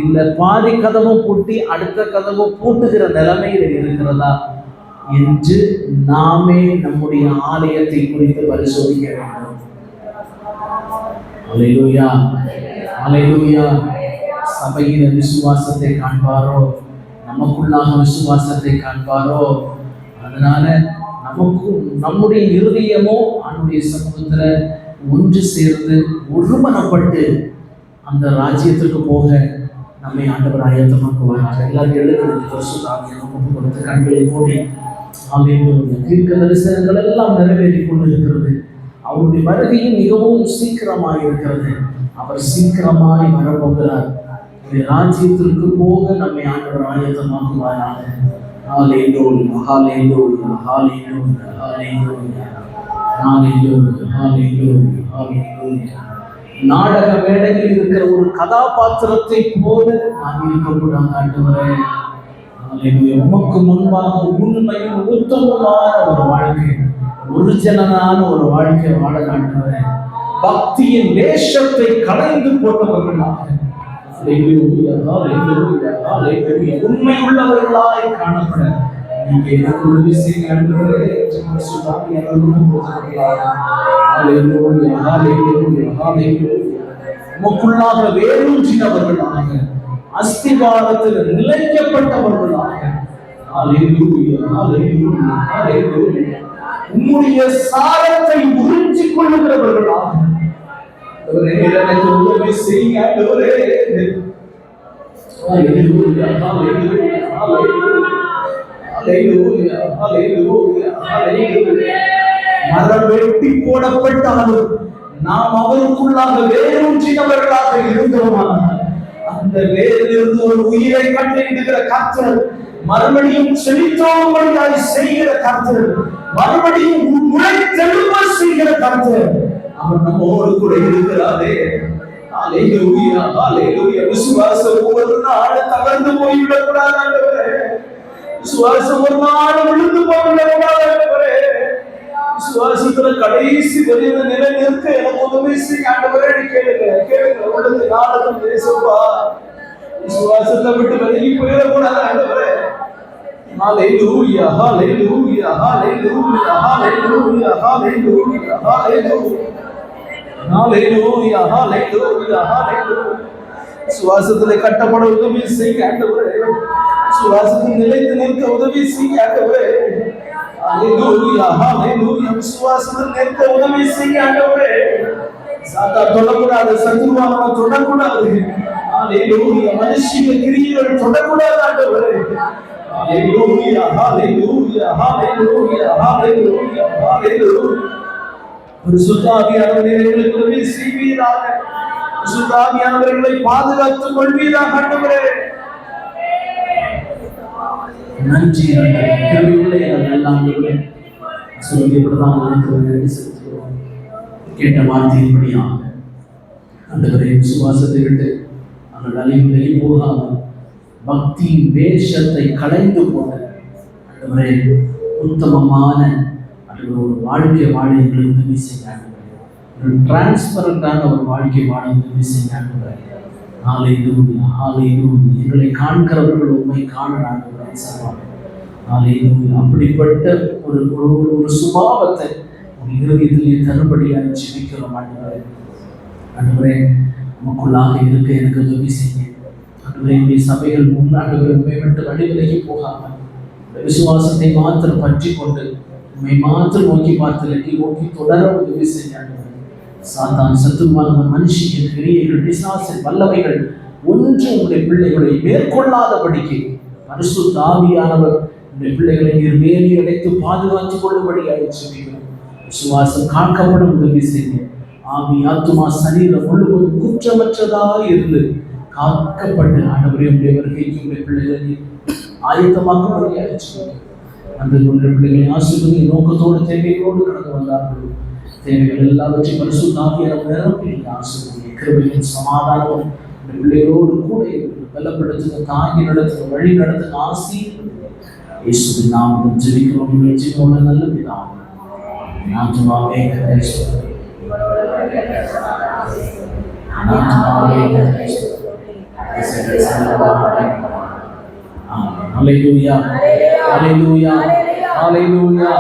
இல்ல பாதி கதவும் பூட்டி அடுத்த கதவும் பூட்டுகிற நிலைமையில இருக்கிறதா என்று நாமே நம்முடைய ஆலயத்தை குறித்து பரிசோதிக்க வேண்டும். அல்லேலூயா. அல்லேலூயா. சபையில விசுவாசத்தை காண்பாரோ, நமக்குள்ளாக விசுவாசத்தை காண்பாரோ, அதனால நமக்கும் நம்முடைய இருதயமோ அவனுடைய சமூகத்துல ஒன்று சேர்ந்து ஒருமனப்பட்டு அந்த ராஜ்யத்திற்கு போக நம்மை ஆண்டவர் ஆயத்தமாக்குவார். எல்லாரும் எழுதுறது பரிசுத்தாவியை நமக்கு கொடுத்து கண்களை மூடி அல்லேலூயா. தீர்க்க தரிசனங்கள் எல்லாம் நிறைவேறி கொண்டிருக்கிறது. அவருடைய வருகையும் மிகவும் சீக்கிரமாய் இருக்கிறது. அவர் சீக்கிரமாய் வரப்போகிறார். ராஜ்யத்திற்கு போக நம்மை ஆண்டவர் ஆயத்தமாக்குவாராக. ஹல்லேலூயா. ஹல்லேலூயா. ஹல்லேலூயா. ஹல்லேலூயா. ஹல்லேலூயா. ஹல்லேலூயா. ஹல்லேலூயா. நாடக மேடையில் இருக்கிற ஒரு கதாபாத்திரத்தை போல நாம் இருக்கக்கூடாது ஆண்டவரே. உமக்கு முன்பாக உண்மையும் உத்தமமான ஒரு வாழ்க்கை, ஒரிஜினலான ஒரு வாழ்க்கை வாழ ஆண்டவரே. பக்தியின் வேஷத்தை களைந்து போட்டவர்களாக, உண்மை உள்ளவர்களாய் காணப்பட நீங்க எனக்கு உதவி செய்யுங்க ஆண்டவரே. உமக்குள்ளாக வேரூன்றினவர்களாக, அஸ்திவாரத்தில் நிலைக்கப்பட்டவர்களாக, உம்முடைய சாரத்தை உறிஞ்சிக் கொள்ளுகிறவர்களாக எனக்கு உதவி செய்யுங்க ஆண்டவரே. மரம் வெட்டி போடப்பட்டாலும் நாம் அவருக்குள்ளாக வேரூன்றினவர்களாக இருந்தோமா, அந்த வேரிலிருந்து ஒரு உயிரை கட்டளையிடுகிற கர்த்தர், மறுபடியும் செழித்தோம்படியாய் செய்கிற கர்த்தர், மறுபடியும் முளை தெழும்ப செய்கிற கர்த்தர், அவர் நம்மோடு கூட இருக்கிறாரே. அல்லேலூயா. அல்லேலூயா. விசுவாசம் ஒவ்வொரு நாளும் தகர்ந்து போய்விடக்கூடாது ஆண்டவரே. விசுவாசம் ஒரு நாள் விழுந்து போய்விடக்கூடாது ஆண்டவரே. விசுவாசத்துல கடைசி வரையில நிலை நிற்க எனக்கு உதவி செய்ய ஆண்டவரே. கேளுங்க உள்ளது நாடகம் பேசுவா. விசுவாசத்தை விட்டு விலகி போயிடக்கூடாது ஆண்டவரே. ஹல்லேலூயா. ஹல்லேலூயா. ஹல்லேலூயா. ஹல்லேலூயா. ஹல்லேலூயா. ஹல்லேலூயா. ஹல்லேலூயா. ஹல்லேலூயா. ஹல்லேலூயா. விசுவாசத்திலே கட்டப்பட உதவி செய்ய ஆண்டவரே. விசுவாசத்தில் நிலைத்து நிற்க உதவி செய்ய ஆண்டவரே. ஹல்லேலூயா. ஹல்லேலூயா. விசுவாசத்தில் நிற்க உதவி செய்ய ஆண்டவரே. சாத்தான் தொடக்கூடாது, சத்துருவானவன் தொடக்கூடாது. ஹல்லேலூயா. மனுஷிய கிரியைகள் தொடக்கூடாது ஆண்டவரே. ஹல்லேலூயா. ஹல்லேலூயா. ஹல்லேலூயா. ஹல்லேலூயா. ஹல்லேலூயா. பரிசுத்த ஆவியானவரே எங்களுக்கு உதவி செய்வீராக. பரிசுத்த ஆவியானவர்களை பாதுகாத்துக் கொள்வீராக ஆண்டவரே. நன்றி கேட்ட வார்த்தையின்படியாக ஆண்டவரே, விசுவாசத்தை விட்டு அந்த அழிவிலேயே போகாமல் பக்தியின் வேஷத்தை களைந்து போன ஆண்டவரே உத்தமமான ஒரு வாழ்க்கை வாழ எங்களுக்கு உதவி செய்ய, ஒரு டிரான்ஸ்பரண்டான ஒரு வாழ்க்கை வாழ உதவி செய்ய. ஹல்லேலூயா, ஹல்லேலூயா. எங்களை காண்கிறவர்கள் உண்மை காண அப்படிப்பட்ட ஒரு ஒரு சுபாவத்தை இருதயத்திலே தரும்படியாக ஜெபிக்கிறோம். ஆண்டவரே நமக்குள்ளாக இருக்க எனக்கு உதவி செய்ய. ஆண்டவரே இந்த சபைகள் முன்னாண்டவரை உண்மை விட்டு வழிவிலகி போகாமல் விசுவாசத்தை மாத்திரம் பற்றி கொண்டு உண்மை மாத்திரம் நோக்கி பார்த்து நோக்கி தொடர உதவி செய்ய. சாத்தான் சத்துருவான மனுஷிய கிரியைகள் பிசாசின் வல்லமைகள் ஒன்று உங்களுடைய பிள்ளைகளை மேற்கொள்ளாதபடிக்கு பரிசுத்த ஆவியானவர் உங்களுடைய பிள்ளைகளை வேலி அடைத்து பாதுகாத்துக் கொள்ளும்படியாக ஜெபிக்கிறோம். விசுவாசம் காக்கப்படும் உதவி செய்ய. ஆவி ஆத்துமா சரீரம் முழுவதும் குற்றமற்றதாக இருந்து காக்கப்பட்டு ஆண்டவரே உடைய வருகைக்கு உடைய பிள்ளைகளை ஆயத்தமாக்கும்படியாக ஜெபிக்கிறோம். அந்த உடைய பிள்ளைகளை ஆசீர்வதி நோக்கத்தோடு தேவைகளோடு கடந்து வந்தார்கள். தேவைகள் எல்லாவற்றையும் பரிசுத்த ஆவியானவர் நிரப்பி ஆசீர்வதி. கிருபையின் சமாதானம் பிள்ளைகளோடு கூட பலப்படுத்துங்க, தாங்கி நடத்துங்க, வழி நடத்துங்க, ஆசீர்வதி. இயேசுவின் நாமத்தில் ஜெபிக்கிறோம். ஜெபிக்கிறோம் நல்ல பிதாவே. ஆத்துமாவே கர்த்தரை ஸ்தோத்திரி. ஆத்துமாவே கர்த்தரை ஸ்தோத்திரி. ஹல்லேலூயா, ஹல்லேலூயா, ஹல்லேலூயா.